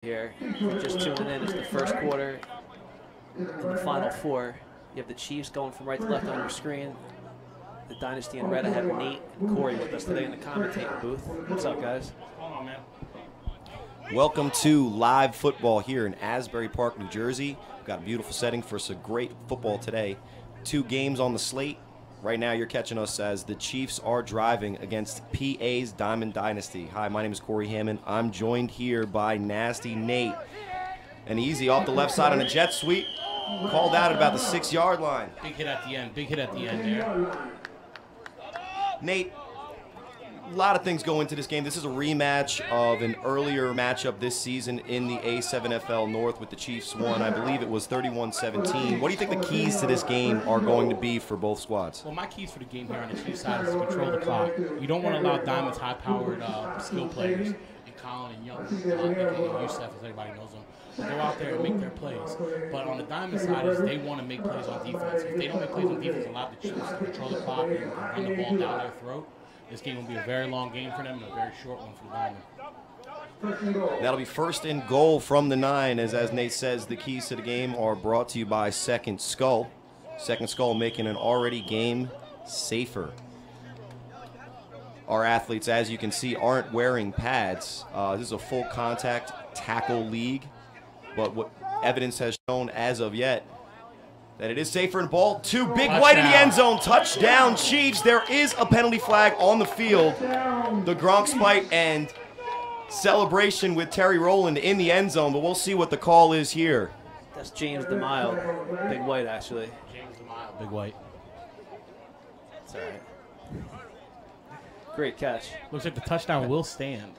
Here, just tuning in, it's the first quarter in the Final Four. You have the Chiefs going from right to left on your screen. The Dynasty in red. I have Nate and Corey with us today in the commentating booth. What's up, guys? What's going on, man? Welcome to live football here in Asbury Park, New Jersey. We've got a beautiful setting for some great football today. 2 games on the slate. Right now you're catching us as the Chiefs are driving against PA's Diamond Dynasty. Hi, my name is Corey Hammond. I'm joined here by Nasty Nate. And easy off the left side on a jet sweep. Called out at about the 6-yard line. Big hit at the end. Big hit at the end there. Nate, a lot of things go into this game. This is a rematch of an earlier matchup this season in the A7FL North with the Chiefs won. I believe it was 31-17. What do you think the keys to this game are going to be for both squads? Well, my keys for the game here on the Chiefs side is to control the clock. You don't want to allow Diamond's high-powered skill players, and Colin and Young, aka Yusef, as everybody knows them, go out there and make their plays. But on the Diamond side is they want to make plays on defense. If they don't make plays on defense, allow the Chiefs to control the clock and run the ball down their throat. This game will be a very long game for them and a very short one for the Diamond. That'll be first and goal from the 9, as Nate says, the keys to the game are brought to you by Second Skull. Second Skull making an already game safer. Our athletes, as you can see, aren't wearing pads. This is a full contact tackle league, but what evidence has shown as of yet that it is safer in ball. 2 big Touchdown. white in the end zone. Touchdown, Chiefs. There is a penalty flag on the field. The Gronk spike and celebration with Terry Rowland in the end zone, but we'll see what the call is here. That's James DeMille, big white actually. James DeMille, big white. That's all right. Great catch. Looks like the touchdown will stand.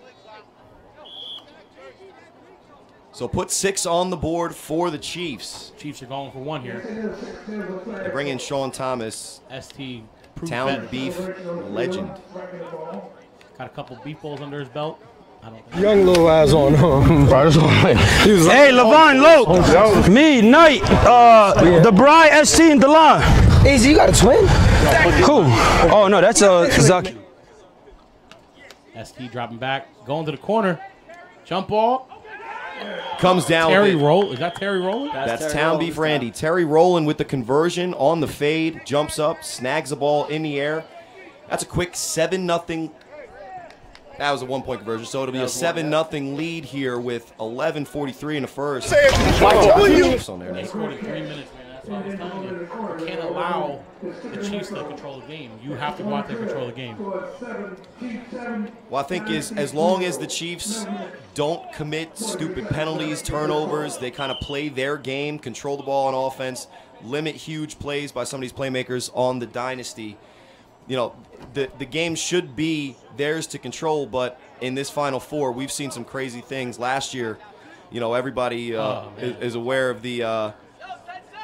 So put 6 on the board for the Chiefs. Chiefs are going for 1 here. They bring in Sean Thomas, ST proof Town vet. Beef legend. Got a couple beef bowls under his belt. I don't think. Young little ass on him. Hey, Levon Loke, me, Knight, the Bride, ST, and DeLon. Easy, you got a twin? Cool. Oh, no, that's Zaki. ST dropping back, going to the corner. Jump ball. Comes down Terry with it. Roll. Is that Terry Rowland? That's Terry Town Rowland's Beef Randy. Terry Rowland with the conversion on the fade, jumps up, snags the ball in the air. That's a quick 7-0. That was a 1-point conversion, so it'll be a 7-0 lead here with 11:43 in the first. Chiefs on there, They Nate. scored in 3 minutes, man. That's what I was telling you. You can't allow the Chiefs to control the game. You have to go out there and control the game. Well, I think as long as the Chiefs don't commit stupid penalties, turnovers, they kind of play their game, control the ball on offense, limit huge plays by some of these playmakers on the Dynasty. You know, the game should be theirs to control, but in this Final Four, we've seen some crazy things. Last year, you know, everybody is aware of the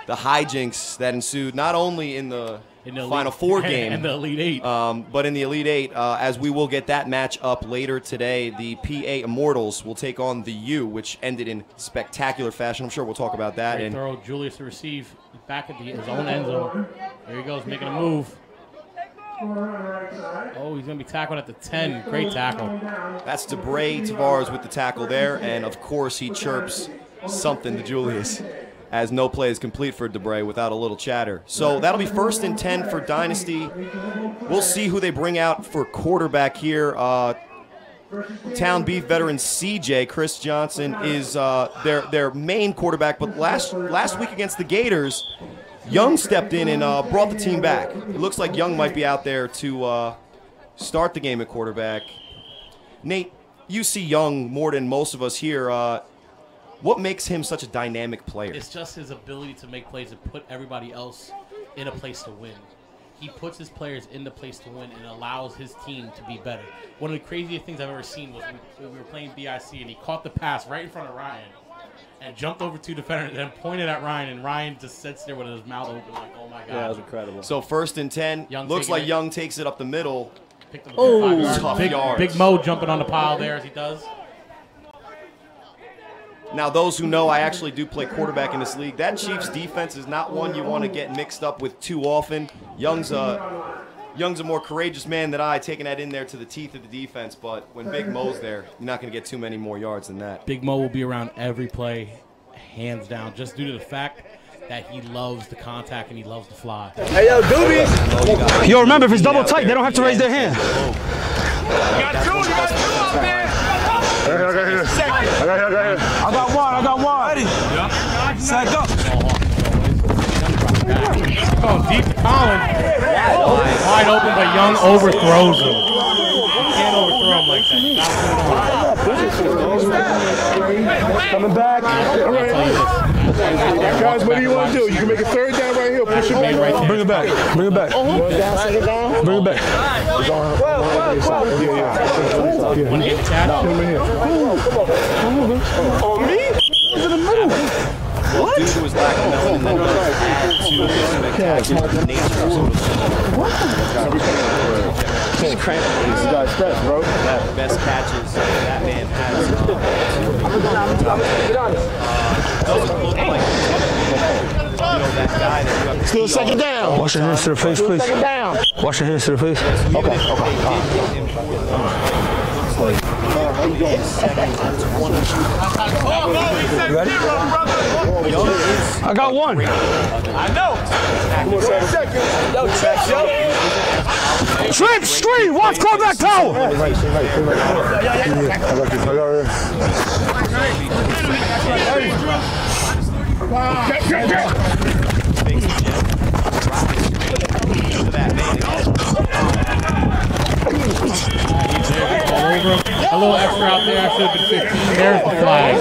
hijinks that ensued, not only in the Final Four game, and the Elite Eight. but in the Elite Eight, as we will get that match up later today, the PA Immortals will take on the U, which ended in spectacular fashion. I'm sure we'll talk about that. Great And throw, Julius to receive back at his own end zone. Here he goes, making a move. Oh, he's going to be tackled at the 10. Great tackle. that's DeBray Tavares with the tackle there, and of course he chirps something to Julius, as no play is complete for DeBray without a little chatter. So that'll be first and 10 for Dynasty. We'll see who they bring out for quarterback here. Town Beef veteran CJ, Chris Johnson, is their main quarterback, but last week against the Gators, Young stepped in and brought the team back. It looks like Young might be out there to start the game at quarterback. Nate, you see Young more than most of us here. What makes him such a dynamic player? It's just his ability to make plays and put everybody else in a place to win. He puts his players in the place to win and allows his team to be better. One of the craziest things I've ever seen was when we were playing BIC and he caught the pass right in front of Ryan and jumped over 2 defenders and then pointed at Ryan, and Ryan just sits there with his mouth open like, oh my God. Yeah, that was incredible. So first and 10. Young looks taking like it. Young takes it up the middle. Picked him up Oh, 5 yards. tough yards. Big Mo jumping on the pile there as he does. Now, those who know, I actually do play quarterback in this league. That Chiefs defense is not one you want to get mixed up with too often. Young's Young's a more courageous man than I, taking that in there to the teeth of the defense. But when Big Mo's there, you're not going to get too many more yards than that. Big Mo will be around every play, hands down, just due to the fact that he loves the contact and he loves the fly. Hey, yo, Doobie. Yo, remember, if it's double tight, they don't have to raise their hand. You got two out there. I got one. Ready? Yeah. Sack up. Going deep to Colin. Wide open, but Young overthrows him. You can't overthrow him like that. Coming back. All right. Guys, what do you want to do? You can make a third down right here. Push it back. Right. Bring it back. Bring it back. Bring it back. Yeah. Want to get the tackle? On me? In the middle. What? Due to his lack of melanin, that does add to the spectacular nature of sort of This guy's stress, bro. best catches that man has. Doesn't look like that guy that you have to Still second down. Wash your hands to the face, please. Second down. Wash your hands to the face. Okay. You ready? I got one. I know. Yo, check, yo. Trip, screen, watch quarterback tower. A little extra out there. I should have been 15. There's the flag.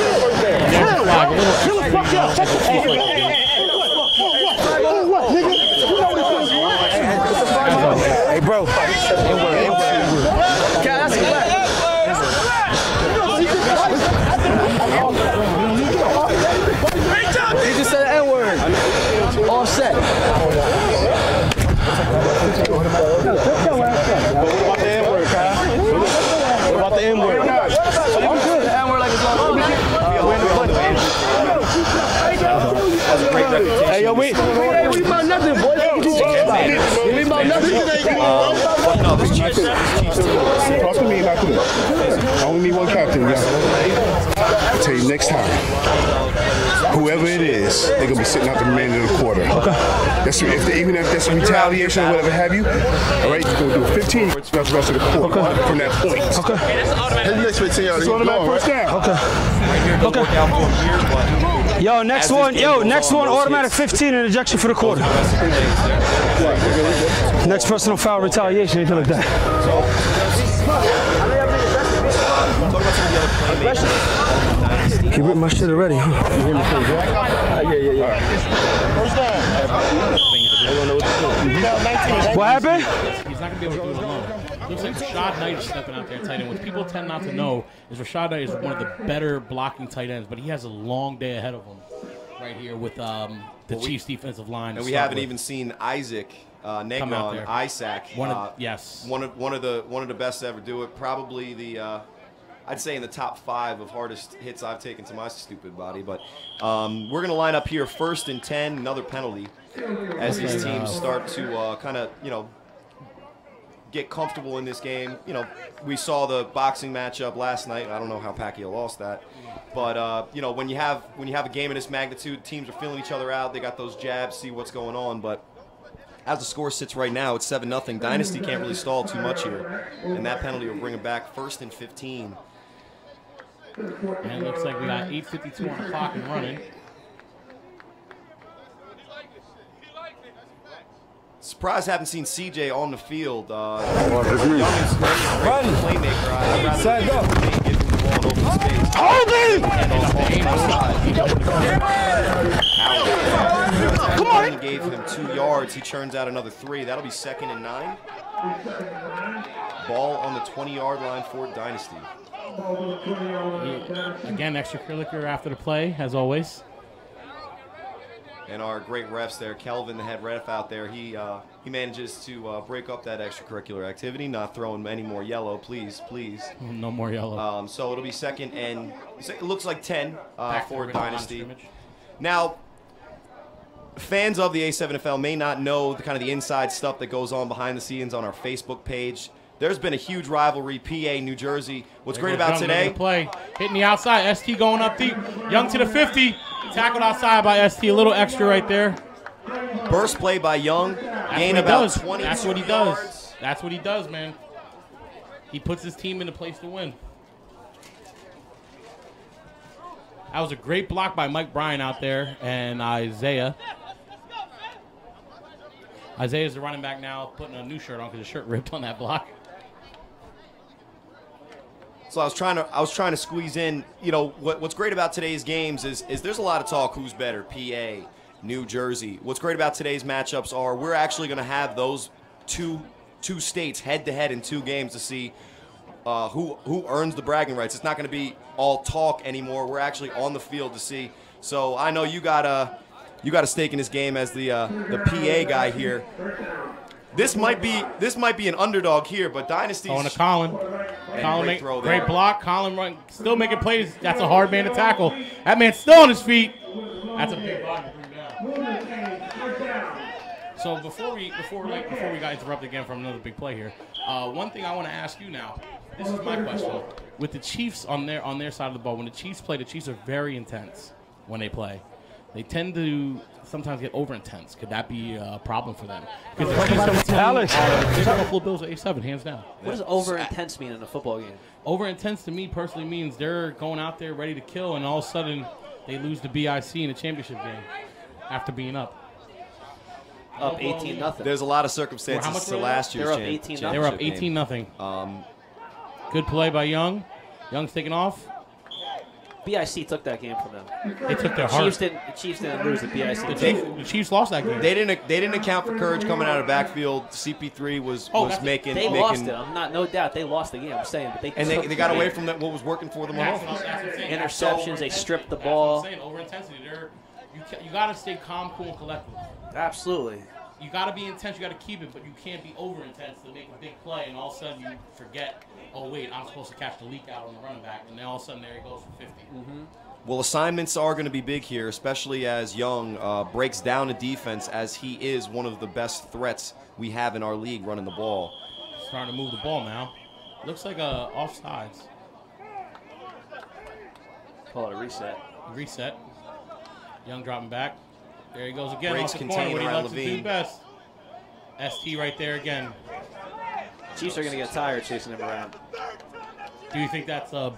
There's the flag. A little extra. Hey, bro. He just said the N-word. Offset. What about the N-word? I'm good. The N-word like it's all over. Hey, yo, we about nothing, boy. We about nothing. No, this Chiefs team. talk to me, not to me. I only need one captain, guys. I'll tell you next time. Whoever it is, they're gonna be sitting out the remainder of the quarter. Okay. Even if that's a retaliation or whatever have you, all right, you're gonna do 15 for the rest of the quarter from that point. Okay. His next 15 yards. It's automatic first down. Okay. Yo, next one, automatic 15 and ejection for the quarter. Next personal foul, retaliation, anything like that. He ripped my shit already, huh? What happened? He's not going to be able to do it alone. Looks like Rashad Knight is stepping out there tight end. What people tend not to know is Rashad Knight is one of the better blocking tight ends, but he has a long day ahead of him right here with the Chiefs defensive line. And we haven't even seen Isaac Negron, Isaac. One of the best to ever do it. Probably the I'd say in the top 5 of hardest hits I've taken to my stupid body. But we're gonna line up here 1st and 10, another penalty, as these teams start to kind of get comfortable in this game. We saw the boxing matchup last night. I don't know how Pacquiao lost that, but when you have a game of this magnitude, teams are feeling each other out. They got those jabs, see what's going on. But as the score sits right now, it's 7-0. Dynasty can't really stall too much here, and that penalty will bring it back 1st and 15. And it looks like we got 8:52 on the clock and running. Surprised I haven't seen CJ on the field. Playmaker. Set up. Hold it! Come on! Gave him 2 yards. He churns out another 3. That'll be 2nd and 9. Ball on the 20-yard line for Dynasty. Again, extracurricular after the play, as always. And our great refs there, Kelvin, the head ref out there, he manages to break up that extracurricular activity, not throwing any more yellow, please. No more yellow. So it'll be 2nd and it looks like 10 for Dynasty. Scrimmage. Now, fans of the A7FL may not know the kind of the inside stuff that goes on behind the scenes on our Facebook page. There's been a huge rivalry, PA, New Jersey. What's great about today? Play. Hitting the outside, ST going up deep. Young to the 50. Tackled outside by ST, a little extra right there. Burst play by Young. Gain about 20 That's what he yards. does. That's what he does, man. He puts his team in a place to win. That was a great block by Mike Bryan out there and Isaiah. Isaiah's the running back now, putting a new shirt on because his shirt ripped on that block. So I was trying to squeeze in. You know what's great about today's games is there's a lot of talk who's better, PA, New Jersey. What's great about today's matchups are we're actually going to have those two states head to head in 2 games to see who earns the bragging rights. It's not going to be all talk anymore. We're actually on the field to see. So I know you got a stake in this game as the PA guy here. This might be an underdog here, but Dynasty. On to Colin. Colin great block. Colin still making plays. That's a hard man to tackle. That man's still on his feet. That's a big block to bring down. So before we got interrupted again from another big play here, one thing I want to ask you now. This is my question. With the Chiefs on their side of the ball, when the Chiefs play, the Chiefs are very intense when they play. They tend to sometimes get over intense. Could that be a problem for them? Because Alex, they're Buffalo Bills at A7, hands down. What does over intense mean in a football game? Over intense to me personally means they're going out there ready to kill, and all of a sudden they lose to BIC in a championship game after being up. Up 18-0. There's a lot of circumstances to last year's championship. They were up 18-0. Good play by Young. Young's taking off. BIC took that game from them. They took their heart. The Chiefs didn't lose. The BIC. The Chiefs lost that game. They didn't account for courage coming out of the backfield. CP3 was making. They lost it. No doubt they lost the game. I'm saying, but they got away from what was working for them on offense. Interceptions. They stripped the ball. That's what I'm saying. Over intensity. You got to stay calm, cool, and collected. Absolutely. You got to be intense. You got to keep it, but you can't be over intense to make a big play, and all of a sudden you forget. Oh wait, I'm supposed to catch the leak out on the running back, and then all of a sudden there he goes for 50. Well, assignments are going to be big here, especially as Young breaks down a defense, as he is one of the best threats we have in our league running the ball. Starting to move the ball now. Looks like offsides. Call it a reset. Reset. Young dropping back. There he goes again. Breaks off the corner. What he likes to Levine. do best. ST right there again. Chiefs are going to get tired chasing him around. Do you think that's a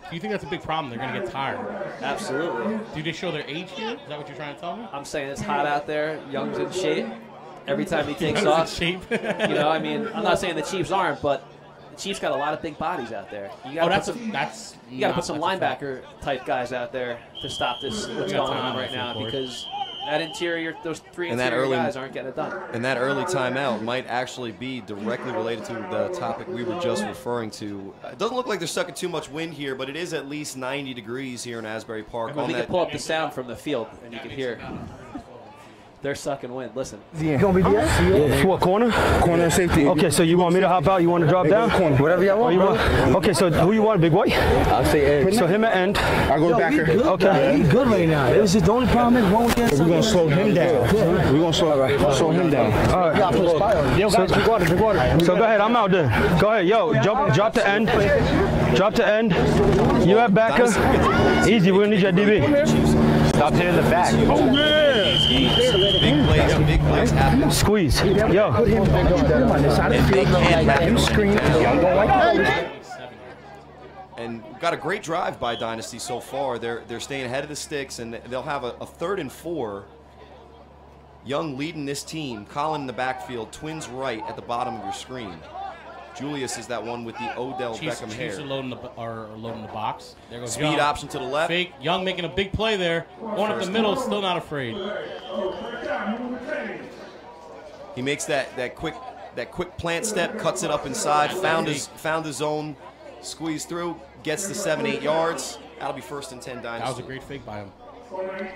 big problem? They're going to get tired. Absolutely. Do they show their age here? Is that what you're trying to tell me? I'm saying it's hot out there. Young's in shape. Every time he takes off. Shape. I'm not saying the Chiefs aren't, but the Chiefs got a lot of big bodies out there. You got to put some linebacker type guys out there to stop this. What's going on right now? Because that interior, those 3 interior guys aren't getting it done. And that early timeout might actually be directly related to the topic we were just referring to. It doesn't look like they're stuck in too much wind here, but it is at least 90 degrees here in Asbury Park. We can pull up the sound from the field, and you can hear they're sucking wind. Listen. You gonna be there? Yeah. What, corner? Corner safety. Okay, so you want me to hop out? You want to drop down? Corner. Whatever y'all want. Okay, so who you want, Big White? I'll say Ed. So him at end. I go backer. Okay. He's good right now. It's just the only problem is one we're gonna slow him down. We're gonna slow him down. All right. Big water. So go ahead, I'm out there. Go ahead, yo, drop the end. Drop the end. You at backer. Easy, we're gonna need you at DB. Stop here in the back. Oh, yeah. Big plays happen. Squeeze. Yo. And we've got a great drive by Dynasty so far. They're staying ahead of the sticks, and they'll have a 3rd and 4. Young leading this team. Colin in the backfield. Twins right at the bottom of your screen. Julius is that one with the Odell Beckham hair. Chiefs are loading the box. There goes Speed Young. option to the left. Fake. Young making a big play there. Going up the middle, still not afraid. He makes that quick plant step, cuts it up inside, found his zone, squeezed through, gets to 7-8 yards. That'll be 1st and 10 Dynasty. That was a great fake by him.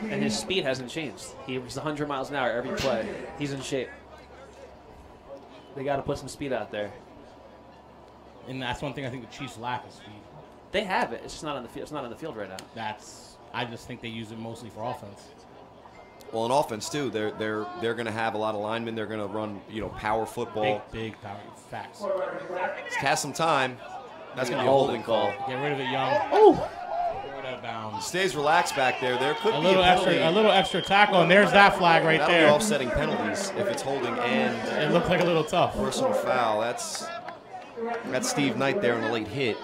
And his speed hasn't changed. He was 100 miles an hour every play. He's in shape. They got to put some speed out there. And that's one thing I think the Chiefs lack is speed. They have it. It's just not on the field. It's not on the field right now. I just think they use it mostly for offense. Well, on offense too, they're going to have a lot of linemen. They're going to run, power football. Big power. Facts. Let's cast some time. That's going to be a holding call. Get rid of it, Young. Oh. Out of bounds. Stays relaxed back there. There could be a little extra tackle, and there's that flag right That'll there. Be offsetting penalties if it's holding and it looked like a little tough. Personal foul. That's Steve Knight there on the late hit.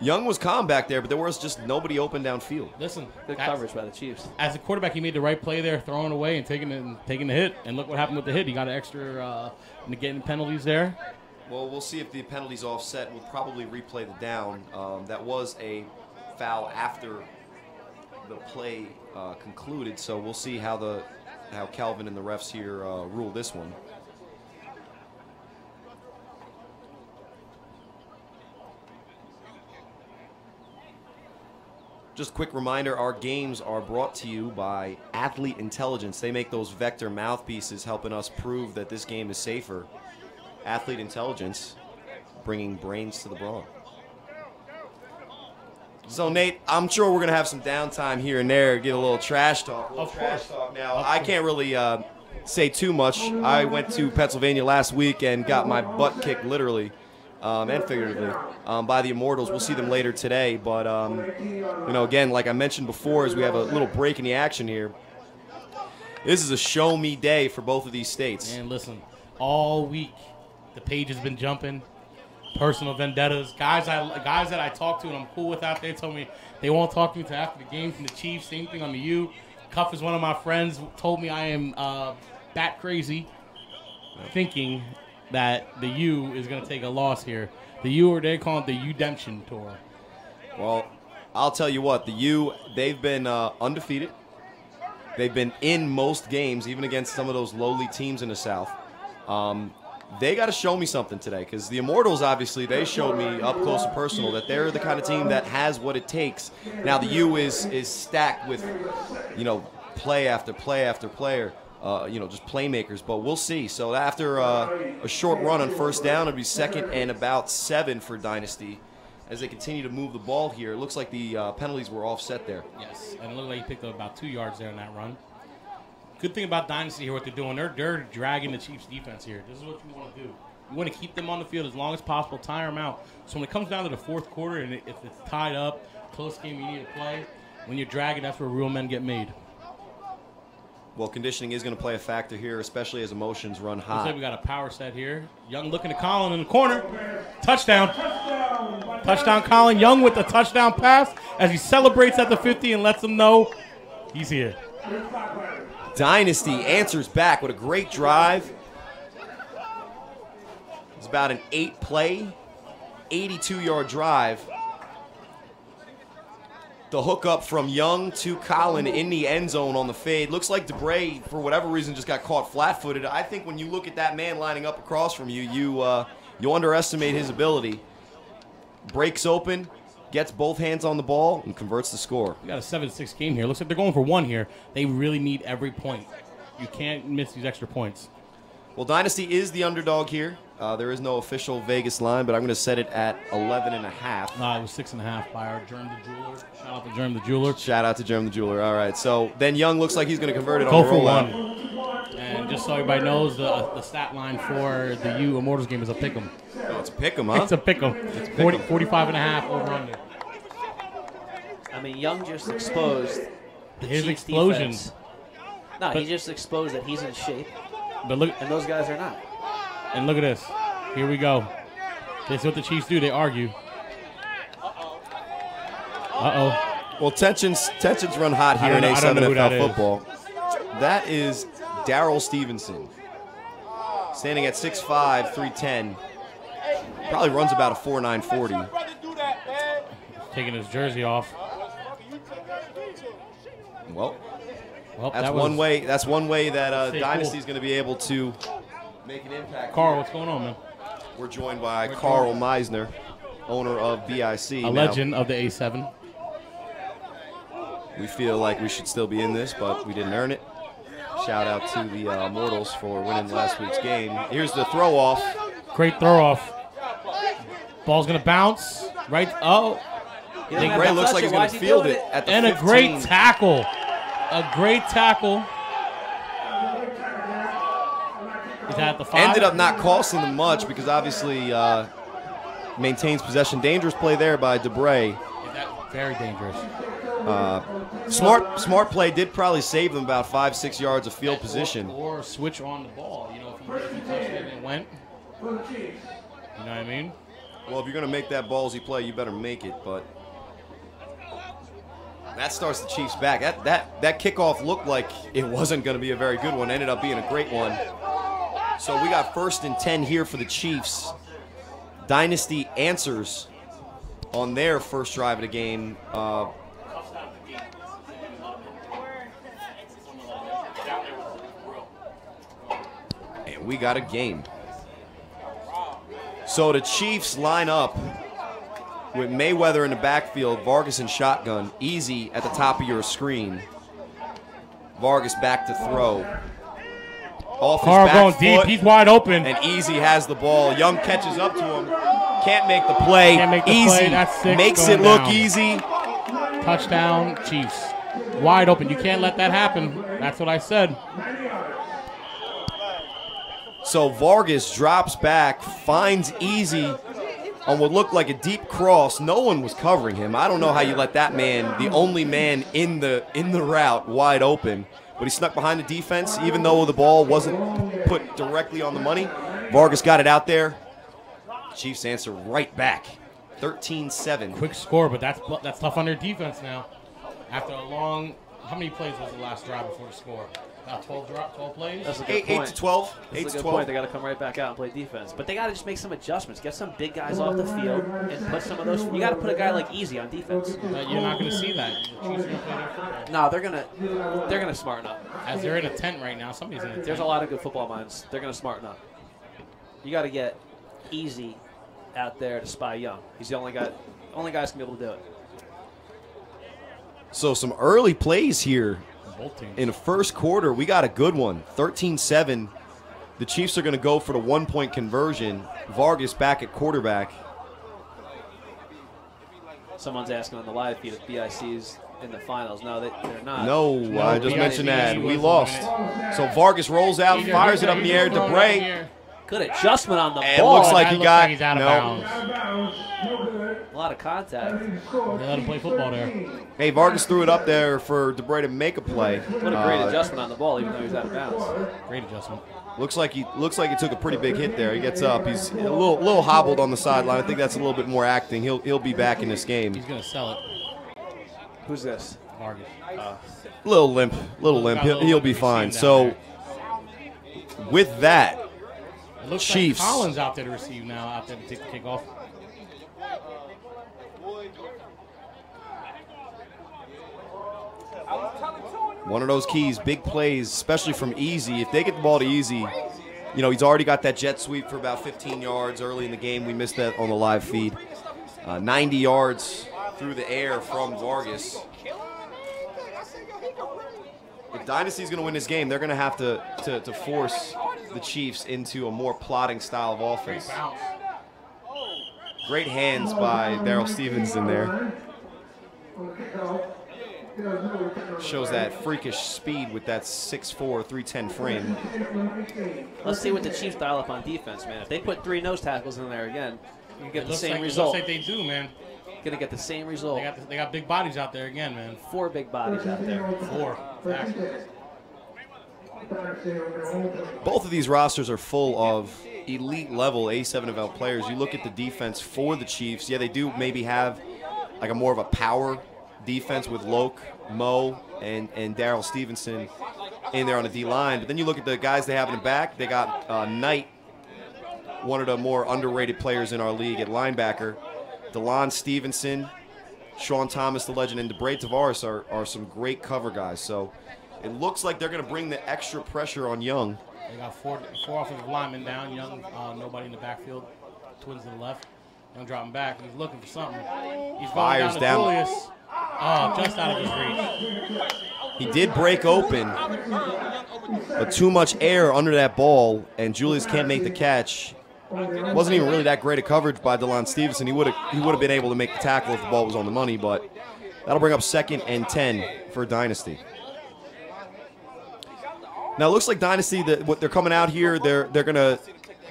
Young was calm back there, but there was just nobody open downfield. Listen, good coverage by the Chiefs. As a quarterback, he made the right play there, throwing away and taking the hit. And look what happened with the hit. He got an extra getting penalties there. Well, we'll see if the penalties offset. We'll probably replay the down. That was a foul after the play concluded, so we'll see how Calvin and the refs here rule this one. Just a quick reminder, our games are brought to you by Athlete Intelligence. They make those vector mouthpieces helping us prove that this game is safer. Athlete Intelligence, bringing brains to the brawn. So, Nate, I'm sure we're going to have some downtime here and there, get a little trash talk. Now, I can't really say too much. I went to Pennsylvania last week and got my butt kicked literally and figuratively by the Immortals. We'll see them later today. But, again, like I mentioned before, as we have a little break in the action here, this is a show-me day for both of these states. And listen, all week, the page has been jumping. Personal vendettas. Guys that I talk to and I'm cool with out there told me they won't talk to me until after the game from the Chiefs. Same thing on the U. Cuff is one of my friends. Told me I am bat crazy thinking that the U is going to take a loss here. The U, or they call it the Udemption Tour. Well, I'll tell you what. The U, they've been undefeated. They've been in most games, even against some of those lowly teams in the South. They got to show me something today, because the Immortals, obviously, they showed me up close and personal that they're the kind of team that has what it takes. Now, the U is stacked with, play after play after player, just playmakers, but we'll see. So after a short run on first down, it'll be 2nd and about 7 for Dynasty as they continue to move the ball here. It looks like the penalties were offset there. Yes, and it looked like he picked up about 2 yards there in that run. Good thing about Dynasty here, what they're doing, they're dragging the Chiefs defense here. This is what you want to do. You want to keep them on the field as long as possible, tire them out. So when it comes down to the 4th quarter and if it's tied up, close game, you need to play. When you're dragging, that's where real men get made. Well, conditioning is going to play a factor here, especially as emotions run hot. Looks like we got a power set here. Young looking to Colin in the corner. Touchdown. Touchdown, Colin. Young with the touchdown pass as he celebrates at the 50 and lets them know he's here. Dynasty answers back with a great drive. It's about an 8-play, 82-yard drive. The hookup from Young to Colin in the end zone on the fade. Looks like DeBray, for whatever reason, just got caught flat-footed. I think when you look at that man lining up across from you, you underestimate his ability. Breaks open, gets both hands on the ball, and converts the score. We got a 7-6 game here. Looks like they're going for 1 here. They really need every point. You can't miss these extra points. Well, Dynasty is the underdog here. There is no official Vegas line, but I'm going to set it at 11.5. It was 6.5 by our Germ the Jeweler. Shout out to Germ the Jeweler. Shout out to Germ the Jeweler. All right, so then Young looks like he's going to convert it on Go the for rollout. 1. And just so everybody knows, the stat line for the U Immortals game is a pick'em. Oh, it's a pick'em, huh? It's a pick'em. It's 45.5 over under. I mean, Young just exposed his Chiefs explosion. Defense. No, he just exposed that he's in shape. But look, and those guys are not. And look at this. Here we go. This is what the Chiefs do. They argue. Uh-oh. Well, tensions run hot here in A7FL football. That is Darrell Stevenson. Standing at 6'5", 310. Probably runs about a 4.9 40. Taking his jersey off. Well, that's one way. That's one way that Dynasty is going to be able to make an impact. Carl, what's going on, man? We're joined by Carl Meisner, owner of BIC. A legend of the A7. We feel like we should still be in this, but we didn't earn it. Shout out to the Immortals for winning last week's game. Here's the throw off. Great throw off. Ball's going to bounce. Right. Oh. Gray looks like he's going to field it at the 15. And a great tackle. A great tackle. Is that the 5? Ended up not costing them much because obviously maintains possession. Dangerous play there by Debray. Very dangerous. Smart play did probably save them about 5-6 yards of field position. Or switch on the ball. You know, if you touched it and it went. You know what I mean? Well, if you're going to make that ballsy play, you better make it. But that starts the Chiefs back. That kickoff looked like it wasn't going to be a very good one. Ended up being a great one. So we got 1st and 10 here for the Chiefs. Dynasty answers on their first drive of the game. And we got a game. So the Chiefs line up with Mayweather in the backfield, Vargas in shotgun, Easy at the top of your screen. Vargas back to throw. Off his back going foot, deep. He's wide open. and Easy has the ball. Young catches up to him. Can't make the play. Can't make the Easy play. That's 6 makes going it look down. easy. Touchdown, Chiefs. Wide open. You can't let that happen. That's what I said. So Vargas drops back, finds Easy on what looked like a deep cross. No one was covering him. I don't know how you let that man, the only man in the route, wide open. But he snuck behind the defense, even though the ball wasn't put directly on the money. Vargas got it out there. Chiefs answer right back, 13-7. Quick score, but that's tough on their defense now. After a long, how many plays was the last drive before the score? About 12 plays? That's a good point. 8 to 12. That's 8 a to good 12. point. They got to come right back out and play defense. But they got to just make some adjustments. Get some big guys off the field and put some of those. You got to put a guy like Easy on defense. You're not going to see that. The Chiefs are going to play their football. No, they're gonna smarten up. As they're in a tent right now, somebody's in a tent. There's a lot of good football minds. They're gonna smarten up. You got to get Easy out there to spy Young. He's the only guy. Only guys can be able to do it. So some early plays here. Both teams. In the first quarter, we got a good one, 13-7. The Chiefs are going to go for the 1-point conversion. Vargas back at quarterback. Someone's asking on the live feed if BIC's in the finals. No, they're not. No, I just BIC mentioned that. We was lost. eliminated. So Vargas rolls out, fires it up in the air. Debray. Good adjustment on the And it ball. looks like That he looks got like he's out of bounds. A lot of contact. They let him play football there. Hey, Vargas threw it up there for Debray to make a play. What a great adjustment on the ball, even though he's out of bounds. Great adjustment. Looks like he took a pretty big hit there. He gets up. He's a little hobbled on the sideline. I think that's a little bit more acting. He'll be back in this game. He's going to sell it. Who's this? Vargas. Little limp. He'll be fine. So with that, It looks Chiefs. like Collins out there to receive now, out there to take the kickoff. One of those keys, big plays, especially from Easy. If they get the ball to Easy, you know, he's already got that jet sweep for about 15 yards early in the game. We missed that on the live feed. 90 yards through the air from Vargas. If Dynasty's going to win this game, they're going to have to force the Chiefs into a more plotting style of offense. Great hands by Darrell Stevenson there. Shows that freakish speed with that 6'4", 310 frame. Let's see what the Chiefs dial up on defense, man. If they put 3 nose tackles in there again, you can get the same result. Looks like they do, man. Gonna get the same result. They got big bodies out there again, man. 4 big bodies out there. 4. Facts. Both of these rosters are full of elite level A7FL players. You look at the defense for the Chiefs. Yeah, they do maybe have like a more of a power defense with Loke, Mo, and Darrell Stevenson in there on the D-line. But then you look at the guys they have in the back. They got Knight, one of the more underrated players in our league at linebacker. DeLon Stevenson, Sean Thomas, the legend, and Debray Tavares are some great cover guys. So it looks like they're going to bring the extra pressure on Young. They got four offensive linemen down. Young, nobody in the backfield. Twins to the left. Young dropping back. He's looking for something. He's Fires down. down. Julius. Oh, just out of his reach. He did break open, but too much air under that ball, and Julius can't make the catch. Wasn't even really that great a coverage by DeLon Stevenson. He would have been able to make the tackle if the ball was on the money, but that'll bring up 2nd and 10 for Dynasty. Now it looks like Dynasty, what they're coming out here, they're going to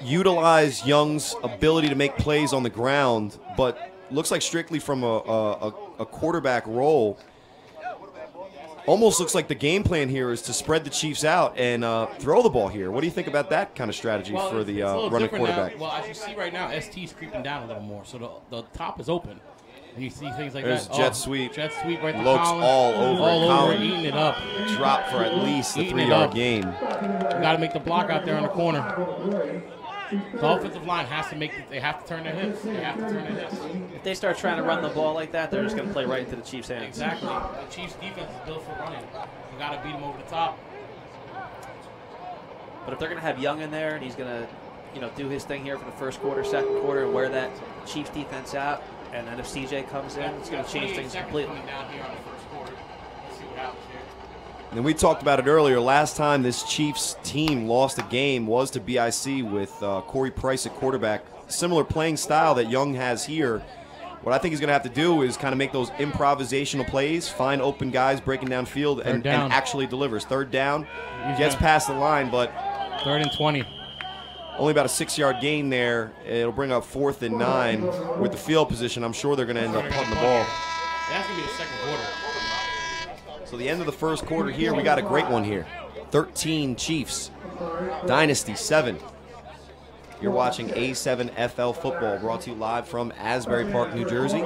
utilize Young's ability to make plays on the ground, but looks like strictly from a quarterback role. Almost looks like the game plan here is to spread the Chiefs out and throw the ball here. What do you think about that kind of strategy for the running quarterback? Well, as you see right now, ST's creeping down a little more, so the top is open. And you see things like There's that. jet sweep. Jet sweep right to Looks Collins. all over. Collins eating it up. Drop for at least a Eating it 3-yard up. gain. You got to make the block out there on the corner. The offensive line has to they have to turn their hips. They have to turn their hips. If they start trying to run the ball like that, they're just going to play right into the Chiefs' hands. Exactly. The Chiefs' defense is built for running. You got to beat them over the top. But if they're going to have Young in there and he's going to, do his thing here for the first quarter, second quarter, and wear that Chiefs defense out, and then if CJ comes in, it's going to change things completely. Down here on the first quarter. Let's see what happens here. And we talked about it earlier. Last time this Chiefs team lost a game was to BIC with Corey Price at quarterback. Similar playing style that Young has here. What I think he's going to have to do is kind of make those improvisational plays, find open guys breaking down field, and actually delivers. Third down, gets past the line, but 3rd and 20. Only about a 6-yard gain there. It'll bring up 4th and 9 with the field position. I'm sure they're going to end up punting the ball. That's going to be the second quarter. So the end of the first quarter here, we got a great one here. 13 Chiefs, Dynasty 7. You're watching A7FL football, brought to you live from Asbury Park, New Jersey.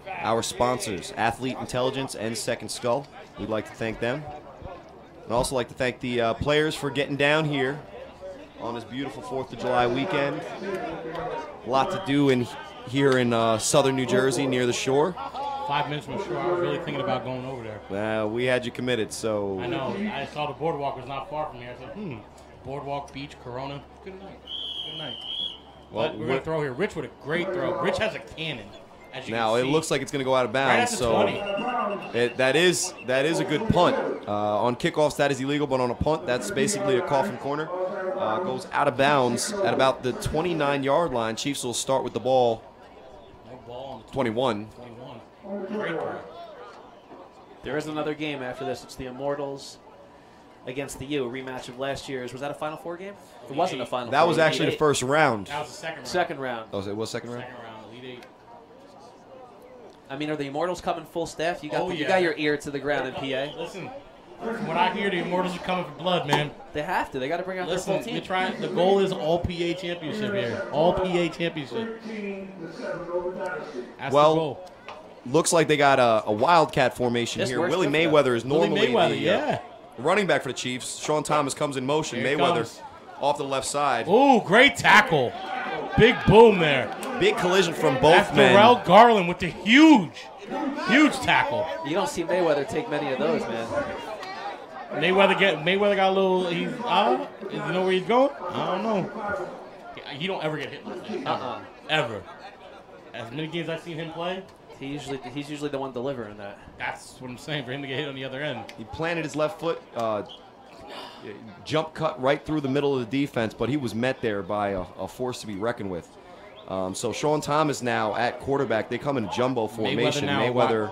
Our sponsors, Athlete Intelligence and Second Skull. We'd like to thank them. I'd also like to thank the players for getting down here on this beautiful 4th of July weekend. A lot to do here in southern New Jersey near the shore. 5 minutes from the shore. I was really thinking about going over there. We had you committed, so. I know. I saw the boardwalk was not far from here. I said, boardwalk, beach, Corona. Good night. Good night. Well, but we're going to throw here. Rich with a great throw. Rich has a cannon. As you now can it see. looks like it's going to go out of bounds. Right at the 20. That is a good punt. On kickoffs, that is illegal, but on a punt, that's basically a coffin corner. Goes out of bounds at about the 29-yard line. Chiefs will start with the ball. No ball on the 21. 21. Great throw. There is another game after this. It's the Immortals against the U, a rematch of last year's. Was that a Final Four game? It wasn't a Final Four. That was actually the first round. That was the second round. Second round. Oh, it was second round? Second round, Elite 8. I mean, are the Immortals coming full staff? You got your ear to the ground in PA. Listen, from what I hear, the Immortals are coming for blood, man. They have to. They got to bring out their full team. You're trying. The goal is all PA championship here. All PA championship. That's the goal. Looks like they got a Wildcat formation here. Willie Mayweather is normally the running back for the Chiefs. Sean Thomas comes in motion. Here Mayweather off the left side. Ooh, great tackle. Big boom there. Big collision from both men. Darrell Garland with the huge tackle. You don't see Mayweather take many of those, man. Mayweather got a little. Does he know where he's going? I don't know. He don't ever get hit like that. Ever. As many games I've seen him play, he's usually the one delivering that. That's what I'm saying. For him to get hit on the other end, he planted his left foot, jump cut right through the middle of the defense, but he was met there by a force to be reckoned with. So Sean Thomas now at quarterback. They come in a jumbo formation. Mayweather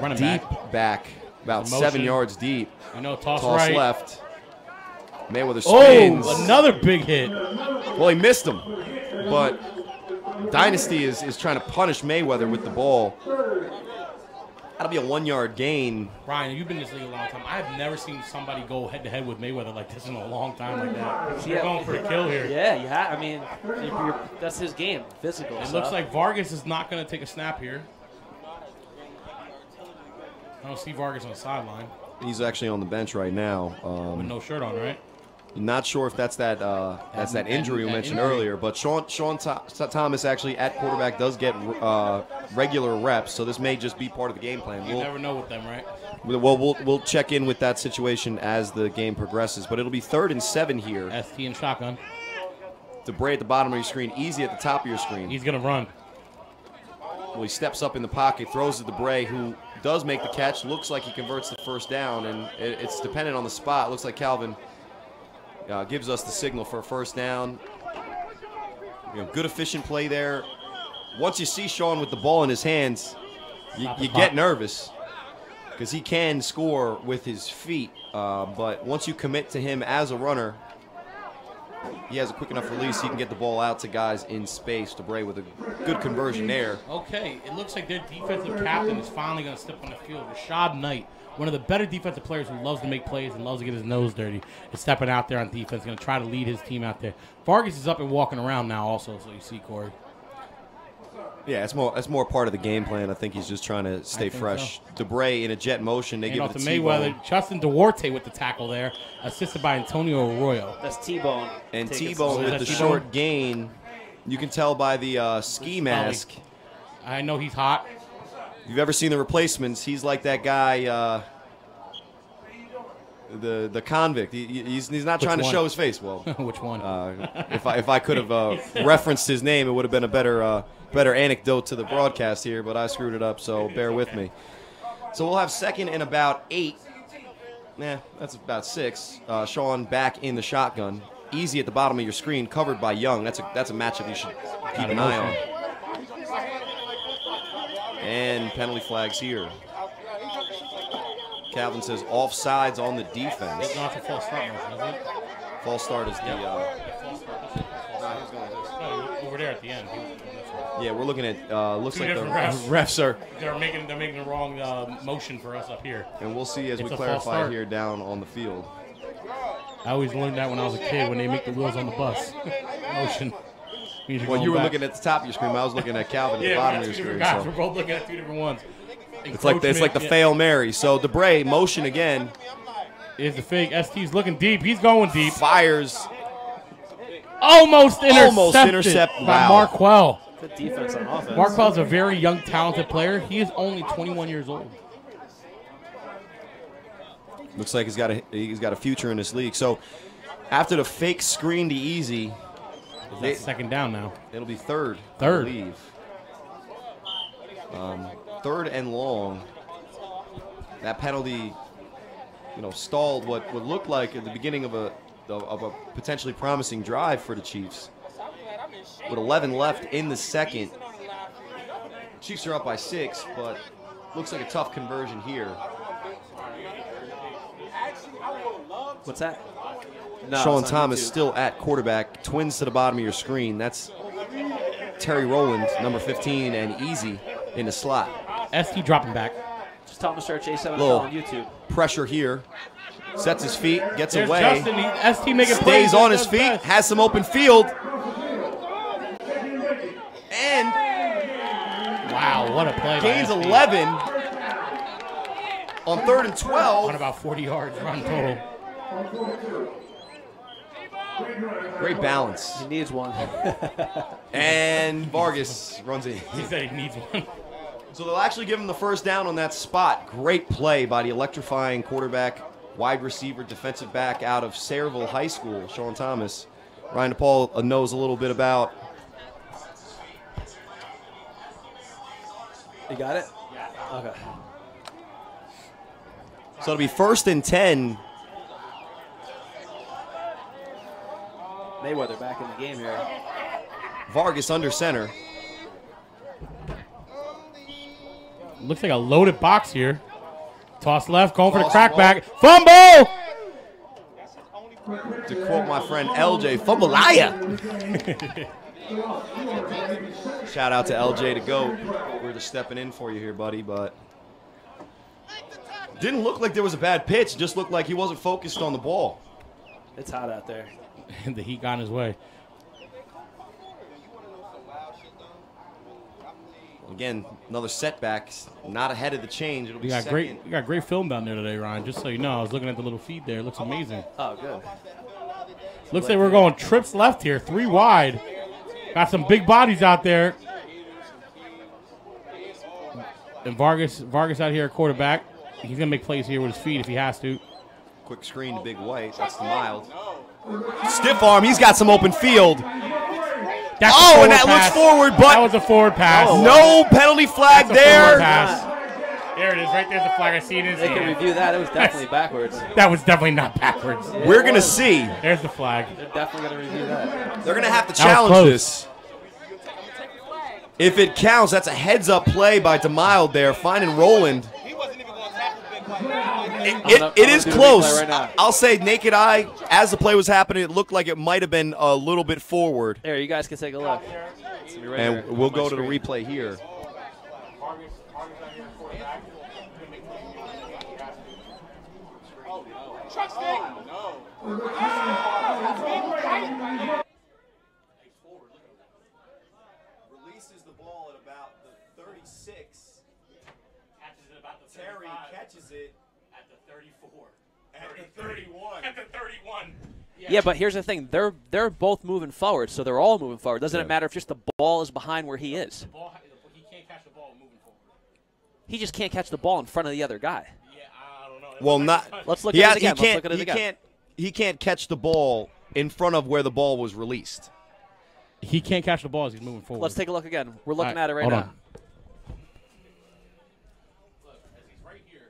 running deep back, about 7 yards deep. I know, toss right. left. Mayweather spins. Oh, another big hit. Well, he missed him, but Dynasty is trying to punish Mayweather with the ball. That'll be a 1-yard gain. Ryan, you've been in this league a long time. I've never seen somebody go head-to-head with Mayweather like this in a long time like that. You're going for a kill here. Yeah, you have. I mean, that's his game, physical. It looks like Vargas is not going to take a snap here. I don't see Vargas on the sideline. He's actually on the bench right now. With no shirt on, right? Not sure if that's that injury we mentioned earlier, but Sean Thomas actually at quarterback does get regular reps, so this may just be part of the game plan. You never know with them, right? We'll check in with that situation as the game progresses, but it'll be 3rd and 7 here. ST and shotgun. DeBray at the bottom of your screen, Easy at the top of your screen. He's gonna run. Well, he steps up in the pocket, throws to DeBray, who does make the catch. Looks like he converts the first down, and it's dependent on the spot. Looks like Calvin gives us the signal for a first down. Good efficient play there. Once you see Sean with the ball in his hands, you get nervous because he can score with his feet. But once you commit to him as a runner, he has a quick enough release. He can get the ball out to guys in space. DeBray with a good conversion there. Okay, it looks like their defensive captain is finally going to step on the field. Rashad Knight, one of the better defensive players who loves to make plays and loves to get his nose dirty, is stepping out there on defense, going to try to lead his team out there. Vargas is up and walking around now also, so you see, Corey. Yeah, it's more part of the game plan. I think he's just trying to stay fresh. So. DeBray in a jet motion. They give it to Mayweather. Justin Duarte with the tackle there, assisted by Antonio Arroyo. That's T-Bone. And T-Bone with the short gain. You can tell by the ski mask. I know he's hot. If you've ever seen the replacements, he's like that guy, the convict. He's not trying to show his face. Well, which one? If I could have referenced his name, it would have been a better anecdote to the broadcast here, but I screwed it up, so bear with me. So we'll have second and about 8. That's about 6. Sean back in the shotgun. Easy at the bottom of your screen, covered by Young. That's a matchup you should keep an eye on. And penalty flags here. Calvin says offsides on the defense. It's not a false start, is it? False start is the. Over there at the end. Yeah, we're looking at. Looks like the refs. refs are. They're making the wrong motion for us up here. And we'll see as we clarify here down on the field. I always learned that when I was a kid when they make the wheels on the bus motion. Well, you were looking at the top of your screen. I was looking at Calvin at the bottom of your screen. Guys, we're both looking at 2 different ones. It's like the fail Mary. So DeBray motion again. Is the fake. ST's looking deep. He's going deep. Fires. Almost intercepted by wow. Marquell. Good defense on offense. Marquell's a very young, talented player. He is only 21 years old. Looks like he's got a future in this league. So after the fake screen to Easy, that's second down now. It'll be third. I believe. Third and long. That penalty, stalled what would look like at the beginning of a potentially promising drive for the Chiefs. With 11 left in the second, Chiefs are up by 6, but looks like a tough conversion here. What's that? No, Sean Thomas still at quarterback. Twins to the bottom of your screen. That's Terry Rowland, number 15, and Easy in the slot. ST dropping back. Just tell him to search A7FL on YouTube. Pressure here. Sets his feet, gets There's away. Justin, ST making stays on his feet, has some open field. And wow, what a play. Gains 11 on 3rd and 12. On about 40 yards run total. Great balance. He needs one. And Vargas runs in. He said he needs one. So they'll actually give him the first down on that spot. Great play by the electrifying quarterback, wide receiver, defensive back out of Sayreville High School, Sean Thomas. Ryan DePaul knows a little bit about. You got it? Yeah. Okay. So it'll be 1st and 10. Mayweather back in the game here. Vargas under center. Looks like a loaded box here. Toss left, going for the crackback. Fumble! To quote my friend LJ, Fumbleaya. Shout out to LJ to GOAT. We're just stepping in for you here, buddy, but didn't look like there was a bad pitch. Just looked like he wasn't focused on the ball. It's hot out there. And the heat got in his way. Again, another setback. Not ahead of the change. It'll be second. We got great film down there today, Ryan. Just so you know, I was looking at the little feed there. It looks amazing. Oh, good. Looks like we're going trips left here, 3 wide. Got some big bodies out there. And Vargas out here at quarterback. He's going to make plays here with his feet if he has to. Quick screen to Big White. That's the mild. Stiff arm. He's got some open field. That's and that looks forward, but that was a forward pass. No penalty flag there. There it is. Right there's the flag. I see it in his hand. They can review that. It was definitely backwards. That was definitely not backwards. Yeah, we're going to see. There's the flag. They're definitely going to review that. They're going to have to challenge this. If it counts, that's a heads-up play by DeMild there, finding Roland. It is close. Right, I'll say naked eye, as the play was happening, it looked like it might have been a little bit forward. There, you guys can take a look. Right and we'll go to the replay here. Releases the ball at about the 36. Catches it about the 35. Terry catches it at the 34. At the 31. At the 31. Yeah, but here's the thing. They're both moving forward, so they're all moving forward. Doesn't it matter if just the ball is behind where he is? He can't catch the ball moving forward. He just can't catch the ball in front of the other guy. Yeah, I don't know. Well, not. Let's look at it again. Let's look at it again. He can't catch the ball in front of where the ball was released. He can't catch the ball as he's moving forward. Let's take a look again. We're looking at it right now. On. Look, as he's right here.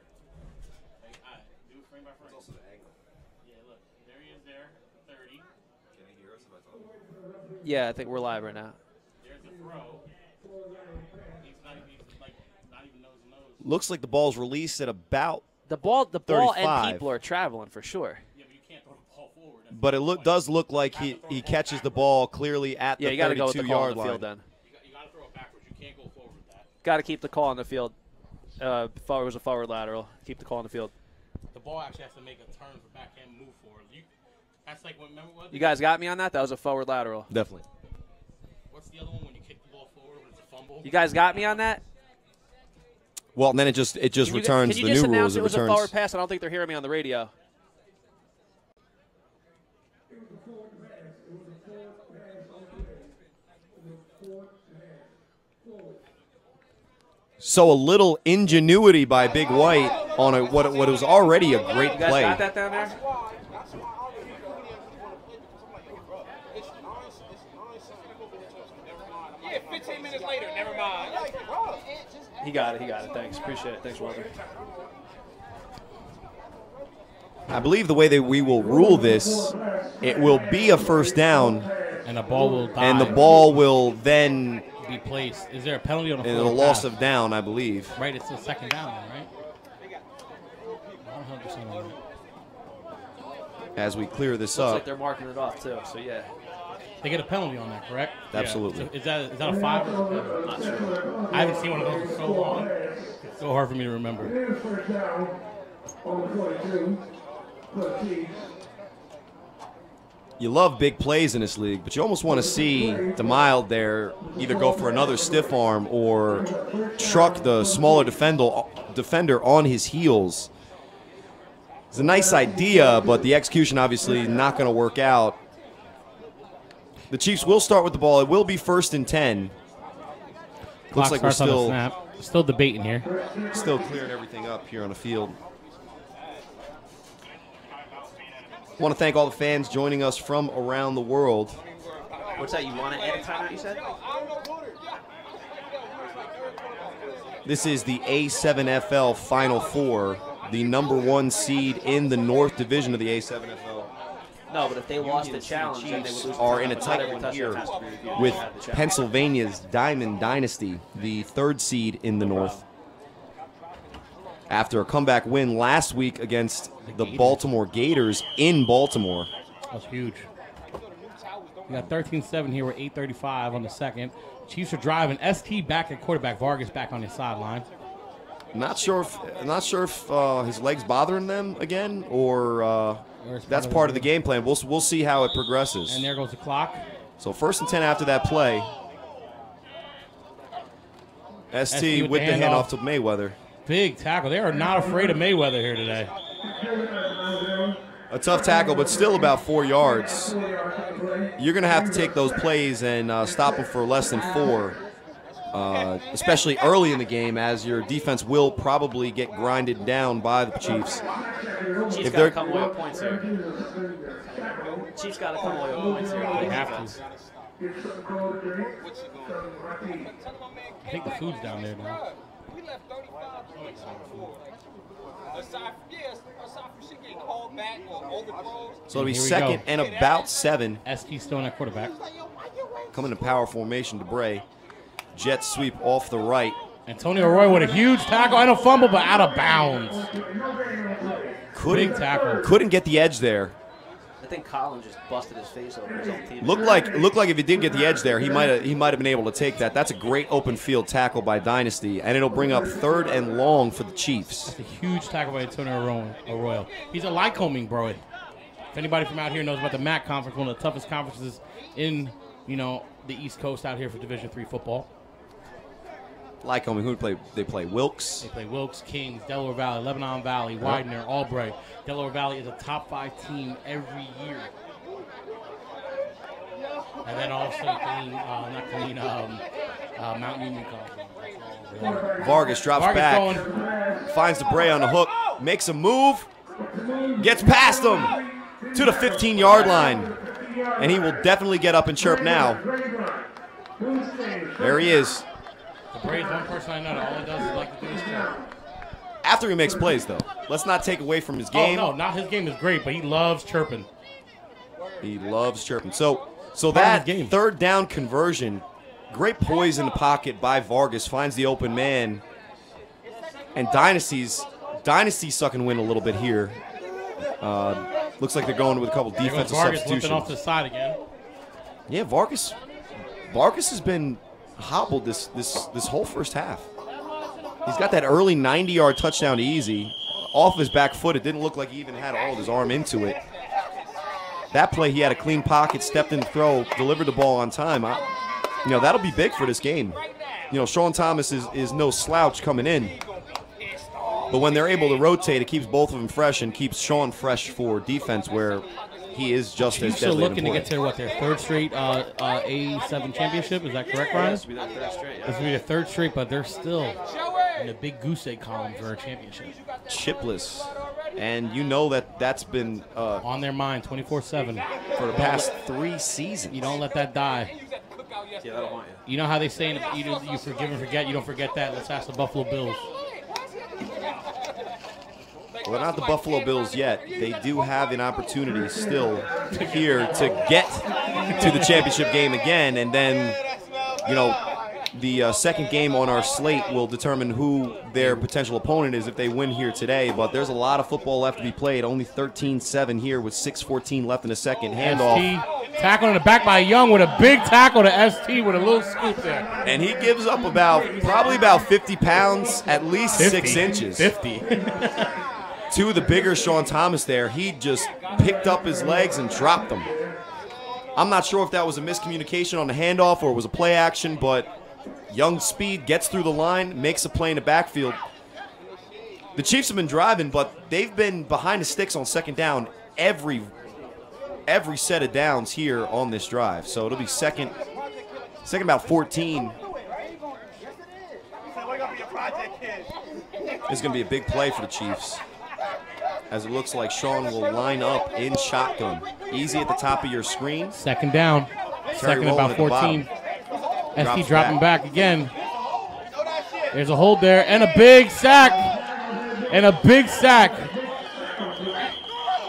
Do frame by frame. Also the angle. Yeah, look. There he is there. 30. Can he hear us if I talk? Yeah, I think we're live right now. There's the throw. He's not even nose to nose. Looks like the ball's released at about the ball 35. And people are traveling for sure. Yeah, but you can't throw the ball forward. But it does look like he catches the ball clearly at the 32-yard line. Field then. You got to throw it backwards. You can't go forward with that. Got to keep the call on the field. If it was a forward lateral, keep the call on the field. The ball actually has to make a turn for backhand move forward. That's like remember what? You guys got me on that? That was a forward lateral. Definitely. What's the other one when you kick the ball forward when it's a fumble? You guys got me on that? Well, and then it just returns the new rules. Can you just announce it was a forward pass? I don't think they're hearing me on the radio. So a little ingenuity by Big White on what was already a great you guys play. Got that down there? Yeah, 15 minutes later, never mind. He got it. Thanks. Appreciate it. Thanks, Walter. I believe the way that we will rule this, it will be a first down. And the ball will die. And the ball will then be placed. Is there a penalty on the and a loss of down, I believe. Right, it's a second down, right? 100% on that. As we clear this Looks up. like they're marking it off too. So yeah. They get a penalty on that, correct? Absolutely. Yeah. So is that a 5? I'm not sure. I haven't seen one of those in so long. It's so hard for me to remember. You love big plays in this league, but you almost want to see DeMild there either go for another stiff arm or truck the smaller defender on his heels. It's a nice idea, but the execution obviously not going to work out. The Chiefs will start with the ball. It will be 1st and 10. Looks like we're still debating here. Still clearing everything up here on the field. I want to thank all the fans joining us from around the world. What's that? You want to add a timeout, you said? This is the A7FL Final Four, the #1 seed in the North Division of the A7FL. No, but if they lost the challenge, then they would lose. Are in a tight one here with Pennsylvania's Diamond Dynasty, the 3rd seed in the North. After a comeback win last week against the Baltimore Gators in Baltimore. That's huge. We got 13-7 here with 8:35 on the second. Chiefs are driving. ST back at quarterback. Vargas back on his sideline. Not sure if his leg's bothering them again or that's part of the game plan. We'll see how it progresses. And there goes the clock. So 1st and 10 after that play. ST with the handoff to Mayweather. Big tackle. They are not afraid of Mayweather here today. A tough tackle, but still about 4 yards. You're going to have to take those plays and stop them for less than 4, especially early in the game, as your defense will probably get grinded down by the Chiefs. Chiefs got to come away with points here. Chiefs got to come away with points here. They have to. I think the food's down there now. So it'll be 2nd and about 7. ST still in at quarterback. Coming to power formation to Bray. jet sweep off the right. Antonio Roy with a huge tackle and a fumble, but out of bounds. Big tackle. Couldn't get the edge there. I think Collins just busted his face over his own team. Looked like if he did get the edge there, he might have been able to take that. That's a great open field tackle by Dynasty, and it'll bring up 3rd and long for the Chiefs. That's a huge tackle by Antonio Arroyo. He's a Lycoming, bro. If anybody from out here knows about the MAC conference, one of the toughest conferences in the East Coast out here for Division III football. Lycoming, they play Wilkes. They play Wilkes, Kings, Delaware Valley, Lebanon Valley, Widener, Albright. Delaware Valley is a top 5 team every year. And then also Mount Union College. Vargas drops back, finds DeBray on the hook, makes a move, gets past him to the 15-yard line. And he will definitely get up and chirp now. There he is. DeBray's one person I know that all he does is like to do his chirp. After he makes plays, though. Let's not take away from his game. Oh, no, not his game is great, but he loves chirping. He loves chirping. So that 3rd down conversion, great poise in the pocket by Vargas, finds the open man. And Dynasty's sucking wind a little bit here. Looks like they're going with a couple defensive substitutions. Limping off the side again. Yeah, Vargas has been hobbled this whole first half. He's got that early 90-yard touchdown to Easy. Off his back foot, it didn't look like he even had all of his arm into it. That play, he had a clean pocket, stepped in the throw, delivered the ball on time. That'll be big for this game. Sean Thomas is no slouch coming in. But when they're able to rotate, it keeps both of them fresh and keeps Sean fresh for defense where he is just as deadly. Still looking to get to their 3rd straight A7 championship. Is that correct, Ryan? This will be their 3rd straight. This will be their 3rd straight, but they're still in the big goose egg column for a championship. Chipless. And that's been on their mind 24/7 for the past 3 seasons. You don't let that die. Yeah, that'll want you. You know how they say you forgive and forget. You don't forget that. Let's ask the Buffalo Bills. Well, they're not the Buffalo Bills yet. They do have an opportunity still here to get to the championship game again, and then, the second game on our slate will determine who their potential opponent is if they win here today. But there's a lot of football left to be played. Only 13-7 here with 6:14 left in the second. Handoff. ST, tackle in the back by Young with a big tackle to ST with a little scoop there. And he gives up probably about 50 pounds, at least 6 inches. 50. To the bigger Sean Thomas there. He just picked up his legs and dropped them. I'm not sure if that was a miscommunication on the handoff or it was a play action, but Young's speed gets through the line, makes a play in the backfield. The Chiefs have been driving, but they've been behind the sticks on 2nd down every set of downs here on this drive. So it'll be second about 14. It's going to be a big play for the Chiefs, as it looks like Sean will line up in shotgun. Easy at the top of your screen. 2nd down. Second about 14. ST dropping back again. There's a hold there and a big sack.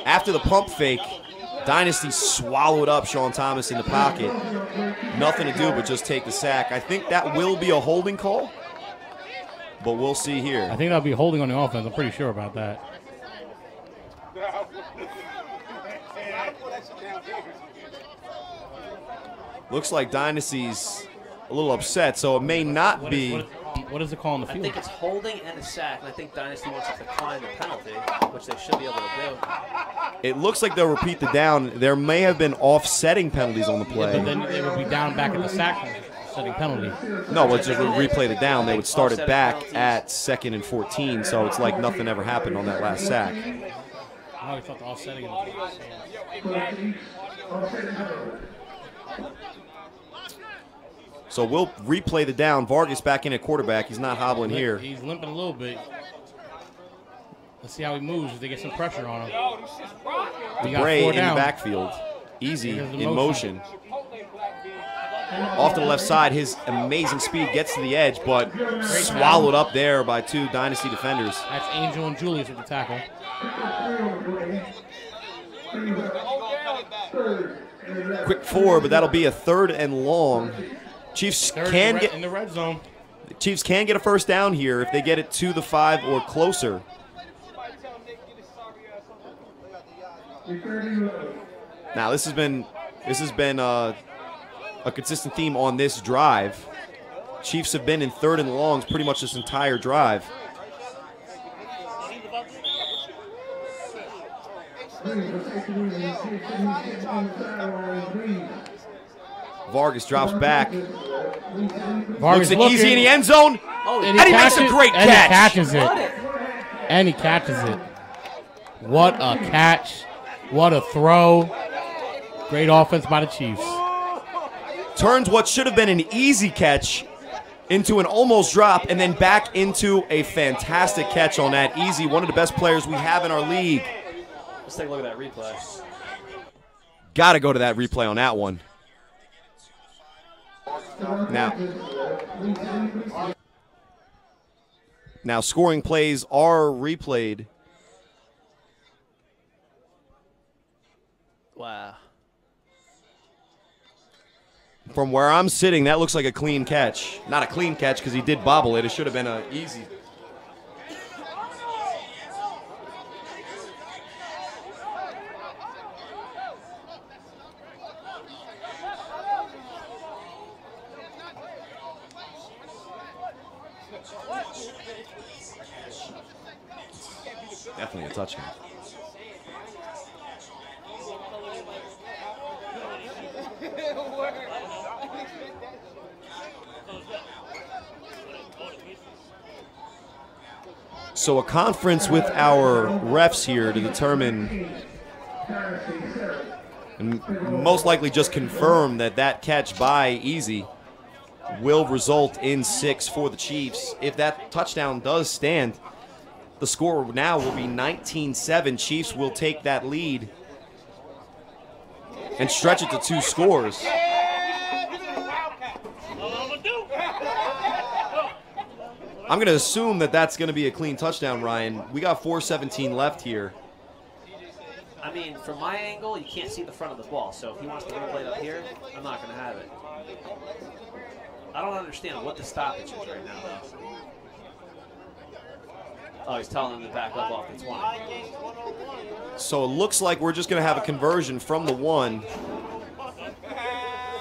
After the pump fake, Dynasty swallowed up Sean Thomas in the pocket. Nothing to do but just take the sack. I think that will be a holding call, but we'll see here. I think that'll be holding on the offense. I'm pretty sure about that. Looks like Dynasty's a little upset, so it may not be. What is the call on the field? I think it's holding and a sack, and I think Dynasty wants to decline the penalty, which they should be able to do. It looks like they'll repeat the down. There may have been offsetting penalties on the play. Yeah, but then they would be down back at the sack setting penalty. No, let's just replay the down. They would start it back at 2nd and 14, so it's like nothing ever happened on that last sack. I always thought the offsetting. So we'll replay the down. Vargas back in at quarterback. He's not hobbling here. He's limping a little bit. Let's see how he moves if they get some pressure on him. DeBray in the backfield. Easy in motion. Off to the left side, his amazing speed gets to the edge, but swallowed up there by 2 Dynasty defenders. That's Angel and Julius with the tackle. Quick 4, but that'll be a 3rd and long. Chiefs Third can in the red zone. Chiefs can get a first down here if they get it to the 5 or closer. Now this has been a consistent theme on this drive. Chiefs have been in 3rd and longs pretty much this entire drive. Vargas drops back. Vargas looks it easy in the end zone. Oh, and he makes a great and catch. He catches it. And he catches it. What a catch. What a throw. Great offense by the Chiefs. Turns what should have been an easy catch into an almost drop and then back into a fantastic catch on that. Easy, one of the best players we have in our league. Let's take a look at that replay. Got to go to that replay on that one. Now scoring plays are replayed. Wow. From where I'm sitting, that looks like a clean catch. Not a clean catch because he did bobble it. It should have been an easy. Definitely a touchdown. So a conference with our refs here to determine and most likely just confirm that that catch by Easy will result in 6 for the Chiefs. If that touchdown does stand, the score now will be 19-7. Chiefs will take that lead and stretch it to 2 scores. I'm going to assume that that's going to be a clean touchdown, Ryan. We got 4:17 left here. I mean, from my angle, you can't see the front of the ball. So if he wants to replay it up here, I'm not going to have it. I don't understand what the stoppage is right now, though. Oh, he's telling him to back up off the 20. So it looks like we're just going to have a conversion from the 1.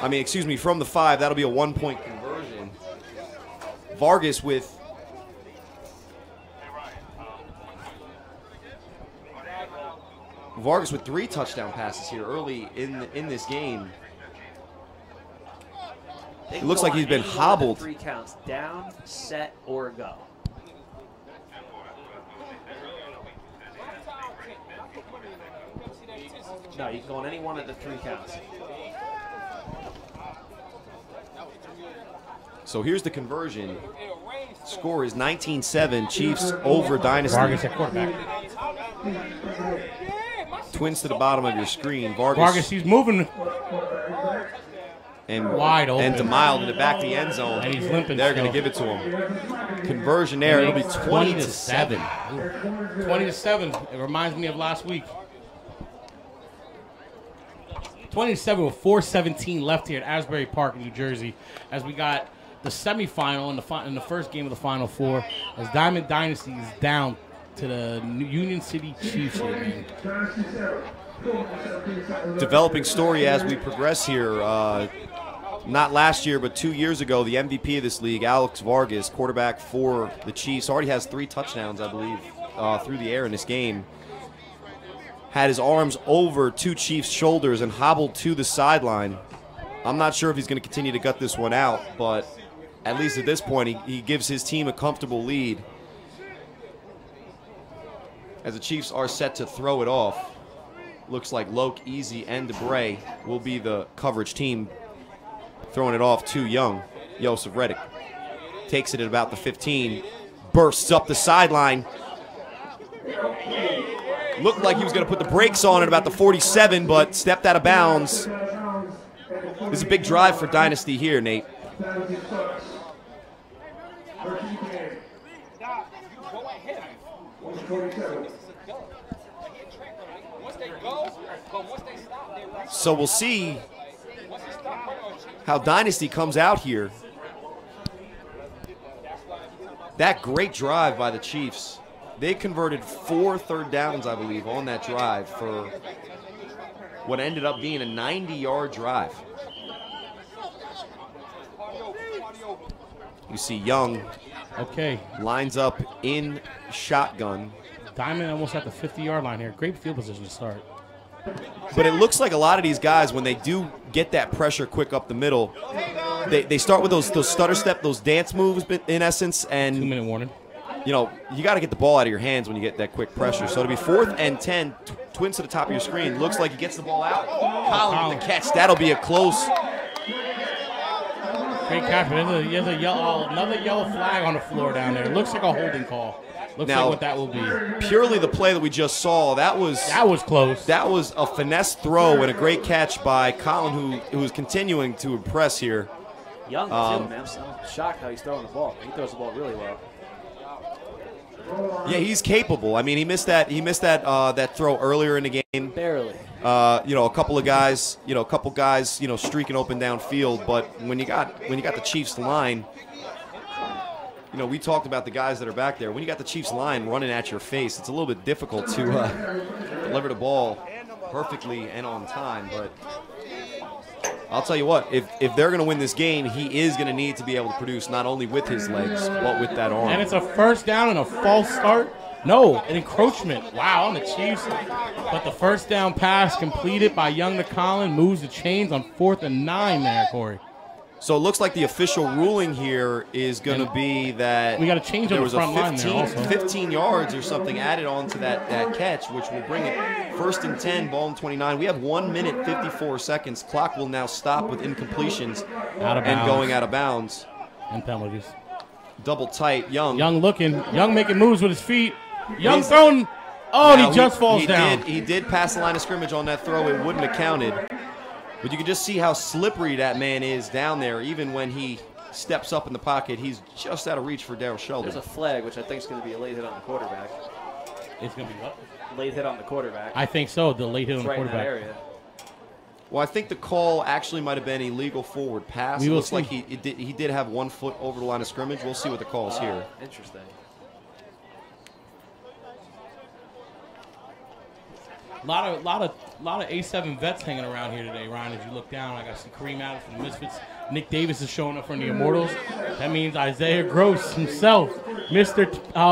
I mean, excuse me, from the 5. That'll be a 1-point conversion. Vargas with Vargas with 3 touchdown passes here early in this game. It looks like he's been hobbled. 3 counts: down, set, or go. No, you can go on any one of the 3 counts. So here's the conversion. Score is 19-7. Chiefs over Dynasty. Vargas at quarterback. Twins to the bottom of your screen. Vargas, he's moving. And wide open. And DeMille in the back of the end zone. And he's limping. They're going to give it to him. Conversion there. It'll be 20-7. 20-7. It reminds me of last week. 20-7 with 4:17 left here at Asbury Park in New Jersey, as we got the semifinal in the first game of the Final Four, as Diamond Dynasty is down to the Union City Chiefs here, man. Developing story as we progress here. Not last year, but 2 years ago, the MVP of this league, Alex Vargas, quarterback for the Chiefs, already has 3 touchdowns, I believe, through the air in this game. Had his arms over 2 Chiefs' shoulders and hobbled to the sideline. I'm not sure if he's going to continue to gut this one out, but at least at this point, he gives his team a comfortable lead. As the Chiefs are set to throw it off. Looks like Loke, Easy, and DeBray will be the coverage team. Throwing it off to Young. Joseph Reddick takes it at about the 15. Bursts up the sideline. Looked like he was going to put the brakes on at about the 47, but stepped out of bounds. This is a big drive for Dynasty here, Nate. So we'll see how Dynasty comes out here. That great drive by the Chiefs. They converted 4 third downs, I believe, on that drive for what ended up being a 90-yard drive. You see Young lines up in shotgun. Diamond almost at the 50-yard line here. Great field position to start. But it looks like a lot of these guys, when they do get that pressure quick up the middle, they start with those stutter step, those dance moves in essence. And 2-minute warning. You know, you got to get the ball out of your hands when you get that quick pressure. So to be 4th and 10, Twins to the top of your screen. Looks like he gets the ball out. Collin with the catch. That'll be a close. Great catch. There's another yellow flag on the floor down there. Looks like a holding call. Looks like what that will be. Purely the play that we just saw, that was close. That was a finesse throw and a great catch by Collin, who is continuing to impress here. Young, too, man. I'm shocked how he's throwing the ball. He throws the ball really well. Yeah, he's capable. I mean, he missed that that throw earlier in the game. Barely. You know, a couple guys, streaking open downfield. But when you got the Chiefs line, you know, we talked about the guys that are back there. When you got the Chiefs line running at your face, it's a little bit difficult to deliver the ball perfectly and on time. But I'll tell you what, if they're going to win this game, he is going to need to be able to produce not only with his legs, but with that arm. And it's a first down and a false start. No, an encroachment. Wow, on the Chiefs. But the first down pass completed by Young to Collin moves the chains on 4th and 9 there, Corey. So it looks like the official ruling here is going to be that we got to change on the front line there also. 15 yards or something added on to that catch, which will bring it 1st and 10, ball and 29. We have 1 minute 54 seconds. Clock will now stop with incompletions and going out of bounds. And penalties. Double tight. Young looking. Young making moves with his feet. Young throwing. Oh, and he just falls down. He did pass the line of scrimmage on that throw. It wouldn't have counted. But you can just see how slippery that man is down there. Even when he steps up in the pocket, he's just out of reach for Darryl Sheldon. There's a flag, which I think is going to be a late hit on the quarterback. It's going to be what? Late hit on the quarterback. I think so, the late hit on the quarterback. Right in that area. Well, I think the call actually might have been illegal forward pass. It looks like he did have 1 foot over the line of scrimmage. We'll see what the call is here. Interesting. A lot of A7 vets hanging around here today, Ryan. As you look down, I got some Kareem Adams from the Misfits. Nick Davis is showing up from the Immortals. That means Isaiah Gross himself, Mr.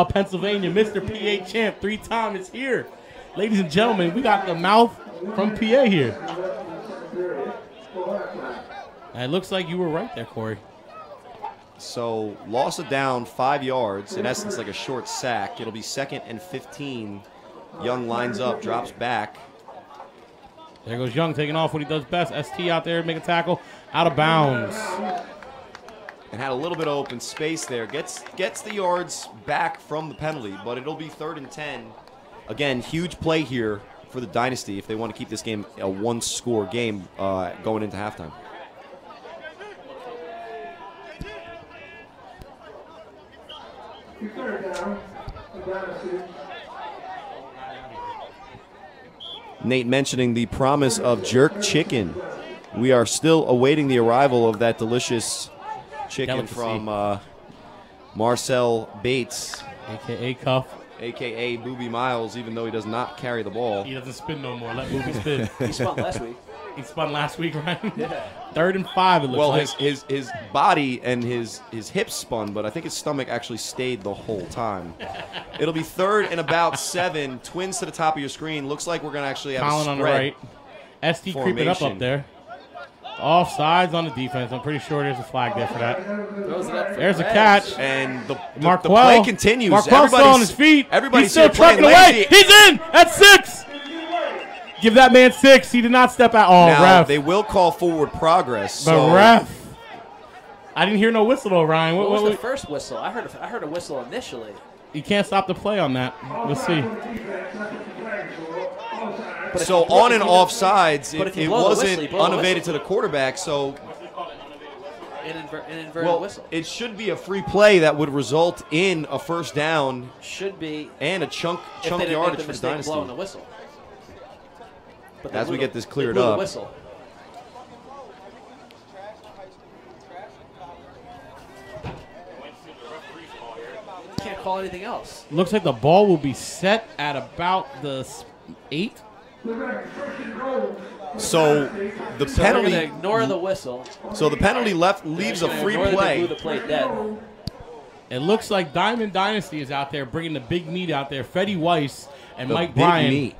Pennsylvania, Mr. PA champ, 3-time is here. Ladies and gentlemen, we got the mouth from PA here. And it looks like you were right there, Corey. So loss of down 5 yards, in essence like a short sack. It'll be 2nd and 15. Young lines up, drops back. There goes Young taking off what he does best. ST out there, make a tackle, out of bounds. And had a little bit of open space there. Gets the yards back from the penalty, but it'll be 3rd and 10. Again, huge play here for the Dynasty if they want to keep this game a 1-score game going into halftime. Nate mentioning the promise of jerk chicken. We are still awaiting the arrival of that delicious chicken from Marcel Bates. A.K.A. Cuff. A.K.A. Booby Miles, even though he does not carry the ball. He doesn't spin no more. Let Booby spin. He spun last week. He spun last week, right? Yeah. 3rd and 5, it looks like. Well, his body and his hips spun, but I think his stomach actually stayed the whole time. It'll be 3rd and about 7. Twins to the top of your screen. Looks like we're going to actually have Collin a on the right. ST creeping up there. Offsides on the defense. I'm pretty sure there's a flag there for that. There's a catch. And the Marquell, play continues. Marquell's still on his feet. Everybody's He's still trucking away. He's in at 6. Give that man 6. He did not step out. Oh, now, ref. They will call forward progress. But ref. I didn't hear no whistle though, Ryan. What was the first whistle? I heard a whistle initially. You can't stop the play on that. Let's see. So on and off sides, it wasn't unevaded to the quarterback. So an inverted whistle. It should be a free play that would result in a first down. Should be. And a chunk yardage for the Dynasty. Blowing the whistle. As we get this cleared up. Whistle. call anything else. Looks like the ball will be set at about the 8. So the So penalty. they're gonna ignore the whistle. So the penalty left leaves a free Ignore that they blew play. the play dead. It looks like Diamond Dynasty is out there bringing the big meat out there. Freddie Weiss and Mike big Bryan. meat.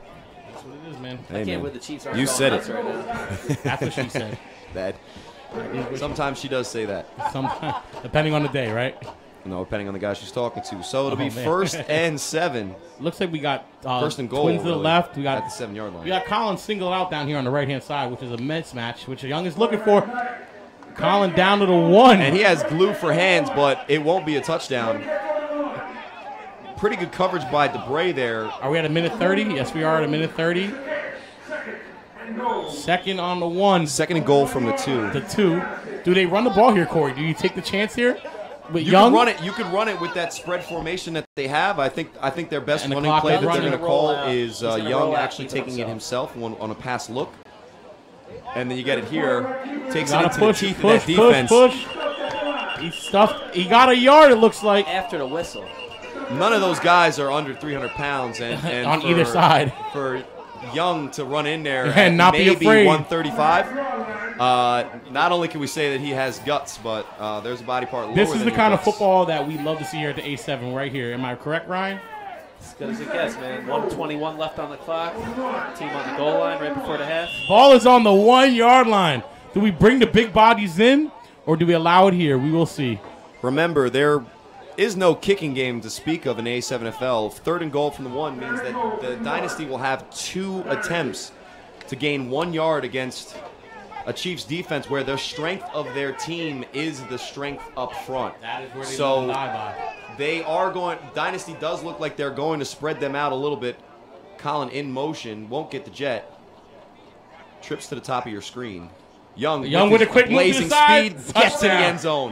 That's what it is, man. Hey, I can't man. believe the Chiefs aren't You going said nuts it. right now. That's what she said. Dad. Sometimes she does say that. Depending on the day, right? No, depending on the guy she's talking to. So it'll be man. 1st and 7. Looks like we got First and goal. twins to the really, left. We at got the 7-yard line. We got Colin singled out down here on the right-hand side, which is a mismatch, which Young is looking for. Colin down to the 1. And he has glue for hands, but it won't be a touchdown. Pretty good coverage by DeBray there. Are we at a minute 30? Yes, we are at a minute 30. Second on the 1. 2nd and goal from the 2. The 2. Do they run the ball here, Corey? Do you take the chance here? With You Young? could run it. You could run it with that spread formation that they have. I think their best And the running clock play is that they're running. going to call Roll out. is He's gonna Young roll out, actually keep it taking it himself on a pass look. And then you get it here. Takes it Gotta into push, the teeth push, of that defense. push. He stuffed. He got a yard, it looks like. After the whistle. None of those guys are under 300 pounds, and On for- either side. For Young to run in there And at not be maybe afraid. 135. Not only can we say that he has guts, but there's a body part lower This is than the your kind of guts. football that we love to see here at the A7 right here. Am I correct, Ryan? As good as it gets, man. 1:21 left on the clock. Team on the goal line right before the half. Ball is on the 1-yard line. Do we bring the big bodies in, or do we allow it here? We will see. Remember, there is no kicking game to speak of in A7FL. 3rd and goal from the 1 means that the Dynasty will have 2 attempts to gain 1 yard against a Chiefs defense where the strength of their team is the strength up front. That is where they So live and die by. they are going. Dynasty does look like they're going to spread them out a little bit. Colin in motion, won't get the jet. Trips to the top of your screen. Young with a his quick move to the blazing side. speed, gets to the Touchdown. end zone.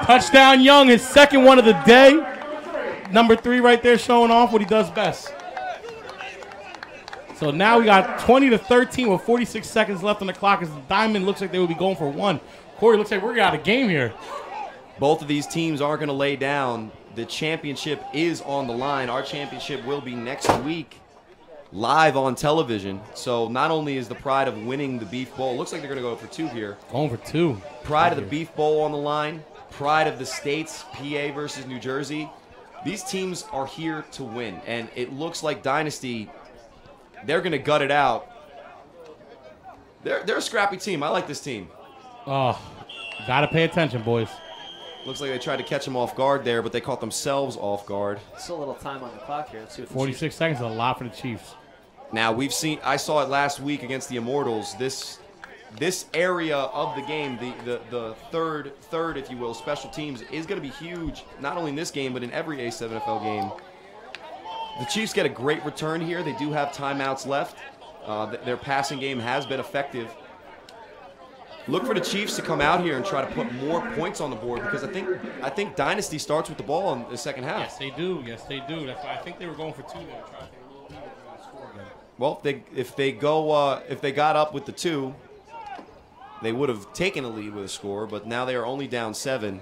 Touchdown Young, his second one of the day. Number 3 right there showing off what he does best. So now we got 20-13 with 46 seconds left on the clock as the Diamond looks like they will be going for 1. Corey, looks like we're out of game here. Both of these teams aren't going to lay down. The championship is on the line. Our championship will be next week live on television. So not only is the pride of winning the Beef Bowl, looks like they're going to go for 2 here. Going for 2. Pride of the Beef Bowl on the line. Pride of the states, PA versus New Jersey. These teams are here to win. And it looks like Dynasty, they're going to gut it out. They're a scrappy team. I like this team. Oh, gotta pay attention, boys. Looks like they tried to catch them off guard there, but they caught themselves off guard. Still a little time on the clock here. Let's see what the 46 seconds is a lot for the Chiefs. Now, I saw it last week against the Immortals. This area of the game, the third, if you will, special teams, is going to be huge, not only in this game, but in every A7FL game. The Chiefs get a great return here. They do have timeouts left. Their passing game has been effective. Look for the Chiefs to come out here and try to put more points on the board because I think Dynasty starts with the ball in the second half. Yes, they do. Yes, they do. That's why I think they were going for 2 there. Trying to take a little lead and score again. Well, if they got up with the 2, they would have taken a lead with a score, but now they are only down 7.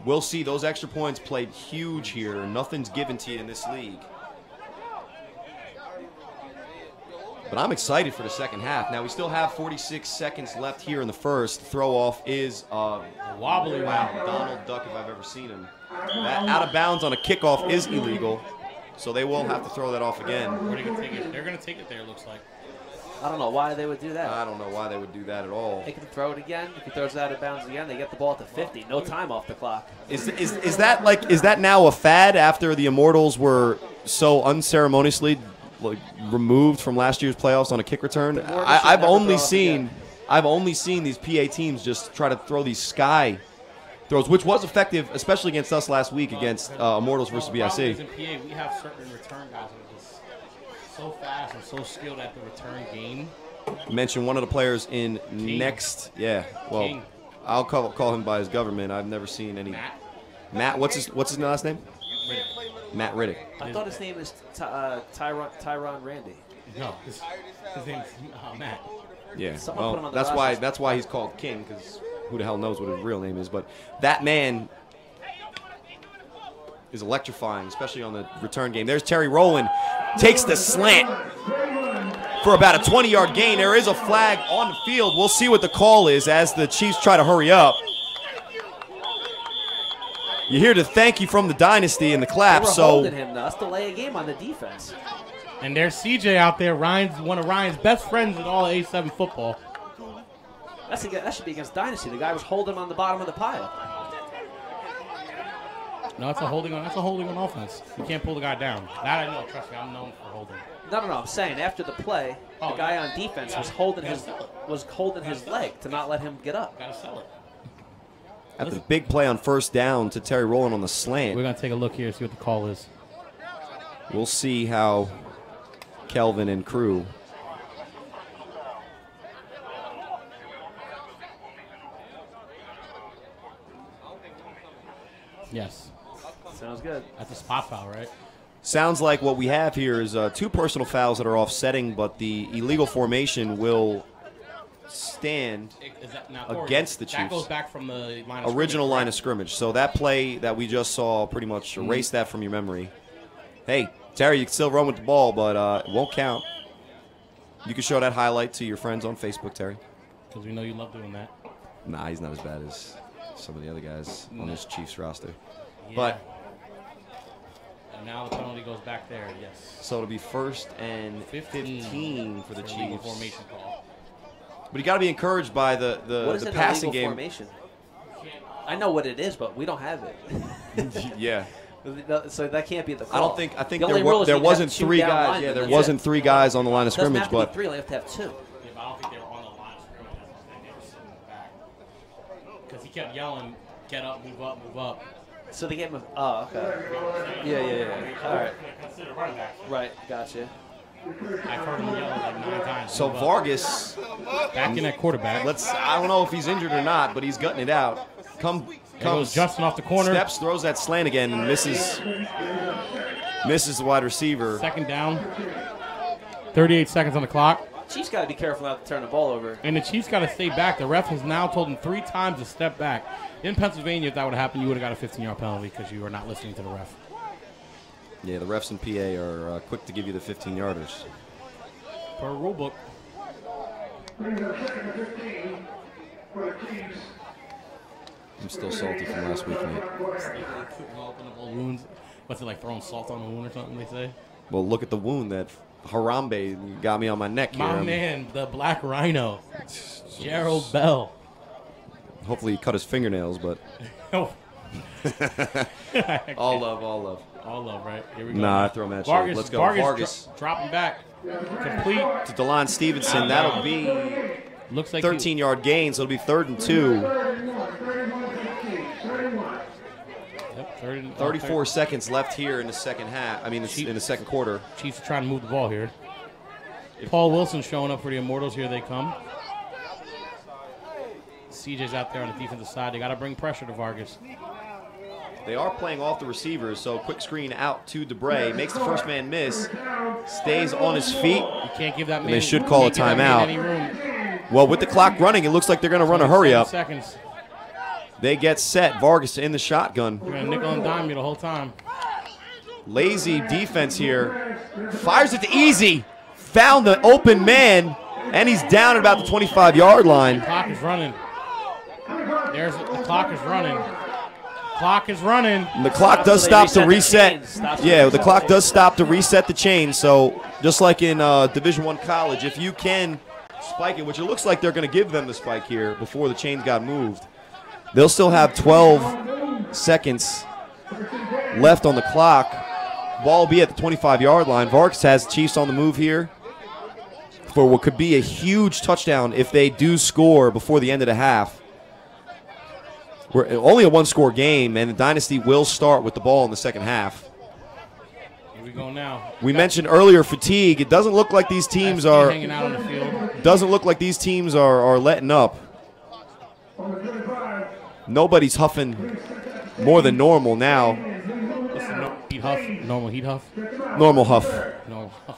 We'll see. Those extra points played huge here. Nothing's given to you in this league. But I'm excited for the second half. Now, we still have 46 seconds left here in the first. Throw-off is Wobbly wow, Donald Duck if I've ever seen him. That out of bounds on a kickoff is illegal, so they will have to throw that off again. Where they gonna take it? They're going to take it there, it looks like. I don't know why they would do that. I don't know why they would do that at all. They can throw it again. If he throws it out of bounds again, they get the ball at the 50. No time off the clock. Is that now a fad after the Immortals were so unceremoniously removed from last year's playoffs on a kick return? I've only seen these PA teams just try to throw these sky throws, which was effective, especially against us last week against Immortals versus The problem BIC. is in PA, we have certain return guys that are just so fast and so skilled at the return game. Mention one of the players in next. Yeah, well, King. I'll call him by his government. I've never seen any. Matt, what's his last name? Riddick. Matt Riddick. I thought his name is Tyron Randy. No, his name's Matt. Yeah, Someone put him well, on the roster. that's why he's called King, because who the hell knows what his real name is? But that man, is electrifying, especially on the return game. There's Terry Rowland, takes the slant for about a 20-yard gain. There is a flag on the field. We'll see what the call is as the Chiefs try to hurry up. You hear the thank you from the Dynasty in the clap. They were holding him, though. That's delay a game on the defense. And there's CJ out there, one of Ryan's best friends in all A7 football. That should be against Dynasty. The guy was holding him on the bottom of the pile. No, that's a holding on offense. You can't pull the guy down. That I know. Trust me, I'm known for holding. No. I'm saying after the play, the guy on defense was holding his leg to not let him get up. Gotta sell it. At the big play on first down to Terry Rowland on the slant. We're gonna take a look here, see what the call is. We'll see how Kelvin and crew. Yes. Sounds good. That's a spot foul, right? Sounds like what we have here is 2 personal fouls that are offsetting, but the illegal formation will stand against the Chiefs. That goes back from the line of original scrimmage, line of scrimmage. So that play that we just saw, pretty much erase that from your memory. Hey, Terry, you can still run with the ball, but it won't count. You can show that highlight to your friends on Facebook, Terry. Because we know you love doing that. Nah, he's not as bad as some of the other guys on this Chiefs roster. Yeah. But and now the penalty goes back there, yes. so it'll be 1st and 15 for the Chiefs. Formation call. But you got to be encouraged by the passing game. Formation? I know what it is, but we don't have it. Yeah. So that can't be the call. I think there wasn't 3 guys. Yeah, there wasn't 3 guys on the line of scrimmage, doesn't have to but be 3. They have to have 2. Yeah, but I don't think they were on the line of scrimmage. I think they were sitting in the back. Because he kept yelling, "Get up, move up, move up." So they gave him. Oh, okay. Yeah. All right. Consider running back. Right. Gotcha. I've heard him yell like 9 times. so Vargas back in at quarterback. I don't know if he's injured or not, but he's gutting it out. Comes Justin off the corner. Steps, throws that slant again, and misses the wide receiver. 2nd down. 38 seconds on the clock. Chiefs got to be careful not to turn the ball over. And the Chiefs got to stay back. The ref has now told them 3 times to step back. In Pennsylvania, if that would have happened, you would have got a 15-yard penalty because you were not listening to the ref. Yeah, the refs in PA are quick to give you the 15-yarders. Per rule book. I'm still salty from last week, Nate. Wounds. What's it like, throwing salt on a wound or something, they say? Well, look at the wound that Harambe got me on my neck here. My man, the Black Rhino. Gerald Bell. Hopefully he cut his fingernails, but Oh. all love. All love, right? Here we go. Nah, I throw him at you. Vargas, Let's go. Vargas. Dropping back. Complete. To DeLon Stevenson. That'll be Looks like 13-yard gain, so it'll be 3rd and 2. Yep, 34 seconds left here in the second half. I mean, in the second quarter. Chiefs are trying to move the ball here. Paul Wilson showing up for the Immortals. Here they come. CJ's out there on the defensive side. They got to bring pressure to Vargas. They are playing off the receivers, so quick screen out to Debray. Makes the first man miss. Stays on his feet. You can't give that man. They should call a timeout. Well, with the clock running, it looks like they're going to run a hurry up. Seconds. They get set. Vargas in the shotgun. We're going to nickel and dime you the whole time. Lazy defense here. Fires it to Easy. Found the open man, and he's down at about the 25-yard line. The clock is running. The clock is running. Clock is running. And the clock does stop to reset. Yeah, the clock does stop to reset the chain. So just like in Division I college, if you can spike it, which it looks like they're going to give them the spike here before the chains got moved, they'll still have 12 seconds left on the clock. Ball will be at the 25-yard line. Vargas has the Chiefs on the move here for what could be a huge touchdown if they do score before the end of the half. We're only a 1-score game, and the Dynasty will start with the ball in the second half. Here we go now. We mentioned earlier fatigue. It doesn't look like these teams are hanging out on the field. Doesn't look like these teams are letting up. Nobody's huffing more than normal now. Heat huff. Normal heat huff. Normal huff. Normal huff.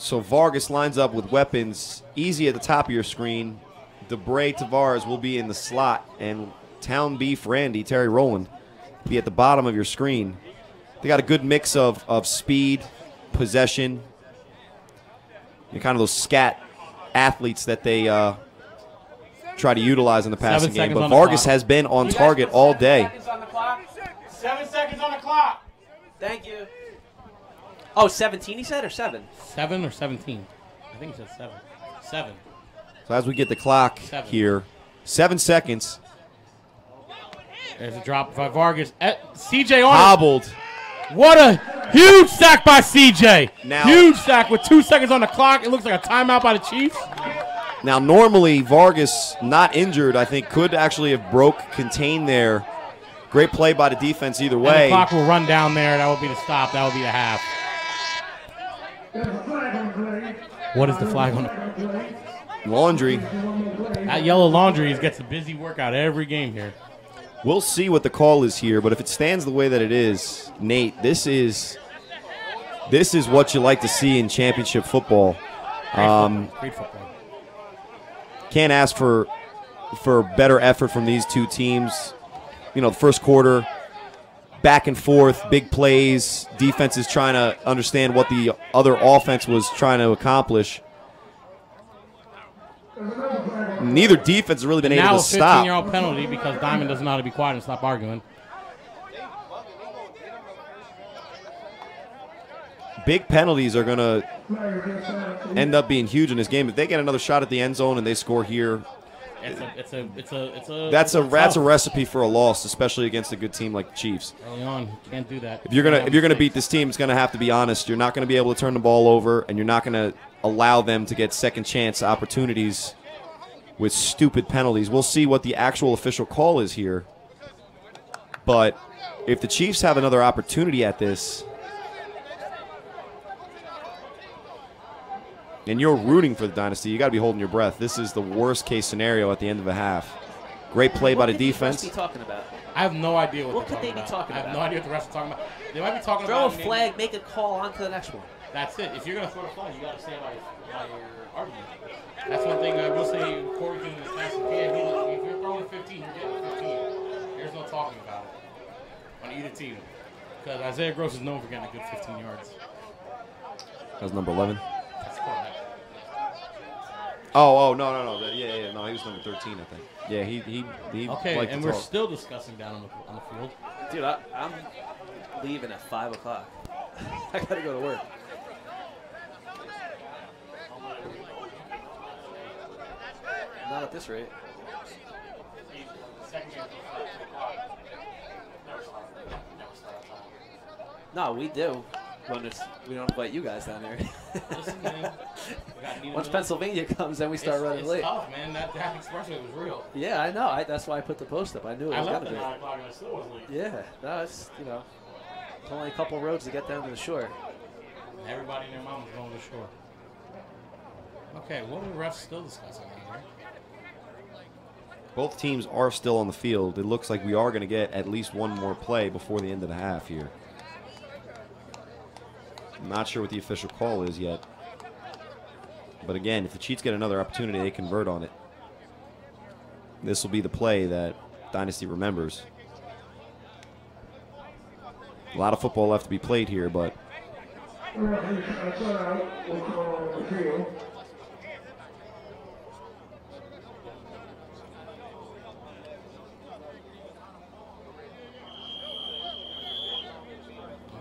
So Vargas lines up with weapons. Easy at the top of your screen. Debray Tavares will be in the slot, and Town Beef Randy, Terry Rowland, be at the bottom of your screen. They got a good mix of speed, possession, and kind of those scat athletes that they try to utilize in the passing game. But Vargas has been on target all day. 7 seconds on the clock. Thank you. Oh, 17 he said, or 7? 7 or 17? I think he said 7. 7. So as we get the clock here, 7 seconds. There's a drop by Vargas. CJ on hobbled. What a huge sack by CJ. Now, huge sack with 2 seconds on the clock. It looks like a timeout by the Chiefs. Now, normally, Vargas, not injured, I think, could actually have contained there. Great play by the defense either way. And the clock will run down there. That would be the stop. That would be the half. What is the flag on the laundry? That yellow laundry gets a busy workout every game here. We'll see what the call is here, but if it stands the way that it is, Nate, this is what you like to see in championship football. Great football. Can't ask for better effort from these two teams. You know, the first quarter, back and forth, big plays. Defense is trying to understand what the other offense was trying to accomplish. Neither defense has really been able to stop. Now a 15-yard penalty because Diamond doesn't know how to be quiet and stop arguing. Big penalties are going to end up being huge in this game. If they get another shot at the end zone and they score here, that's a recipe for a loss, especially against a good team like the Chiefs. Early on, can't do that. If you're gonna beat this team, it's gonna have to be honest. You're not gonna be able to turn the ball over, and you're not gonna allow them to get second chance opportunities with stupid penalties. We'll see what the actual official call is here. But if the Chiefs have another opportunity at this, and you're rooting for the Dynasty, you got to be holding your breath. This is the worst case scenario at the end of a half. Great play by the defense. What could they be talking about? I have no idea what could they be talking about. I have no idea what the refs are talking about. They might be talking throw about a flag, make a call on to the next one. That's it. If you're going to throw a flag, you got to say it by your argument. That's one thing I will say. Corey can this pass. If you're throwing 15, you're getting 15. There's no talking about it on either team. Because Isaiah Gross is known for getting a good 15 yards. That's number 11. That's correct. Oh, no. Yeah, no, he was number 13, I think. Yeah, he okay, and we're still discussing down on the field. Dude, I'm leaving at 5 o'clock. I got to go to work. Not at this rate. No, we do. We don't invite you guys down here. Listen, man. Once Pennsylvania comes, then we start running late. It's tough, man. That expressway was real. Yeah, I know. That's why I put the post up. I knew it was going to be. I left at 9 o'clock and I still was late. Yeah, no, it's, it's only a couple roads to get down to the shore. Everybody and their mom was going to the shore. Okay, what are the refs still discussing here? Both teams are still on the field. It looks like we are going to get at least one more play before the end of the half here. I'm not sure what the official call is yet. But again, if the Cheats get another opportunity, they convert on it. This will be the play that Dynasty remembers. A lot of football left to be played here, but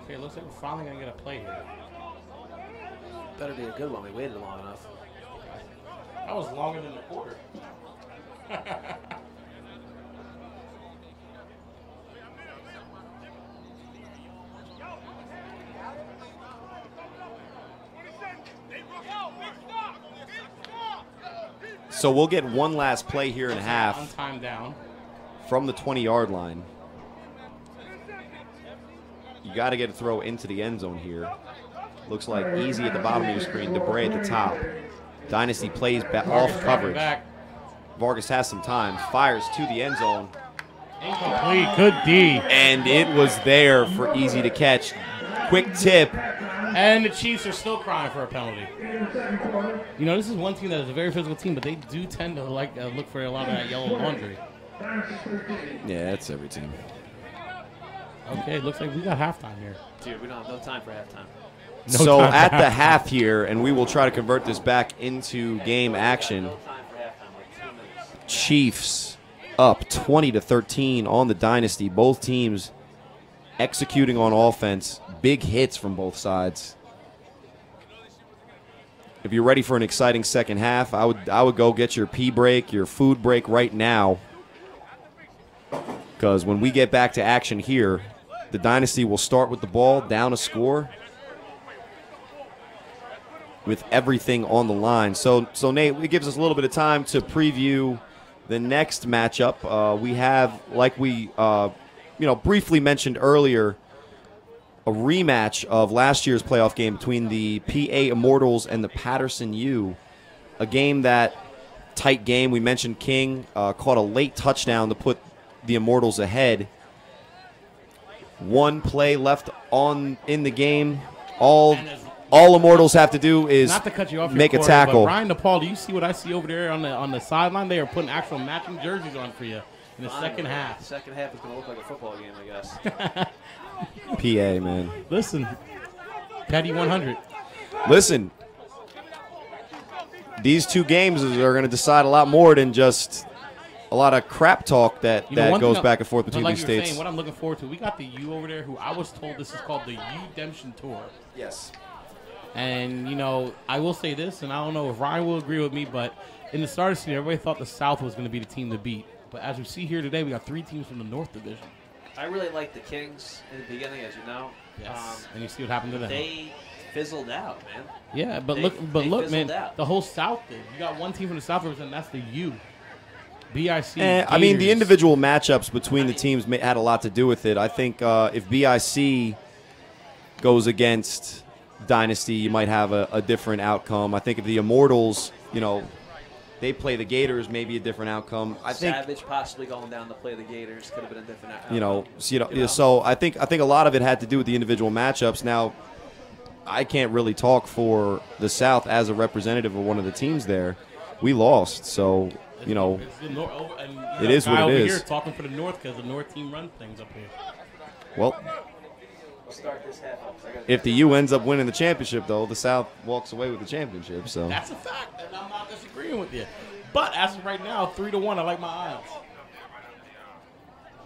okay, looks like we're finally going to get a play here. Better be a good one. We waited long enough. That was longer than the quarter. so we'll get one last play here in a half. On time down. From the 20-yard line. You got to get a throw into the end zone here. Looks like easy at the bottom of your screen. Debray at the top. Dynasty plays off coverage. Vargas has some time. Fires to the end zone. Incomplete. Good D. And it was there for easy to catch. Quick tip. And the Chiefs are still crying for a penalty. You know, this is one team that is a very physical team, but they do tend to like look for a lot of that yellow laundry. Yeah, that's every team. Okay, looks like we got halftime here. Dude, we don't have no time for halftime. So at the half here, and we will try to convert this back into game action. Chiefs up 20-13 on the Dynasty. Both teams executing on offense. Big hits from both sides. If you're ready for an exciting second half, I would go get your pee break, your food break right now. Because when we get back to action here, the Dynasty will start with the ball, down a score, with everything on the line. So Nate, it gives us a little bit of time to preview the next matchup. We have, like we briefly mentioned earlier, a rematch of last year's playoff game between the PA Immortals and the Patterson U. A game that, tight game. We mentioned King caught a late touchdown to put the Immortals ahead. One play left in the game. All Immortals have to do is not to cut you off make your a tackle. But Ryan DePaul, do you see what I see over there on the sideline? They are putting actual matching jerseys on for you in the second half. The second half is going to look like a football game, I guess. PA, man. Listen, Patty 100. Listen, these two games are going to decide a lot more than just a lot of crap talk that goes back and forth between these states. Saying, what I'm looking forward to, we got the U over there, who I was told this is called the U-Demption Tour. Yes. And, you know, I will say this, and I don't know if Ryan will agree with me, but in the start of the season, everybody thought the South was going to be the team to beat. But as we see here today, we got 3 teams from the North Division. I really liked the Kings in the beginning, as you know. Yes. And you see what happened to them. They fizzled out, man. Yeah, but look, man, the whole South did. You got one team from the South, and that's the U. BIC. I mean, the individual matchups between the teams had a lot to do with it. I think if BIC goes against Dynasty, you might have a different outcome. I think if the Immortals, they play the Gators, maybe a different outcome. I think Savage possibly going down to play the Gators could have been a different outcome. So I think a lot of it had to do with the individual matchups. Now, I can't really talk for the South as a representative of one of the teams there. We lost, so it is what it is. Here talking for the North because the North team runs things up here. Well, we'll start this half up. If the U ends up winning the championship, though, the South walks away with the championship. So that's a fact, and I'm not disagreeing with you. But as of right now, 3-1, I like my odds.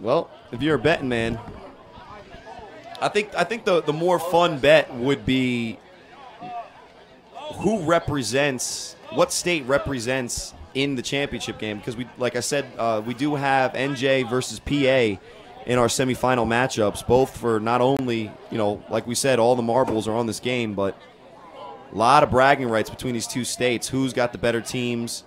Well, if you're a betting man, I think the more fun bet would be what state represents in the championship game, because like I said, we do have NJ versus PA in our semifinal matchups, both for not only, like we said, all the marbles are on this game, but a lot of bragging rights between these two states. Who's got the better teams?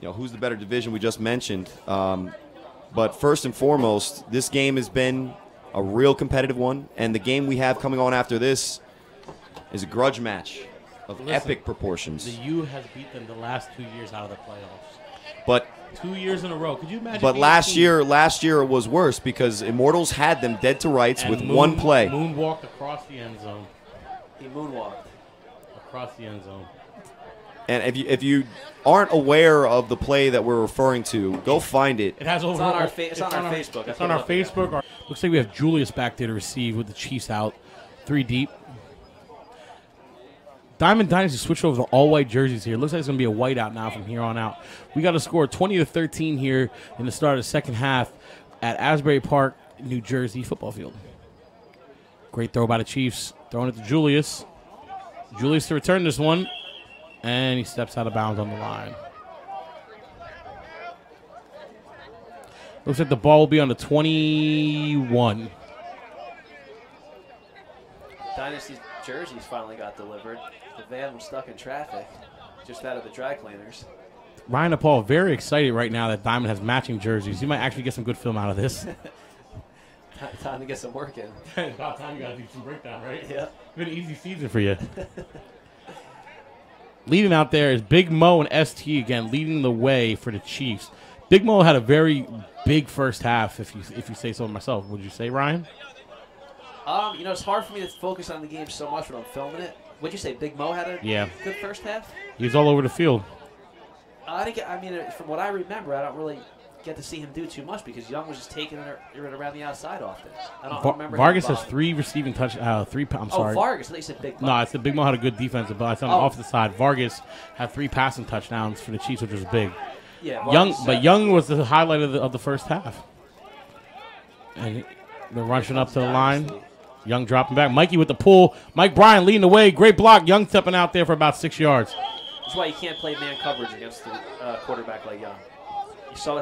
Who's the better division we just mentioned? But first and foremost, this game has been a real competitive one, and the game we have coming on after this is a grudge match of epic proportions. The U has beat them the last 2 years out of the playoffs. But 2 years in a row. Could you imagine? But last year it was worse because Immortals had them dead to rights with one play. Moonwalked across the end zone. He moonwalked across the end zone. And if you aren't aware of the play that we're referring to, go find it. It's on our Facebook. It's on our Facebook. Looks like we have Julius back there to receive with the Chiefs out, 3 deep. Diamond Dynasty switched over to all-white jerseys here. Looks like it's going to be a whiteout now from here on out. We got a score 20-13 here in the start of the second half at Asbury Park, New Jersey football field. Great throw by the Chiefs. Throwing it to Julius. Julius to return this one. And he steps out of bounds on the line. Looks like the ball will be on the 21. Dynasty's jerseys finally got delivered. The van was stuck in traffic just out of the dry cleaners. Ryan DePaul very excited right now that Diamond has matching jerseys. He might actually get some good film out of this. Time to get some work in. It's about time you got to do some breakdown, right? Yeah. It's been an easy season for you. Leading out there is Big Mo and ST again, leading the way for the Chiefs. Big Mo had a very big first half, if you say so myself. Would you say, Ryan? You know, it's hard for me to focus on the game so much when I'm filming it. What'd you say? Big Mo had a good first half? He was all over the field. I mean, from what I remember, I don't really get to see him do too much because Young was just taking it around the outside often. I don't remember. Vargas has 3 receiving touch. I'm sorry. Oh, Vargas. I thought you said Big Mo. No, it's the Big Mo had a good defensive, but it's on the offensive side. Vargas had 3 passing touchdowns for the Chiefs, which was big. Yeah, Young was the highlight of the first half. And they're rushing up to the line. Young dropping back. Mikey with the pull. Mike Bryan leading the way. Great block. Young stepping out there for about 6 yards. That's why you can't play man coverage against the quarterback like Young.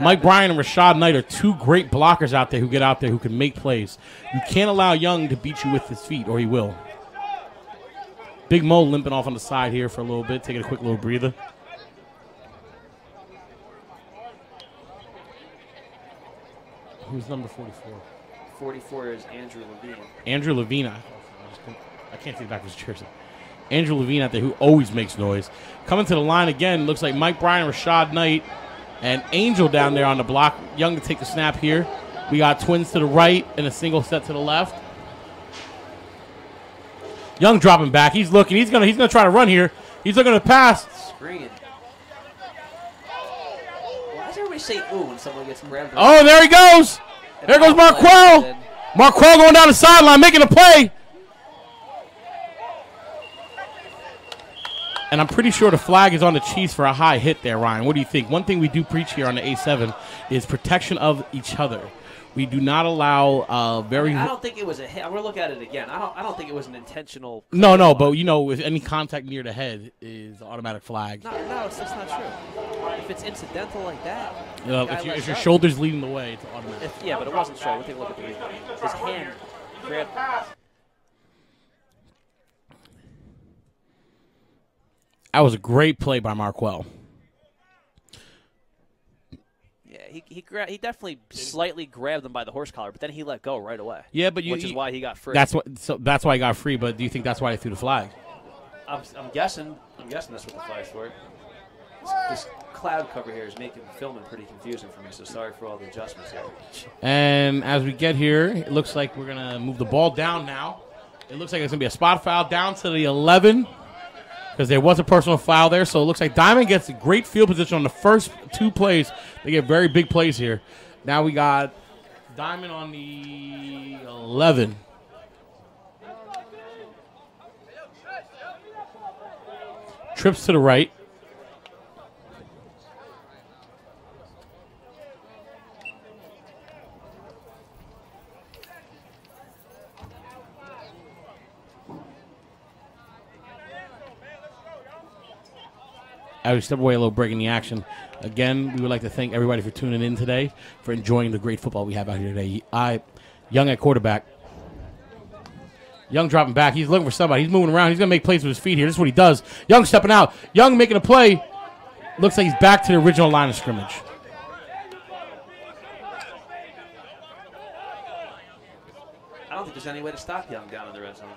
Mike Bryan and Rashad Knight are 2 great blockers out there who get out there who can make plays. You can't allow Young to beat you with his feet, or he will. Big Mo limping off on the side here for a little bit, taking a quick little breather. Who's number 44? 44 is Andrew Levine. Andrew Levine. I can't see the back of his jersey. Andrew Levine out there who always makes noise. Coming to the line again, looks like Mike Bryan, Rashad Knight, and Angel down there on the block. Young to take the snap here. We got twins to the right and a single set to the left. Young dropping back. He's looking. He's gonna try to run here. He's looking to pass. Screen. Why does everybody say ooh when someone gets grabbed? Oh, there he goes. There goes Marquell. Marquell going down the sideline, making a play. And I'm pretty sure the flag is on the Chiefs for a high hit there, Ryan. What do you think? One thing we do preach here on the A7 is protection of each other. We do not allow I don't think it was a hit. I'm going to look at it again. I don't think it was an intentional. No, but you know, if any contact near the head is automatic flag. No, that's not true. If it's incidental like that. If your shoulder's leading the way, it's automatic. Yeah, but it wasn't straight. We'll take a look at the replay. His hand grabbed. That was a great play by Marquell. Yeah, he definitely slightly grabbed him by the horse collar, but then he let go right away. Yeah, but which is why he got free. That's why he got free. But do you think that's why they threw the flag? I'm guessing that's what the flag's for. This cloud cover here is making filming pretty confusing for me. So sorry for all the adjustments here. And as we get here, it looks like we're gonna move the ball down now. It looks like it's gonna be a spot foul down to the 11. Because there was a personal foul there, so it looks like Diamond gets a great field position on the first 2 plays. They get very big plays here. Now we got Diamond on the 11. Trips to the right. As we step away a little break in the action. Again, we would like to thank everybody for tuning in today, for enjoying the great football we have out here today. Young at quarterback. Young dropping back. He's looking for somebody. He's moving around. He's going to make plays with his feet here. This is what he does. Young stepping out. Young making a play. Looks like he's back to the original line of scrimmage. I don't think there's any way to stop Young down in the red zone.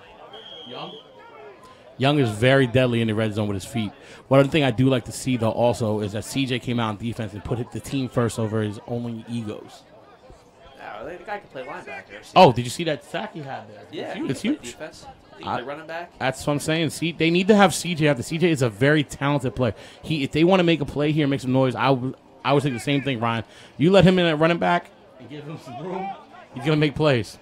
Young is very deadly in the red zone with his feet. One other thing I do like to see, though, also, is that CJ came out on defense and put the team first over his own egos. Yeah, the guy can play linebacker. Oh, did you see that sack he had there? Yeah, it's huge. Defense. He can play running back. That's what I'm saying. See, they need to have CJ out there. CJ is a very talented player. If they want to make a play here and make some noise, I would think the same thing, Ryan. You let him in at running back and give him some room, he's going to make plays.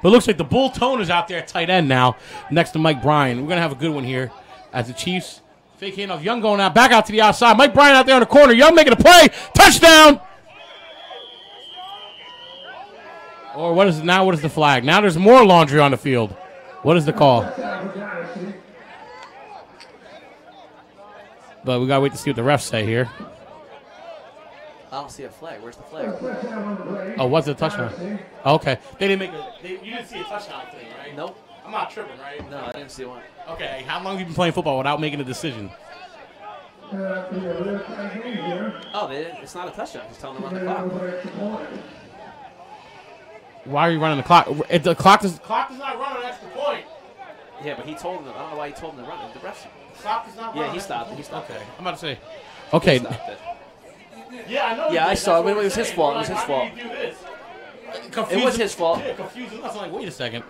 But it looks like the Bull Tone is out there at tight end now, next to Mike Bryan. We're going to have a good one here as the Chiefs fake handoff. Young going out, back out to the outside. Mike Bryan out there in the corner. Young making a play. Touchdown! Or what is the flag? Now there's more laundry on the field. What is the call? But we got to wait to see what the refs say here. I don't see a flag. Where's the flag? Oh, what's the touchdown? Oh, okay. They didn't make you didn't see a touchdown thing, right? Nope. I'm not tripping, right? No, I didn't see one. Okay. How long have you been playing football without making a decision? Oh, it's not a touchdown. He's telling them to run the clock. Why are you running the clock? The clock does not run on extra point. Yeah, but he told him. I don't know why he told him to run it. The refs. The clock does not run. Yeah, he stopped it. He stopped it. I'm about to say. Okay. Yeah, I know. Yeah, I saw it. It was his fault. It was his fault. Confusing. It was his fault. Yeah, confusing. I was like, wait a second.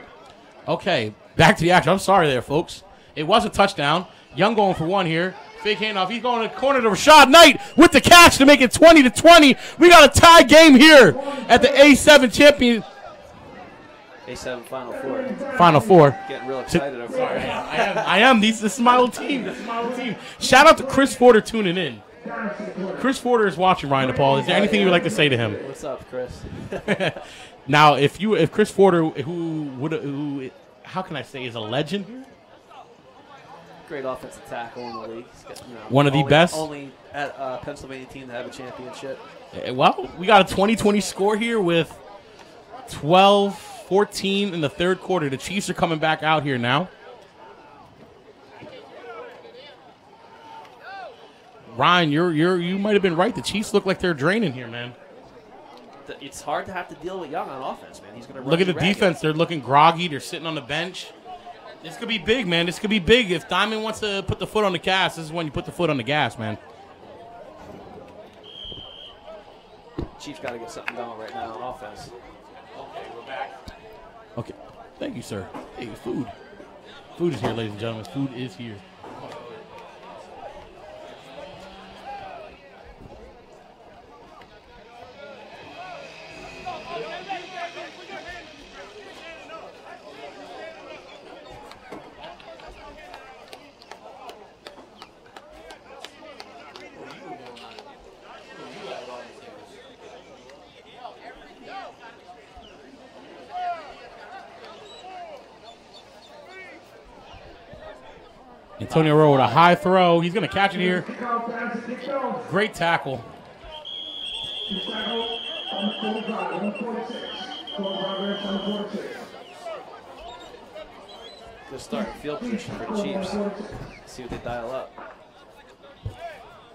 Okay, back to the action. I'm sorry there, folks. It was a touchdown. Young going for one here. Fake handoff. He's going to the corner to Rashad Knight with the catch to make it 20-20. We got a tie game here at the A7 champion. A7 Final Four. Final Four. Getting real excited over there. I am. This is my old team. Shout out to Chris Porter tuning in. Chris Porter is watching Ryan DePaul. Is there anything you would like to say to him? What's up, Chris? Now, if Chris Porter, who how can I say, is a legend here? Great offensive tackle in the league. He's got, one of the best. Only at Pennsylvania team to have a championship. Well, we got a 20-20 score here with 12-14 in the third quarter. The Chiefs are coming back out here now. Ryan, you might have been right. The Chiefs look like they're draining here, man. It's hard to have to deal with Young on offense, man. He's going to look at the defense. They're looking groggy. They're sitting on the bench. This could be big, man. This could be big. If Diamond wants to put the foot on the gas, this is when you put the foot on the gas, man. Chiefs got to get something going right now on offense. Okay, we're back. Okay, thank you, sir. Hey, food. Food is here, ladies and gentlemen. Food is here. Antonio Rowe with a high throw. He's going to catch it here. Great tackle. Good start field position for the Chiefs. See what they dial up.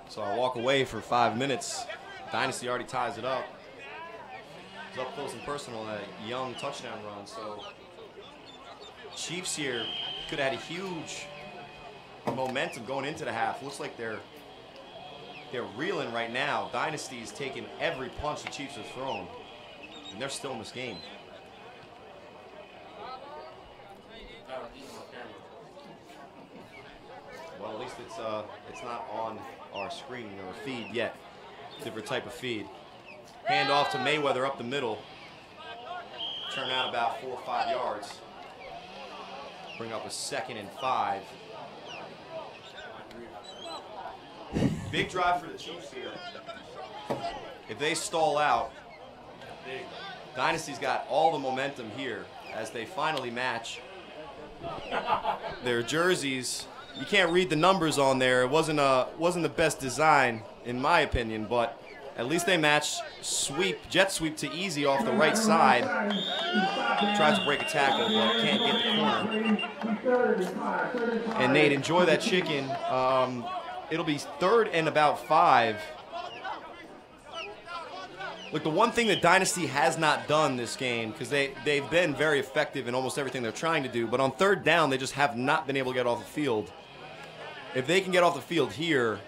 So I walk away for 5 minutes. Dynasty already ties it up. It's up close and personal, that Young touchdown run. So Chiefs here could have had a huge momentum going into the half. Looks like they're reeling right now. Dynasty's taking every punch the Chiefs have thrown, and they're still in this game. Well, at least it's not on our screen or feed yet. Different type of feed. Hand off to Mayweather up the middle. Turn out about 4 or 5 yards. Bring up a 2nd and 5. Big drive for the Chiefs here. If they stall out, Dynasty's got all the momentum here as they finally match their jerseys. You can't read the numbers on there. It wasn't the best design, in my opinion, but at least they matched jet sweep to Easy off the right side. Tries to break a tackle, but can't get the corner. And Nate, enjoy that chicken. It'll be 3rd and about 5. Look, the one thing that Dynasty has not done this game, because they've been very effective in almost everything they're trying to do, but on 3rd down, they just have not been able to get off the field. If they can get off the field here,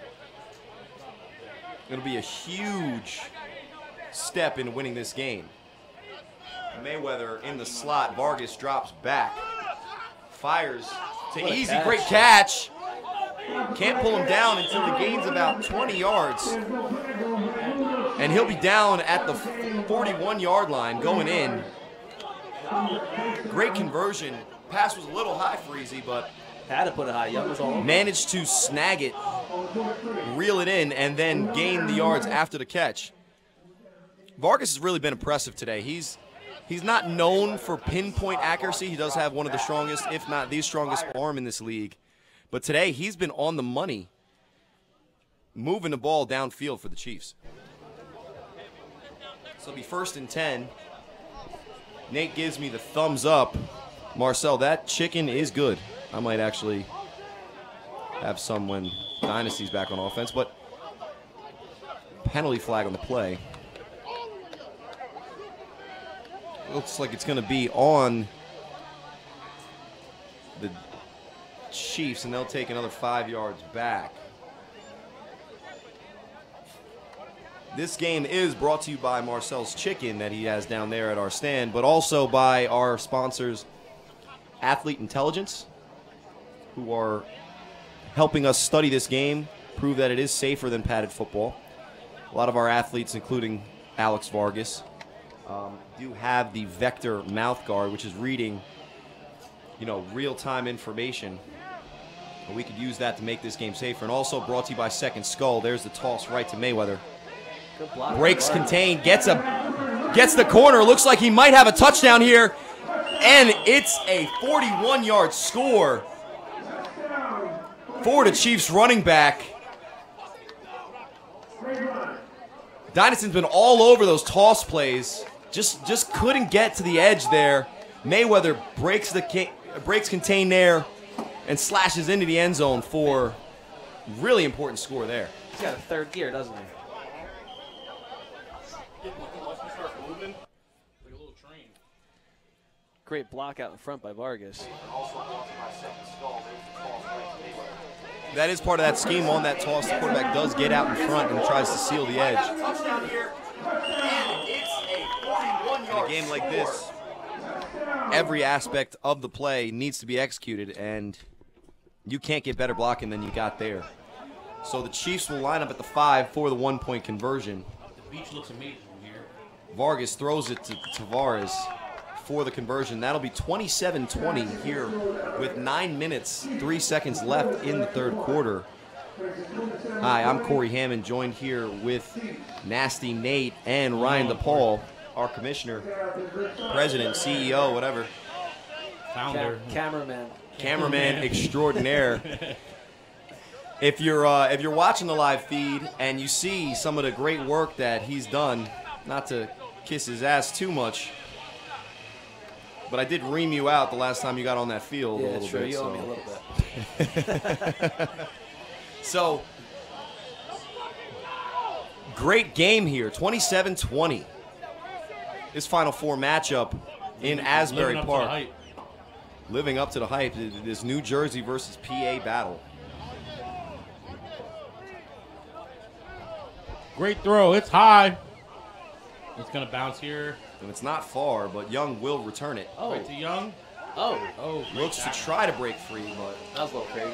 it'll be a huge step in winning this game. Mayweather in the slot. Vargas drops back. Fires to Easy. Great catch. Can't pull him down until he gains about 20 yards. And he'll be down at the 41-yard line going in. Great conversion. Pass was a little high for Easy, but had to put it high. Young was all over. Managed to snag it, reel it in, and then gain the yards after the catch. Vargas has really been impressive today. He's not known for pinpoint accuracy. He does have one of the strongest, if not the strongest arm in this league. But today, he's been on the money, moving the ball downfield for the Chiefs. So it'll be 1st and 10. Nate gives me the thumbs up. Marcel, that chicken is good. I might actually have some when Dynasty's back on offense, but penalty flag on the play. Looks like it's going to be on the Chiefs, and they'll take another 5 yards back. This game is brought to you by Marcel's Chicken that he has down there at our stand, but also by our sponsors, Athlete Intelligence, who are helping us study this game, prove that it is safer than padded football. A lot of our athletes, including Alex Vargas, do have the Vector mouth guard, which is reading, real-time information. And we could use that to make this game safer. And also brought to you by Second Skull. There's the toss right to Mayweather. Good block. Breaks contained, gets the corner. Looks like he might have a touchdown here. And it's a 41-yard score for the Chiefs running back. Dynasty's been all over those toss plays. Just couldn't get to the edge there. Mayweather breaks contain there and slashes into the end zone for really important score there. He's got a third gear, doesn't he? Great block out in front by Vargas. That is part of that scheme on that toss. The quarterback does get out in front and tries to seal the edge. In a game like this, every aspect of the play needs to be executed, and you can't get better blocking than you got there. So the Chiefs will line up at the 5 for the 1-point conversion. The beach looks amazing here. Vargas throws it to Tavares for the conversion. That'll be 27-20 here with 9 minutes, 3 seconds left in the third quarter. Hi, I'm Corey Hammond, joined here with Nasty Nate and Ryan DePaul, our commissioner, president, CEO, whatever. Founder. Cameraman extraordinaire. If you're watching the live feed and you see some of the great work that he's done, not to kiss his ass too much, but I did ream you out the last time you got on that field a little bit. You owe me a little bit. So, great game here, 27-20. This Final Four matchup in Asbury Park. Living up to the hype, this New Jersey versus PA battle. Great throw. It's high. It's going to bounce here. And it's not far, but Young will return it. Oh. Right to Young. Oh. Looks to try to break free, but that was a little crazy.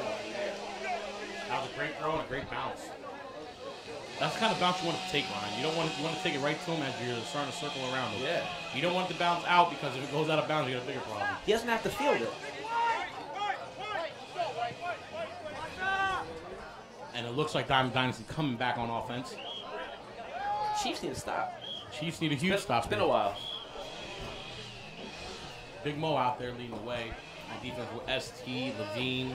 That was a great throw and a great bounce. That's the kind of bounce you want to take, Ryan. You want to take it right to him as you're starting to circle around him. Yeah. You don't want it to bounce out, because if it goes out of bounds, you got a bigger problem. He doesn't have to field it. And it looks like Diamond Dynasty coming back on offense. Chiefs need to stop. Chiefs need a huge stop. It's been a while. Big Mo out there leading the way. On defense with ST, Levine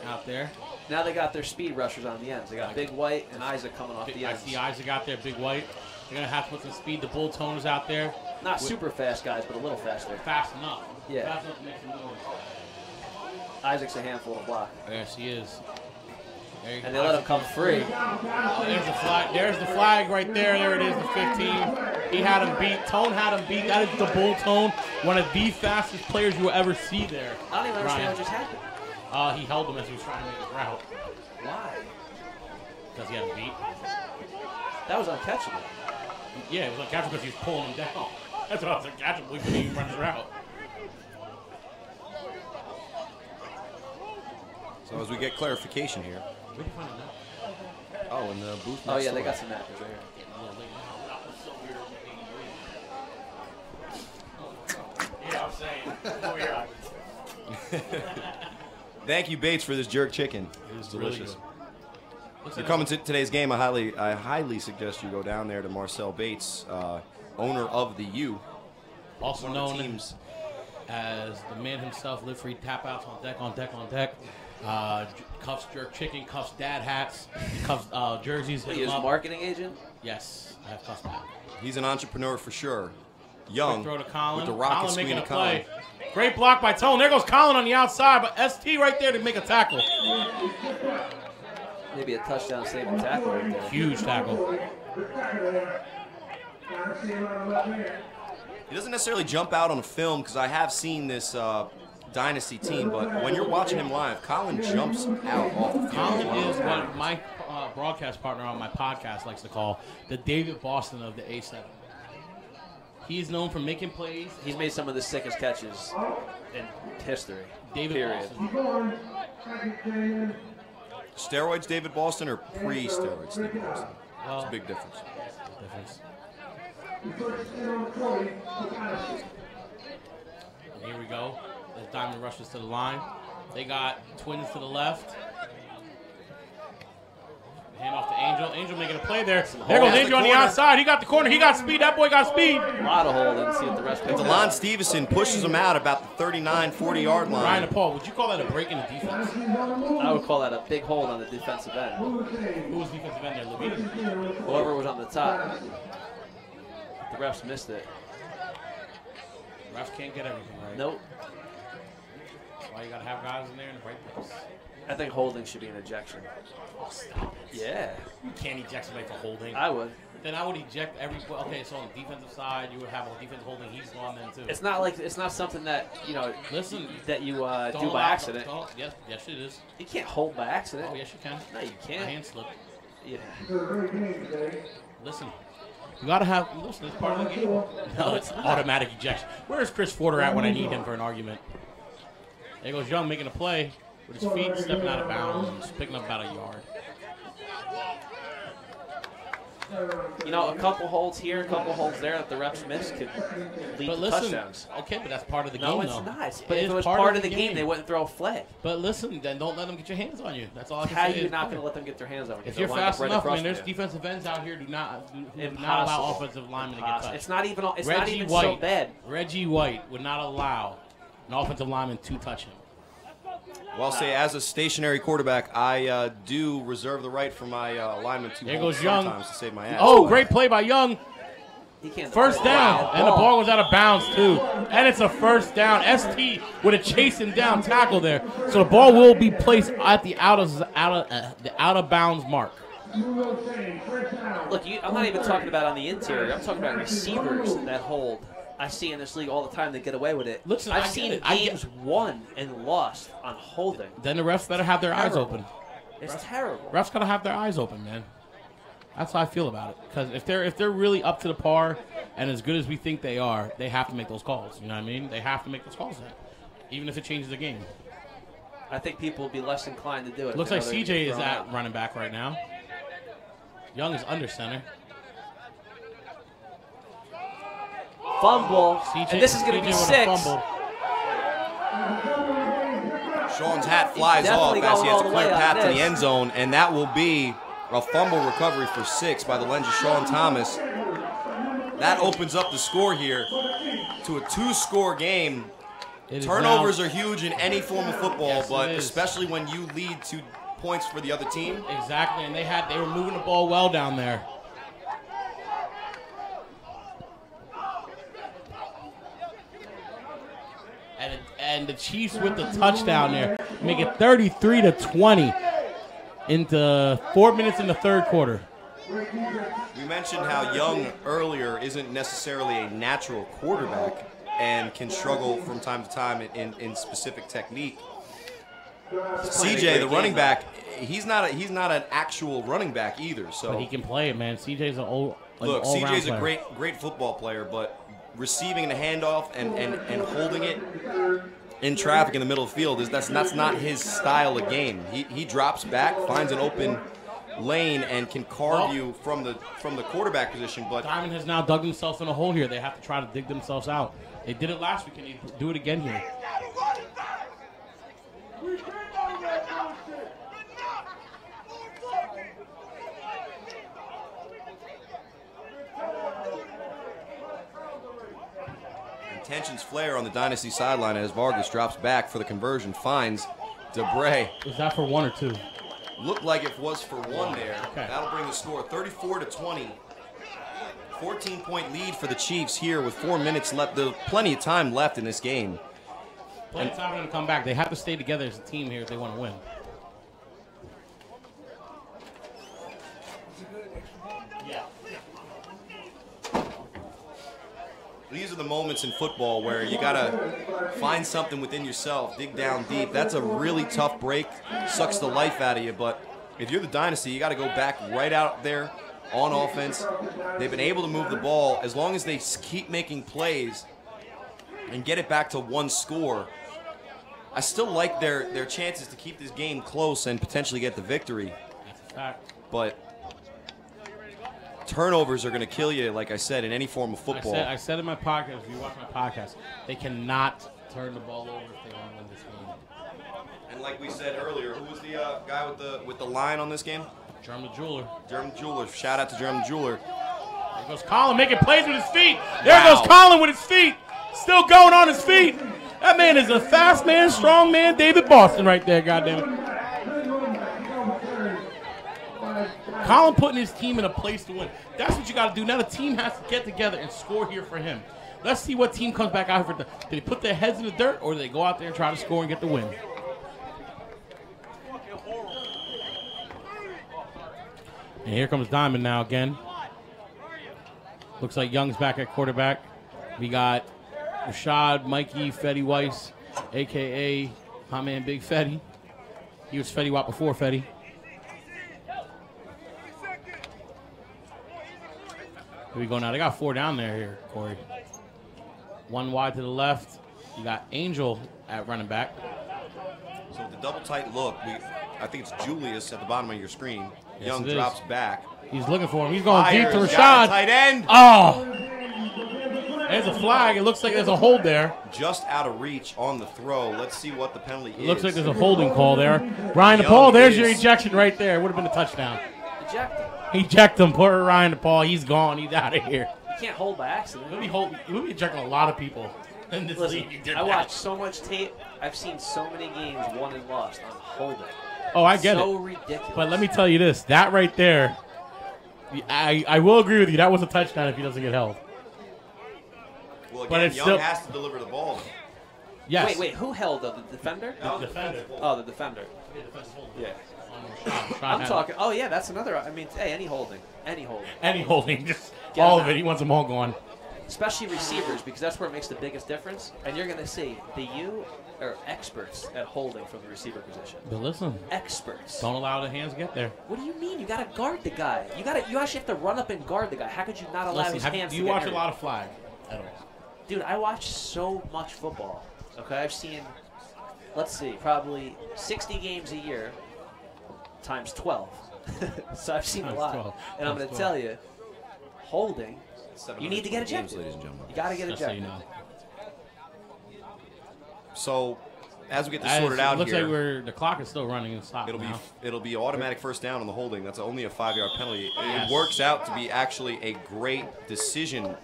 out there. Now they got their speed rushers on the ends. They got Big White and Isaac coming off the ends. I see Isaac out there, Big White. They're going to have to put some speed. The Bull Toners out there. Not super fast guys, but a little faster. Fast enough. Yeah. Fast enough to make some noise. Isaac's a handful to block. There she is. And they let him come free. Oh, there's the flag. There's the flag right there. There it is, the 15. He had him beat. Tone had him beat. That is the Bull Tone, one of the fastest players you will ever see there. I don't even understand what just happened. He held him as he was trying to make his route. Why? Because he had him beat. That was uncatchable. Yeah, it was uncatchable because he was pulling him down. That's what I was uncatchable. He couldn't even run his route. so as we get clarification here. Where'd you find a nap? Oh, in the booth. Oh, yeah, they got some nappers right here. Yeah, I'm saying. Thank you, Bates, for this jerk chicken. It was delicious. Really If you're coming to today's game, I highly suggest you go down there to Marcel Bates, owner of the U. Also known as the man himself, live free tap outs on deck, on deck, on deck. Cuffs jerk chicken, cuffs dad hats, cuffs jerseys. He is marketing agent? Yes, I have cuffs back. He's an entrepreneur for sure. Young, throw to Colin. with the rocket Colin screen making a to Colin. play. Great block by Tone. There goes Colin on the outside, but ST right there to make a tackle. Maybe a touchdown saving tackle right there. Huge tackle. He doesn't necessarily jump out on film because I have seen this Dynasty team, but when you're watching him live, Colin jumps out off the field. Colin is what my broadcast partner on my podcast likes to call the David Boston of the A7. He's known for making plays. He's made some of the sickest catches in history. David period. Boston. Steroids, David Boston, or pre-steroids, David Boston? There's a big difference. And here we go. As Diamond rushes to the line. They got Twins to the left. Hand off to Angel. Angel making a play there. There goes Angel on the outside. He got the corner. He got speed. That boy got speed. A lot of hold and see what the rest And DeLon Stevenson pushes him out about the 39, 40-yard line. Ryan DePaul, would you call that a break in the defense? I would call that a big hold on the defensive end. Who was defensive end there, Levine? Whoever was on the top. The refs missed it. Refs can't get everything right. Nope. That's why you got to have guys in there in the right place. I think holding should be an ejection. Oh, stop it. Yeah. You can't eject somebody for holding. I would. Then I would eject every. Okay, so on the defensive side, you would have a defensive holding. He's gone then too. It's not something that Listen, that you do allow, by accident. Yes, it is. You can't hold by accident. Oh, yes, you can. No, you A can't. hand slip. Yeah. Listen, you gotta have. Listen, it's part of the game. No, it's automatic ejection. Where's Chris Porter at when I need him for an argument? There goes Young making a play with his feet stepping out of bounds, picking up about a yard. A couple holds here, a couple holds there that the refs miss could lead to touchdowns. Okay, but that's part of the game, No, it's though. not. But If it was part of the game, they wouldn't throw a flag. But listen, then don't let them get your hands on you. That's all I can How say. are you not going to let them get their hands on you? If you're fast enough, man, there's defensive ends out here who do not allow offensive linemen to get touched. It's not even so bad. Reggie White would not allow an offensive lineman to touch him. Well, say as a stationary quarterback, I do reserve the right for my lineman to There hold goes Young. sometimes to save my ass. Oh, great play by Young. He can't First down, and the ball goes out of bounds too, and it's a first down. ST with a chasing down tackle there, so the ball will be placed at the out of bounds mark. Look, I'm not even talking about on the interior. I'm talking about receivers that hold. I see in this league all the time they get away with it. Listen, I've seen games won and lost on holding. Then the refs better have their eyes open. It's terrible. Refs gotta have their eyes open, man. That's how I feel about it. Because if they're really up to the par and as good as we think they are, they have to make those calls. You know what I mean? They have to make those calls then, even if it changes the game. I think people will be less inclined to do it. Looks like CJ is at running back right now. Young is under center. Fumble. CJ, And this is going to be 6. Sean's hat flies off as he has a clear path to the this. end zone, and that will be a fumble recovery for 6 by the lens of Sean Thomas. That opens up the score here to a 2-score game. Turnovers are huge in any form of football, Yes, but it is. especially when you lead 2 points for the other team. Exactly, and they were moving the ball well down there. And the Chiefs with the touchdown there make it 33-20 into 4 minutes in the third quarter. We mentioned how Young earlier isn't necessarily a natural quarterback and can struggle from time to time in specific technique. CJ, the running back, he's not an actual running back either. So But he can play it, man. CJ's an look, all-round CJ's a player. great football player, but receiving a handoff and holding it in traffic in the middle of the field that's not his style of game. He drops back, finds an open lane, and can carve you from the quarterback position. But Diamond has now dug themselves in a hole here. They have to try to dig themselves out. They did it last week, and they do it again here. Tensions flare on the Dynasty sideline as Vargas drops back for the conversion, finds Debray. Was that for 1 or 2? Looked like it was for 1 there. Okay. That'll bring the score 34-20. 14-point lead for the Chiefs here with 4 minutes left. There's plenty of time left in this game. Plenty of time for them to come back. They have to stay together as a team here if they want to win. These are the moments in football where you gotta find something within yourself, dig down deep. That's a really tough break, sucks the life out of you. But if you're the Dynasty, you gotta go back right out there on offense. They've been able to move the ball as long as they keep making plays and get it back to one score. I still like their chances to keep this game close and potentially get the victory. That's a fact. But turnovers are going to kill you, like I said, in any form of football. I said in my podcast, if you watch my podcast, they cannot turn the ball over if they want to win this game. And like we said earlier, who was the guy with the line on this game? German Jeweler. German Jeweler. Shout out to German Jeweler. There goes Colin making plays with his feet. There goes Colin with his feet. Still going on his feet. That man is a fast man, strong man, David Boston right there, goddammit. Colin putting his team in a place to win. That's what you got to do. Now the team has to get together and score here for him. Let's see what team comes back out here for. Did they put their heads in the dirt, or did they go out there and try to score and get the win? And here comes Diamond now again. Looks like Young's back at quarterback. We got Rashad, Mikey, Fetty Weiss, a.k.a. my man Big Fetty. He was Fetty Wap before Fetty. Here we go now. They got 4 down there here, Corey. 1 wide to the left. You got Angel at running back. So with the double tight look, I think it's Julius at the bottom of your screen. Yes, Young drops back. He's looking for him. He's going deep to Fires, Rashad. got a tight end. Oh! There's a flag. It looks like there's a hold there. Just out of reach on the throw. Let's see what the penalty is. It looks like there's a holding call there. Ryan DePaul, there's your ejection right there. It would have been a touchdown. Eject him. Eject him. Poor Ryan DePaul. He's gone. He's out of here. You can't hold by accident. We'll be ejecting a lot of people in this Listen, league. I watched so much tape. I've seen so many games won and lost on holding. Oh, I get it. So ridiculous. But let me tell you this. That right there, I will agree with you. That was a touchdown if he doesn't get held. Well, but again, it's Young still has to deliver the ball. Yes. Wait, who held though? The defender? The defender. Oh, the defender. Yeah. I'm talking. Oh, yeah, that's another. I mean, hey, any holding. Any holding. Any holding. Just Get all him of it. out. He wants them all gone. Especially receivers, because that's where it makes the biggest difference. And you're going to see the U are experts at holding from the receiver position. But listen. Experts. Don't allow the hands to get there. What do you mean? You got to guard the guy. You actually have to run up and guard the guy. How could you not allow his hands to do you get watch hurt? a lot of flag at all? Dude, I watch so much football. Okay, I've seen, let's see, probably 60 games a year times 12. So I've seen a lot. 12. And I'm going to tell you, holding, you need to get ejected. Ladies and gentlemen. You got to get Just so ejected. you know. So as we get this sorted out looks here, like the clock is still running and stopped now. it'll be automatic first down on the holding. That's only a 5-yard penalty. Yes. It works out to be actually a great decision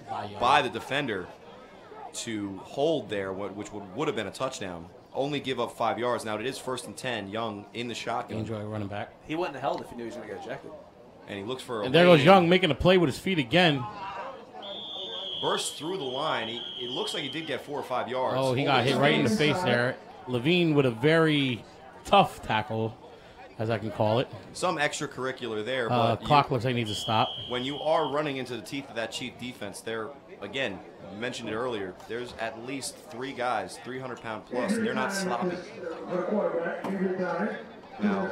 by the defender to hold there, which would have been a touchdown. Only give up 5 yards. Now it is 1st and 10. Young in the shotgun. Enjoy running back. He wouldn't have held if he knew he was going to get ejected. And he looks for a And there goes lane. Young making a play with his feet again. Burst through the line. It looks like he did get 4 or 5 yards. Oh, he got hit right in the face there. Levine with a very tough tackle, as I can call it. Some extracurricular there, but Clock looks like it needs to stop. when you are running into the teeth of that Chief defense, there again, you mentioned it earlier, there's at least 3 guys, 300-pound plus, and they're not sloppy. Now,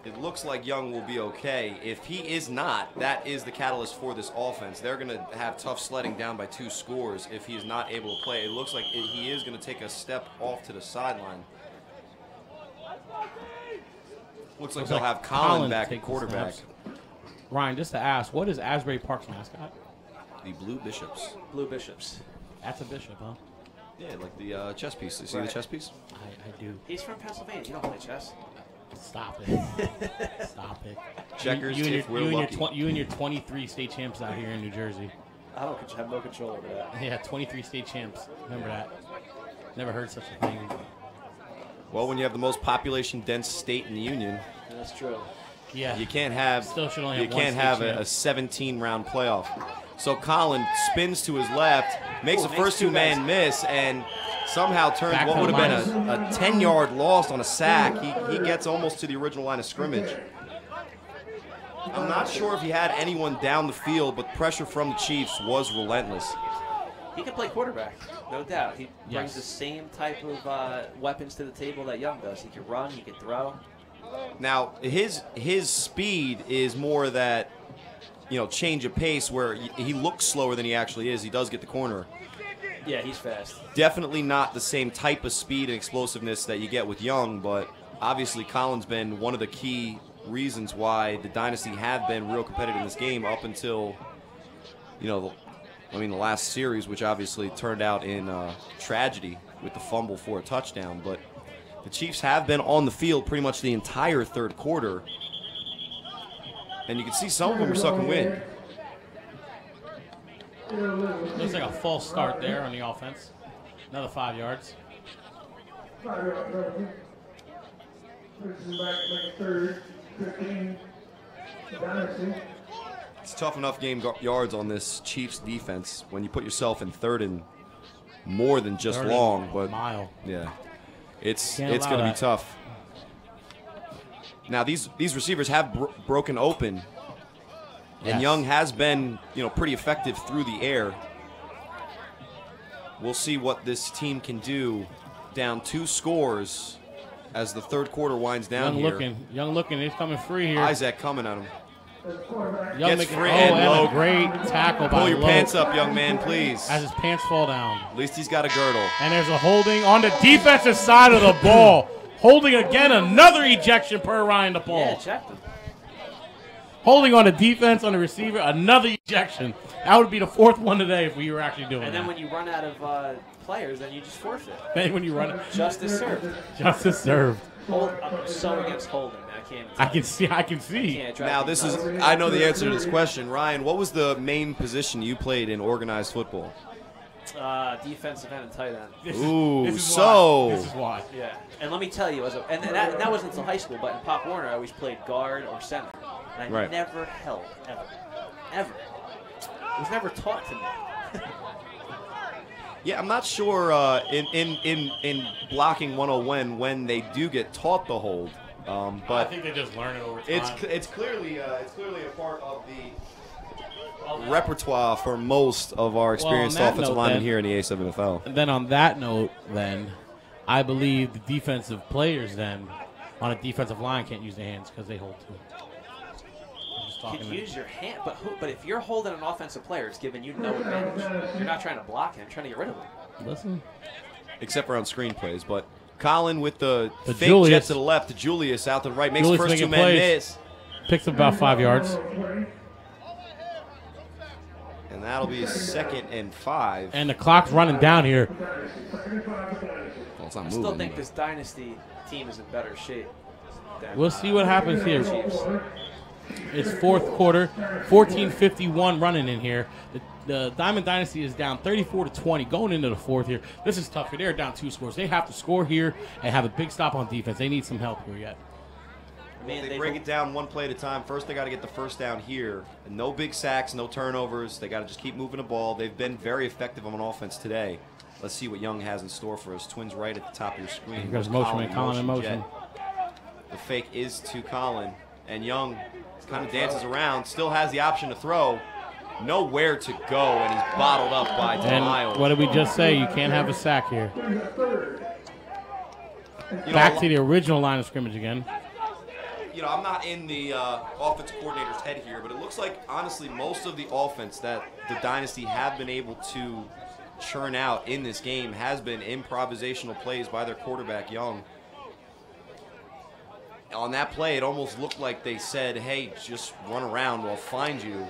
it looks like Young will be okay. If he is not, that is the catalyst for this offense. They're going to have tough sledding down by 2 scores if he is not able to play. It looks like he is going to take a step off to the sideline. Looks like they'll have Colin back at quarterback. Ryan, just to ask, what is Asbury Park's mascot? The Blue Bishops. Blue Bishops. That's a bishop, huh? Yeah, like the chess piece. You see the chess piece? I do. He's from Pennsylvania. You don't play chess. Stop it. Stop it. Checkers you, if we're lucky. You and your 23 state champs out here in New Jersey. I don't have no control over that. Yeah, 23 state champs. Remember that. Never heard such a thing. Well, when you have the most population-dense state in the union, That's true. Yeah. you can't have Still should only you have one can't state have champ. a 17-round playoff. So Colin spins to his left, makes a makes first 2 two-man guys. miss, and somehow turns Back what to would have the been a 10-yard loss on a sack. He gets almost to the original line of scrimmage. I'm not sure if he had anyone down the field, but pressure from the Chiefs was relentless. He can play quarterback, no doubt. He brings Yes. the same type of weapons to the table that Young does. He can run, he can throw. Now, his speed is more that, change of pace where he looks slower than he actually is. He does get the corner. Yeah, he's fast. Definitely not the same type of speed and explosiveness that you get with Young, but obviously Colin's been one of the key reasons why the Dynasty have been real competitive in this game up until, the last series, which obviously turned out in tragedy with the fumble for a touchdown. But the Chiefs have been on the field pretty much the entire third quarter, and you can see some of them are sucking wind. Looks like a false start there on the offense. Another 5 yards. It's tough enough game yards on this Chiefs defense when you put yourself in third and more than just long, but mile. Yeah, it's going to be tough. Now these receivers have broken open, and Young has been pretty effective through the air. We'll see what this team can do. Down 2 scores as the third quarter winds down here. Young looking, he's coming free here. Isaac coming at him. Young Gets making, free and and a great tackle by Pull your Lowe. pants up, young man, please. As his pants fall down. At least he's got a girdle. And there's a holding on the defensive side of the ball. Holding again, another ejection per Ryan DePaul. Yeah, checked him. Holding on the defense, on the receiver, another ejection. That would be the 4th one today if we were actually doing And that. then when you run out of players, then you just forfeit. Then when you run it. Justice served. Justice served. I'm so against holding. I can see. Now this is, I know the answer to this question. Ryan, what was the main position you played in organized football? Defensive end and tight end. Ooh, this is why. Yeah, and let me tell you, and that wasn't until high school, but in Pop Warner, I always played guard or center. And I never held, ever. It was never taught to me. Yeah, I'm not sure in blocking 101 when they do get taught the hold. But I think they just learn it over time. It's clearly a part of the repertoire for most of our experienced offensive linemen here in the A7FL. And then on that note, I believe the defensive players on a defensive line can't use their hands because they hold too. You can use your hand, but if you're holding an offensive player, it's giving you no advantage. You're not trying to block him, you're trying to get rid of him. Listen. Except for on screen plays, but Colin with the fake Julius. jet to the left, to Julius out to the right, makes Julius the first 2 men plays. miss. Picks up about 5 yards. And that'll be 2nd and 5. And the clock's running down here. Well, it's not I moving. still think this Dynasty team is in better shape. We'll see what happens here. It's 4th quarter, 14:51 running in here. The Diamond Dynasty is down 34-20 going into the 4th here. This is tough here. They're down 2 scores. They have to score here and have a big stop on defense. They need some help here yet. Well, they break it down one play at a time. First, they got to get the first down here. And no big sacks, no turnovers. They got to just keep moving the ball. They've been very effective on offense today. Let's see what Young has in store for us. Twins right at the top of your screen. Here goes motion, Colin in motion. The fake is to Colin. And Young kind of dances around, still has the option to throw. Nowhere to go, and he's bottled up by Miles. What did we just say? You can't have a sack here. Back to the original line of scrimmage again. I'm not in the offensive coordinator's head here, but it looks like, honestly, most of the offense that the Dynasty have been able to churn out in this game has been improvisational plays by their quarterback, Young. On that play, it almost looked like they said, hey, just run around, we'll find you.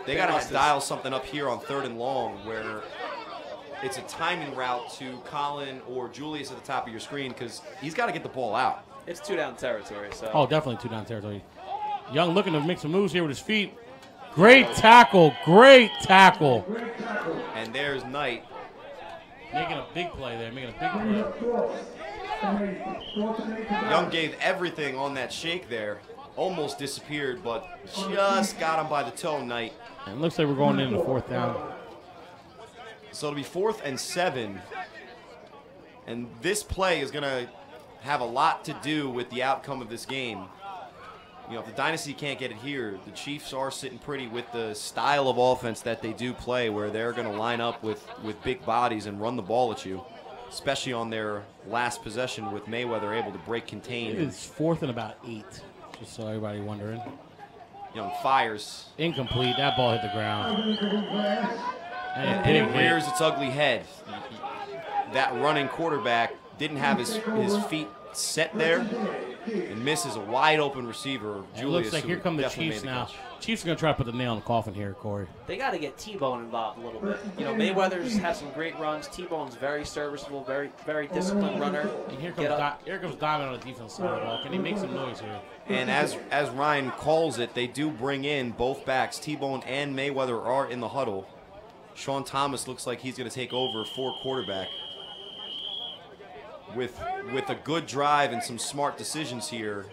They got to dial something up here on 3rd and long where it's a timing route to Colin or Julius at the top of your screen because he's got to get the ball out. It's 2-down territory. So. Oh, definitely 2-down territory. Young looking to make some moves here with his feet. Great tackle. Great tackle. And there's Knight. Making a big play there. Making a big play. Young gave everything on that shake there. Almost disappeared, but just got him by the toe, Knight. And it looks like we're going into 4th down. So it'll be 4th and 7. And this play is going to have a lot to do with the outcome of this game. If the Dynasty can't get it here, the Chiefs are sitting pretty with the style of offense that they do play, where they're going to line up with big bodies and run the ball at you. especially on their last possession with Mayweather able to break contain. It is 4th and about 8, just so everybody wondering. Young fires. Incomplete. That ball hit the ground. And it rears its ugly head. That running quarterback didn't have his feet set there and misses a wide open receiver. It looks like here come the Chiefs now. Chiefs are going to try to put the nail in the coffin here, Corey. They got to get T-Bone involved a little bit. You know, Mayweather's had some great runs. T-Bone's very serviceable, very disciplined runner. And here comes Diamond on the defense side of the ball. Can he make some noise here? And as Ryan calls it, they do bring in both backs. T-Bone and Mayweather are in the huddle. Sean Thomas looks like he's going to take over for quarterback. With a good drive and some smart decisions here,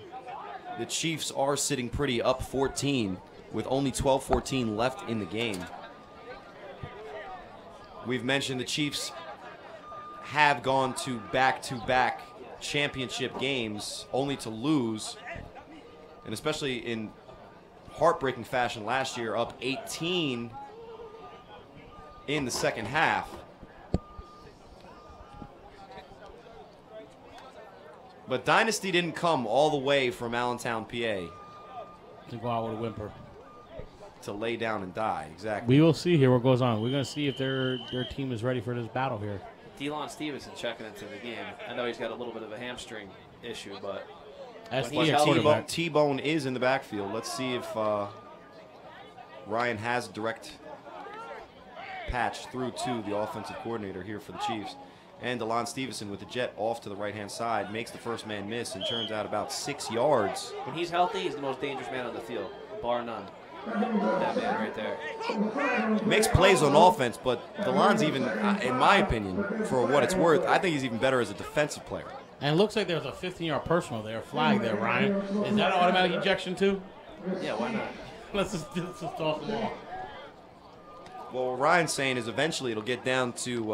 the Chiefs are sitting pretty up 14 with only 12-14 left in the game. We've mentioned the Chiefs have gone to back-to-back championship games only to lose, and especially in heartbreaking fashion last year, up 18 in the second half. But Dynasty didn't come all the way from Allentown, PA. To go out with a whimper. To lay down and die, exactly. We will see here what goes on. We're going to see if their team is ready for this battle here. Delon Stevenson checking into the game. I know he's got a little bit of a hamstring issue, but T-Bone is in the backfield. Let's see if Ryan has a direct patch through to the offensive coordinator here for the Chiefs. And DeLon Stevenson with the jet off to the right-hand side makes the first man miss and turns out about 6 yards. When he's healthy, he's the most dangerous man on the field, bar none. That man right there. Makes plays on offense, but DeLon's even, in my opinion, for what it's worth, I think he's even better as a defensive player. And it looks like there's a 15-yard personal there, flag there, Ryan. Is that an automatic ejection too? Yeah, why not? Let's just toss them all. Well, what Ryan's saying is eventually it'll get down to you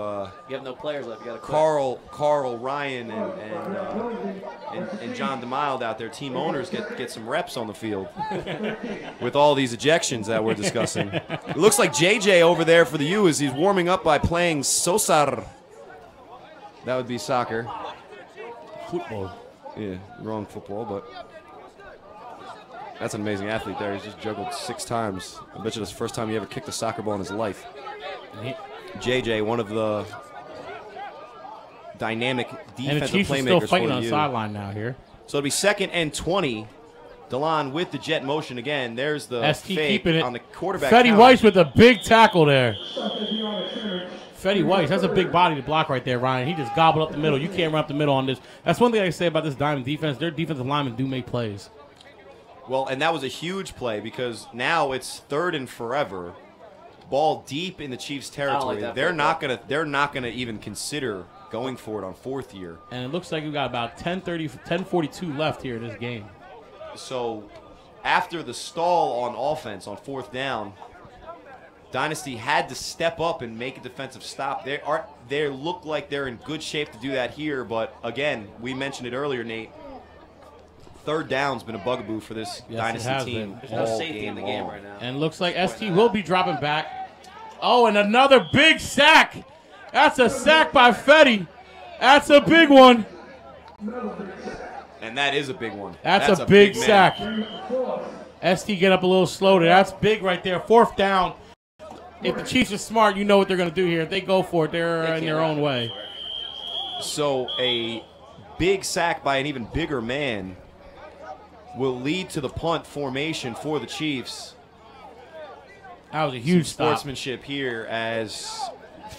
have no players left. You got to Carl, Ryan, and John DeMild out there. Team owners get some reps on the field with all these ejections that we're discussing. It looks like JJ over there for the U is he's warming up by playing Sosar. That would be soccer. Football. Yeah, wrong football, but that's an amazing athlete there. He's just juggled 6 times. I bet you that's the first time he ever kicked a soccer ball in his life. JJ, one of the dynamic defensive and the Chiefs playmakers are still fighting for on the sideline now here. So it'll be 2nd and 20. DeLon with the jet motion again. There's the ST fake keeping it on the quarterback. Fetty Weiss with a big tackle there. Fetty Weiss, that's a big body to block right there, Ryan. He just gobbled up the middle. You can't run up the middle on this. That's one thing I say about this Diamond defense. Their defensive linemen do make plays. Well, and that was a huge play because now it's 3rd and forever. Ball deep in the Chiefs' territory. They're not gonna even consider going for it on 4th year. And it looks like we got about 10:42 left here in this game. So after the stall on offense on 4th down, Dynasty had to step up and make a defensive stop. They look like they're in good shape to do that here, but again, we mentioned it earlier, Nate. 3rd down's been a bugaboo for this Dynasty team. There's no safety in the game right now. And it looks like ST will be dropping back. Oh, and another big sack. That's a sack by Fetty. That's a big one. And that is a big one. That's a big sack. ST get up a little slow there. That's big right there. 4th down. If the Chiefs are smart, you know what they're going to do here. If they go for it, they're in their own way. So a big sack by an even bigger man will lead to the punt formation for the Chiefs. That was a huge sportsmanship here as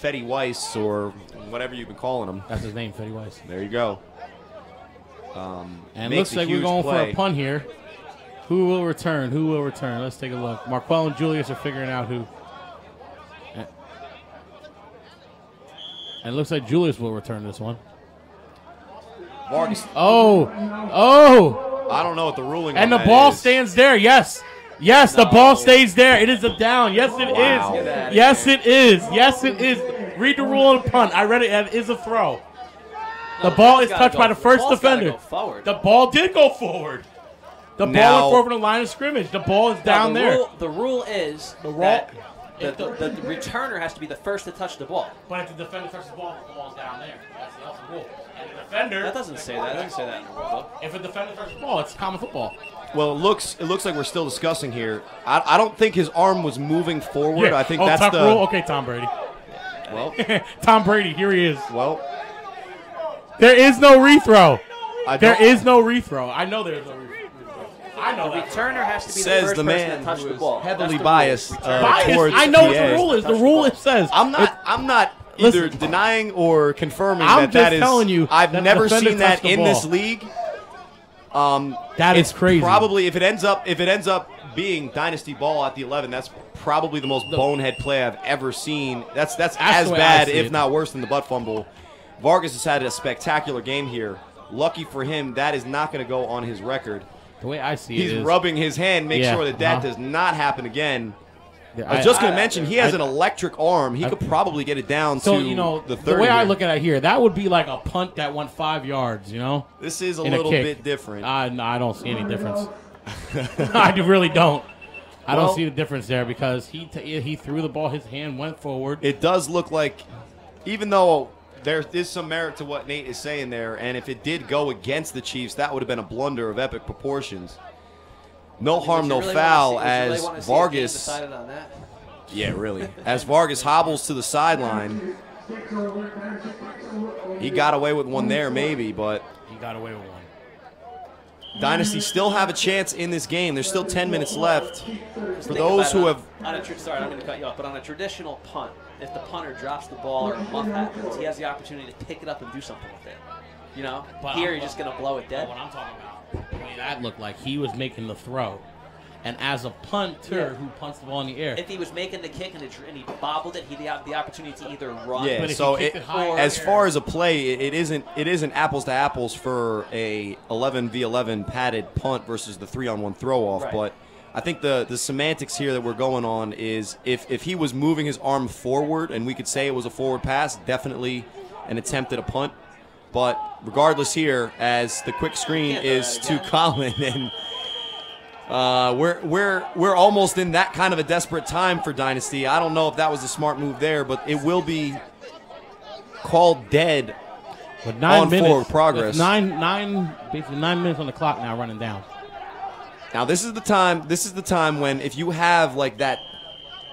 Fetty Weiss, or whatever you've been calling him. That's his name, Fetty Weiss. There you go. And it looks like we're going for a punt here. Who will return? Who will return? Let's take a look. Marquell and Julius are figuring out who. And it looks like Julius will return this one. Vargas. Oh. I don't know what the ruling and on the ball is. stands there. Yes, the ball stays there. It is a down. Yes, it is. Yes, it is. Yes, it is. Read the rule on the punt. I read it. It is a throw. The ball is touched by the first defender. The ball did go forward. The ball went forward from the line of scrimmage. The ball is down there. The rule is that The returner has to be the first to touch the ball. But if the defender touches the ball's down there. That's the rule. And the defender. That doesn't say that. It doesn't say that in the rule book. If a defender touches the ball, it's common football. Well, it looks like we're still discussing here. I don't think his arm was moving forward. Yeah. I think that's tough the rule. Okay, Tom Brady. Well, Tom Brady, here he is. well, There is no rethrow. There don't- is no rethrow. I know there's no rethrow. I know that. Returner has to be the says first the person man to touch who the is ball. heavily That's the biased rule. Biased. towards I know what PAs. the rule is. The rule it says. I'm not either Listen. denying or confirming I'm that just is. telling you I've that never defender seen that touched the in this ball. league. That is It's crazy. Probably if it ends up being dynasty ball at the 11, that's probably the most bonehead play I've ever seen. That's as the way I bad, see if it. not worse, than the butt fumble. Vargas has had a spectacular game here. Lucky for him, that is not going to go on his record. The way I see He's it is, rubbing his hand, make Yeah, sure that does not happen again. I was just going to mention, he has an electric arm. He could probably get it down so to you know the 30. the way I here. look at it here, that would be like a punt that went 5 yards. You know, This is a in a little kick. bit different. No, I don't see any difference. I really don't. I Well- don't see the difference there because he threw the ball, his hand went forward. It does look like, even though there is some merit to what Nate is saying there, and if it did go against the Chiefs, that would have been a blunder of epic proportions. No harm, no foul, as Vargas. Decided on that. Yeah, really. As Vargas hobbles to the sideline, he got away with one there, maybe, but He got away with one. Dynasty still have a chance in this game. There's still 10 minutes left. For those who have. Sorry, I'm going to cut you off, but on a traditional punt, if the punter drops the ball or a muff happens, he has the opportunity to pick it up and do something with it. You know, But here I'm- you're just going to blow it dead. What I'm talking about, the way that looked like, he was making the throw. And as a punter who punts the ball in the air, If he was making the kick and he bobbled it, he'd have the opportunity to either run. Yeah, But if so he kicked it higher- as far as a play, it isn't apples to apples for a 11v11 padded punt versus the 3-on-1 throw off. Right. But I think the semantics here that we're going on is if he was moving his arm forward and we could say it was a forward pass, definitely an attempt at a punt. But regardless here, as the quick screen is to Colin, and we're almost in that kind of a desperate time for Dynasty. I don't know if that was a smart move there, but it will be called dead with 9 on minutes, forward progress. with basically 9 minutes on the clock now running down. Now this is the time when if you have like that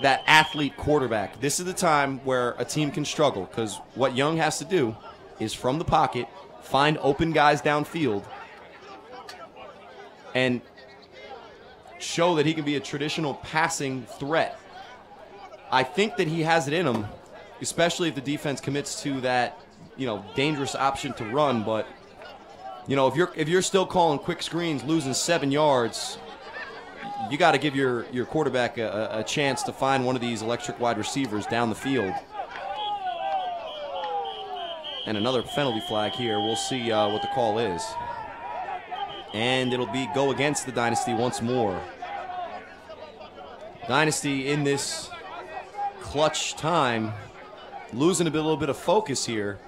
athlete quarterback, this is the time where a team can struggle, because what Young has to do is from the pocket find open guys downfield and show that he can be a traditional passing threat. I think that he has it in him, especially if the defense commits to that, dangerous option to run. But if you're still calling quick screens, losing 7 yards, you got to give your quarterback a chance to find one of these electric wide receivers down the field. And another penalty flag here. We'll see what the call is. And it'll be go against the Dynasty once more. Dynasty in this clutch time, losing a little bit of focus here.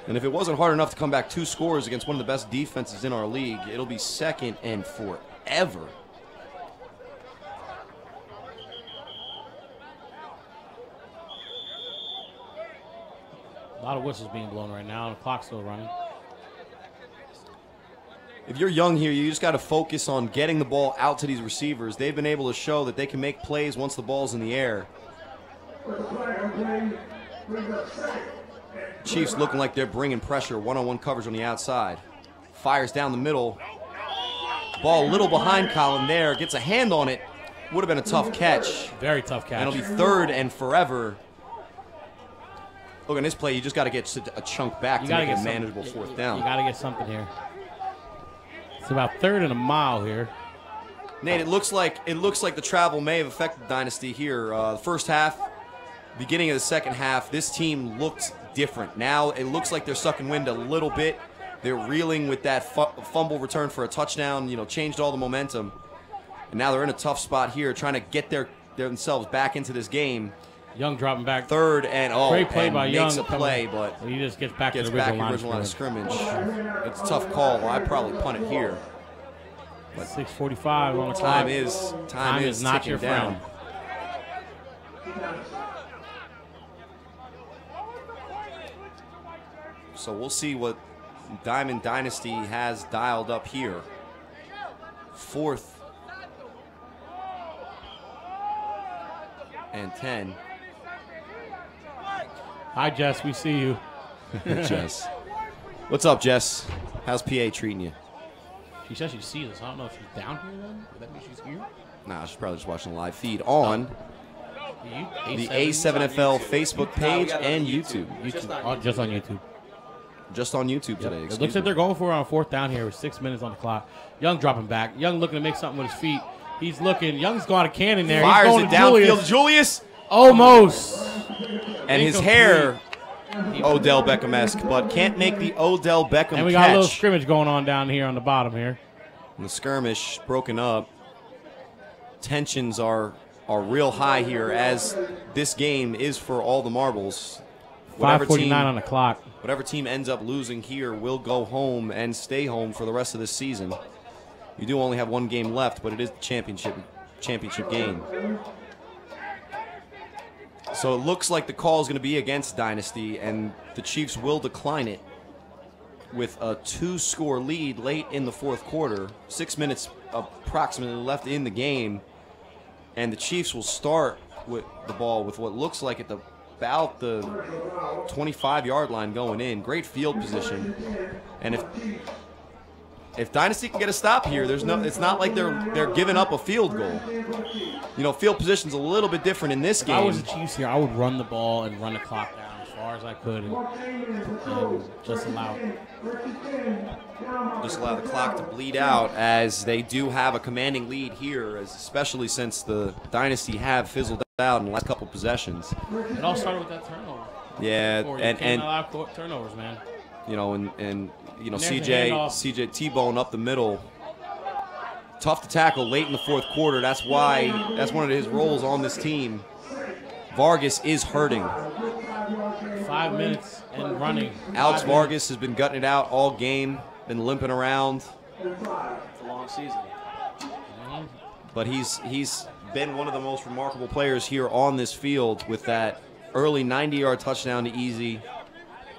And if it wasn't hard enough to come back 2 scores against one of the best defenses in our league, it'll be second and forever. A lot of whistles being blown right now, and the clock's still running. If you're young here, you just got to focus on getting the ball out to these receivers. They've been able to show that they can make plays once the ball's in the air. Chiefs looking like they're bringing pressure, one-on-one coverage on the outside. Fires down the middle. Ball a little behind Colin there. Gets a hand on it. Would have been a tough catch. Very tough catch. And it'll be third and forever. Look, in this play, you just got to get a chunk back to make it a manageable fourth down. You got to get something here. It's about third and a mile here. Nate, it looks like the travel may have affected Dynasty here. The first half, beginning of the second half, this team looked different. Now it looks like they're sucking wind a little bit. They're reeling with that fumble return for a touchdown. Changed all the momentum, and now they're in a tough spot here, trying to get themselves back into this game. Young dropping back. Third and great play by Young. Makes a play, but he just gets back to the original line of scrimmage. It's a tough call. I probably punt it here. 6:45 on the Time clock. time is not ticking your down. friend. So we'll see what Diamond Dynasty has dialed up here. 4th and 10. Hi, Jess. We see you. Jess. What's up, Jess? How's PA treating you? She says she sees us. I don't know if she's down here then. Would that mean she's here? Nah, she's probably just watching the live feed on the A7FL A7FL Facebook page and YouTube. Just on YouTube. Just on YouTube today. It looks like they're going for it on 4th down here with 6 minutes on the clock. Young dropping back. Young looking to make something with his feet. He's looking. Young's got a cannon there. Fires He's going it to downfield to Julius. Almost. And his hair, Odell Beckham-esque, but can't make the Odell Beckham And we got a little catch. scrimmage going on down here on the bottom here. And the skirmish broken up. Tensions are real high here, as this game is for all the marbles. 5:49 on the clock. Whatever team ends up losing here will go home and stay home for the rest of this season. You do only have one game left, but it is the championship game. So it looks like the call is going to be against Dynasty, and the Chiefs will decline it with a 2-score lead late in the 4th quarter. 6 minutes approximately left in the game, and the Chiefs will start with the ball with what looks like about the 25-yard line going in. Great field position, and if Dynasty can get a stop here, it's not like they're giving up a field goal. You know, field position's a little bit different in this game. If I was the Chiefs here, I would run the ball and run the clock down as far as I could and just allow the clock to bleed out, as they do have a commanding lead here, especially since the Dynasty have fizzled out in the last couple possessions. It all started with that turnover. Yeah, and allow turnovers, man. You know, and you know, And there's a CJ T-Bone up the middle. Tough to tackle late in the 4th quarter. That's one of his roles on this team. Vargas is hurting. 5 minutes and running. Alex Vargas has been gutting it out all game, been limping around. It's a long season. But he's been one of the most remarkable players here on this field with that early 90-yard touchdown to Easy.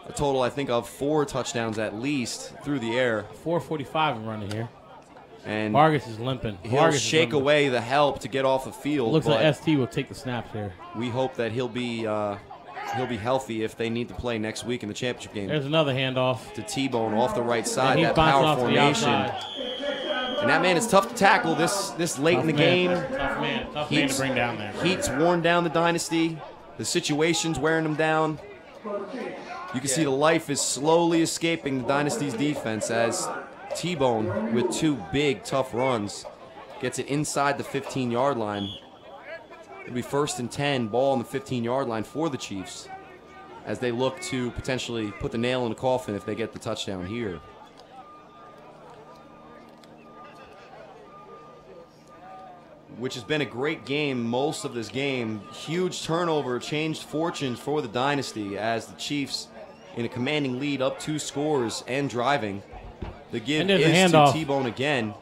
A total, I think, of 4 touchdowns at least through the air. 4:45 and running here. And Vargas is limping. He'll shake away the help to get off the field. Looks like ST will take the snaps here. We hope that he'll be healthy if they need to play next week in the championship game. There's another handoff to T-Bone off the right side. And that power formation. And that man is tough to tackle this late in the game. Tough man to bring down there. Heat's worn down the Dynasty. The situation's wearing them down. You can see the life is slowly escaping the Dynasty's defense as T-Bone, with 2 big, tough runs, gets it inside the 15-yard line. It'll be 1st and 10, ball on the 15-yard line for the Chiefs as they look to potentially put the nail in the coffin if they get the touchdown here. Which has been a great game most of this game. Huge turnover, changed fortunes for the Dynasty as the Chiefs in a commanding lead, up 2 scores and driving. The give is to T-Bone again.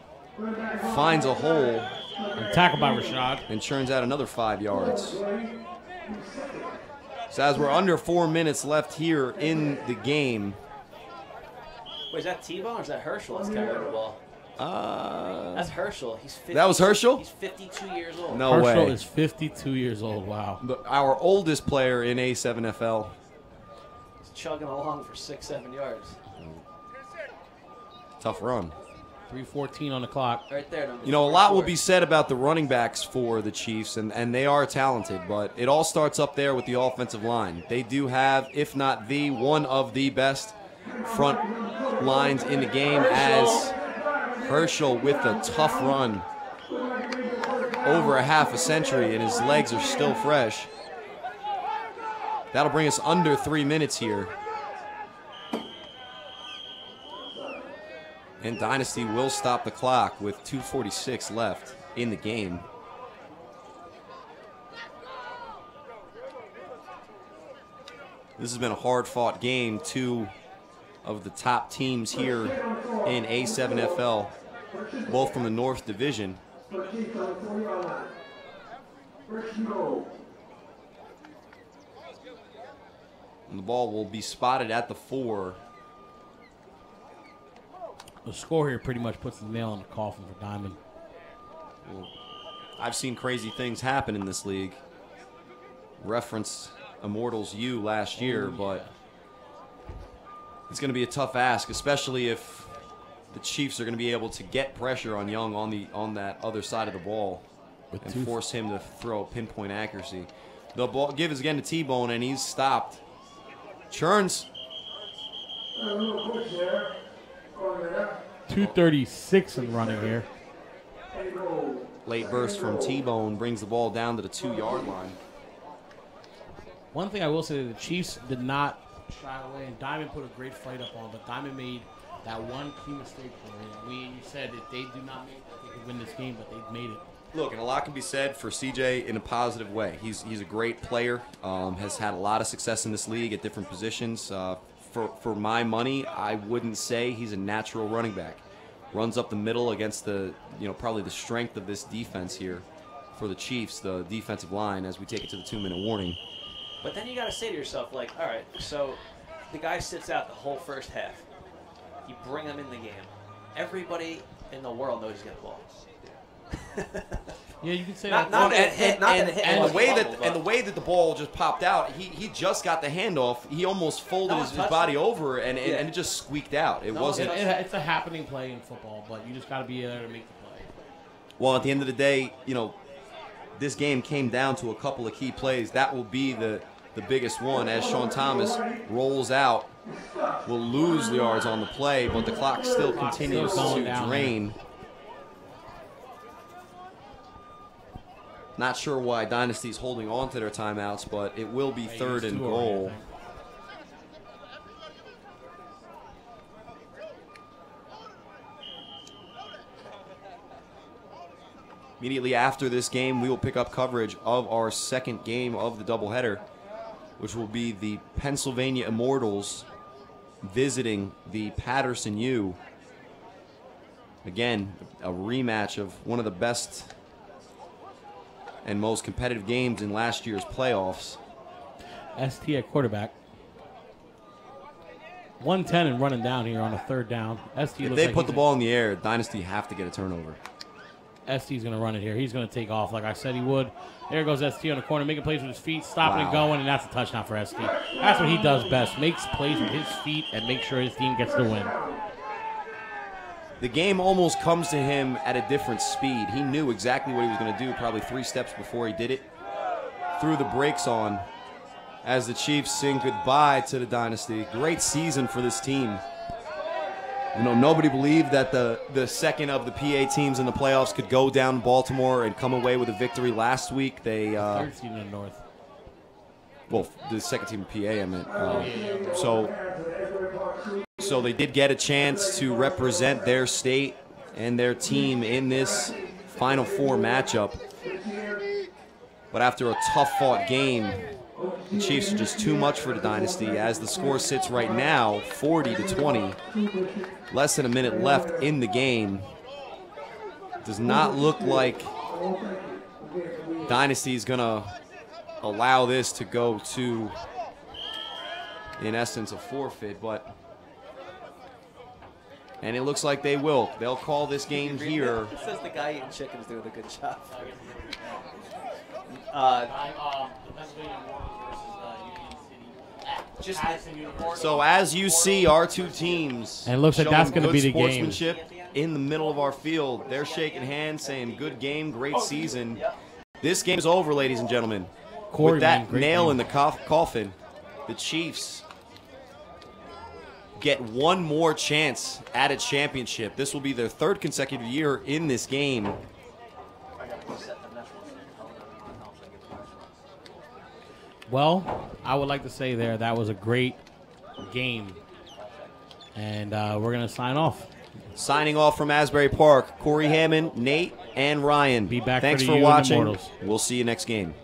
Finds a hole. And tackled by Rashad. And churns out another 5 yards. So as we're under 4 minutes left here in the game. Wait, is that T-Bone or is that Herschel that's carrying the ball? That's Herschel. He's 50, that was Herschel? He's 52 years old. No way. Herschel is 52 years old. Wow. Our oldest player in A7FL. He's chugging along for 6-7 yards. Tough run. 3:14 on the clock. Right there. You know, a lot will be said about the running backs for the Chiefs, and they are talented, but it all starts up there with the offensive line. They do have, if not the, one of the best front lines in the game, as Herschel with a tough run. Over a half a century, and his legs are still fresh. That'll bring us under 3 minutes here. And Dynasty will stop the clock with 2:46 left in the game. This has been a hard-fought game. 2 of the top teams here in A7FL both from the North Division. And the ball will be spotted at the 4. The score here pretty much puts the nail in the coffin for Diamond. Well, I've seen crazy things happen in this league. Reference Immortals U last year, but it's going to be a tough ask, especially if the Chiefs are going to be able to get pressure on Young on that other side of the ball and force him to throw pinpoint accuracy. The ball give is again to T-Bone, and he's stopped. Churns. 2:36 in running here. Late burst from T-Bone brings the ball down to the 2-yard line. One thing I will say, the Chiefs did not shy away, and Diamond put a great fight up on, but Diamond made that one key mistake for him. We said if they do not make that, they could win this game, but they made it. Look, and a lot can be said for CJ in a positive way. He's a great player, has had a lot of success in this league at different positions. For my money, I wouldn't say he's a natural running back. Runs up the middle against the, probably the strength of this defense here for the Chiefs, the defensive line, as we take it to the 2-minute warning. But then you got to say to yourself, like, all right, so the guy sits out the whole first half. You bring him in the game. Everybody in the world knows he's going to ball. Yeah, you can say not that. And the way that the ball just popped out, he just got the handoff. He almost folded his body over, and it just squeaked out. It wasn't. It's a happening play in football, but you just got to be there to make the play. Well, at the end of the day, this game came down to a couple of key plays. That will be the biggest one, as Sean Thomas rolls out. Will lose the yards on the play, but the clock still continues to drain. Not sure why Dynasty's holding on to their timeouts, but it will be 3rd and goal. Immediately after this game, we will pick up coverage of our second game of the doubleheader, which will be the Pennsylvania Immortals visiting the Patterson U. Again, a rematch of one of the best and most competitive games in last year's playoffs. ST at quarterback. 110 and running down here on a 3rd down. ST if they put the ball in the air, Dynasty have to get a turnover. ST's going to run it here. He's going to take off like I said he would. There goes ST on the corner, making plays with his feet, stopping and going, and that's a touchdown for ST. That's what he does best. Makes plays with his feet and makes sure his team gets the win. The game almost comes to him at a different speed. He knew exactly what he was going to do probably 3 steps before he did it. Threw the brakes on as the Chiefs sing goodbye to the Dynasty. Great season for this team. Nobody believed that the second of the PA teams in the playoffs could go down Baltimore and come away with a victory last week. They 3rd team in the North. Well, the second team of PA, I meant. So they did get a chance to represent their state and their team in this Final Four matchup. But after a tough-fought game, the Chiefs are just too much for the Dynasty as the score sits right now, 40-20. Less than a minute left in the game. Does not look like Dynasty is going to allow this to go to, in essence, a forfeit, but... And it looks like they will. They'll call this game here. It says the guy eating chicken's doing a good job. So as you see, our two teams and it looks like that's going to be the game. Sportsmanship in the middle of our field. They're shaking hands, saying, "Good game, great season." This game is over, ladies and gentlemen. With that nail in the coffin, the Chiefs get one more chance at a championship. This will be their 3rd consecutive year in this game. Well, I would like to say that was a great game. And we're going to sign off. Signing off from Asbury Park, Corey Hammond, Nate, and Ryan. Be back Thanks for watching. Immortals. We'll see you next game.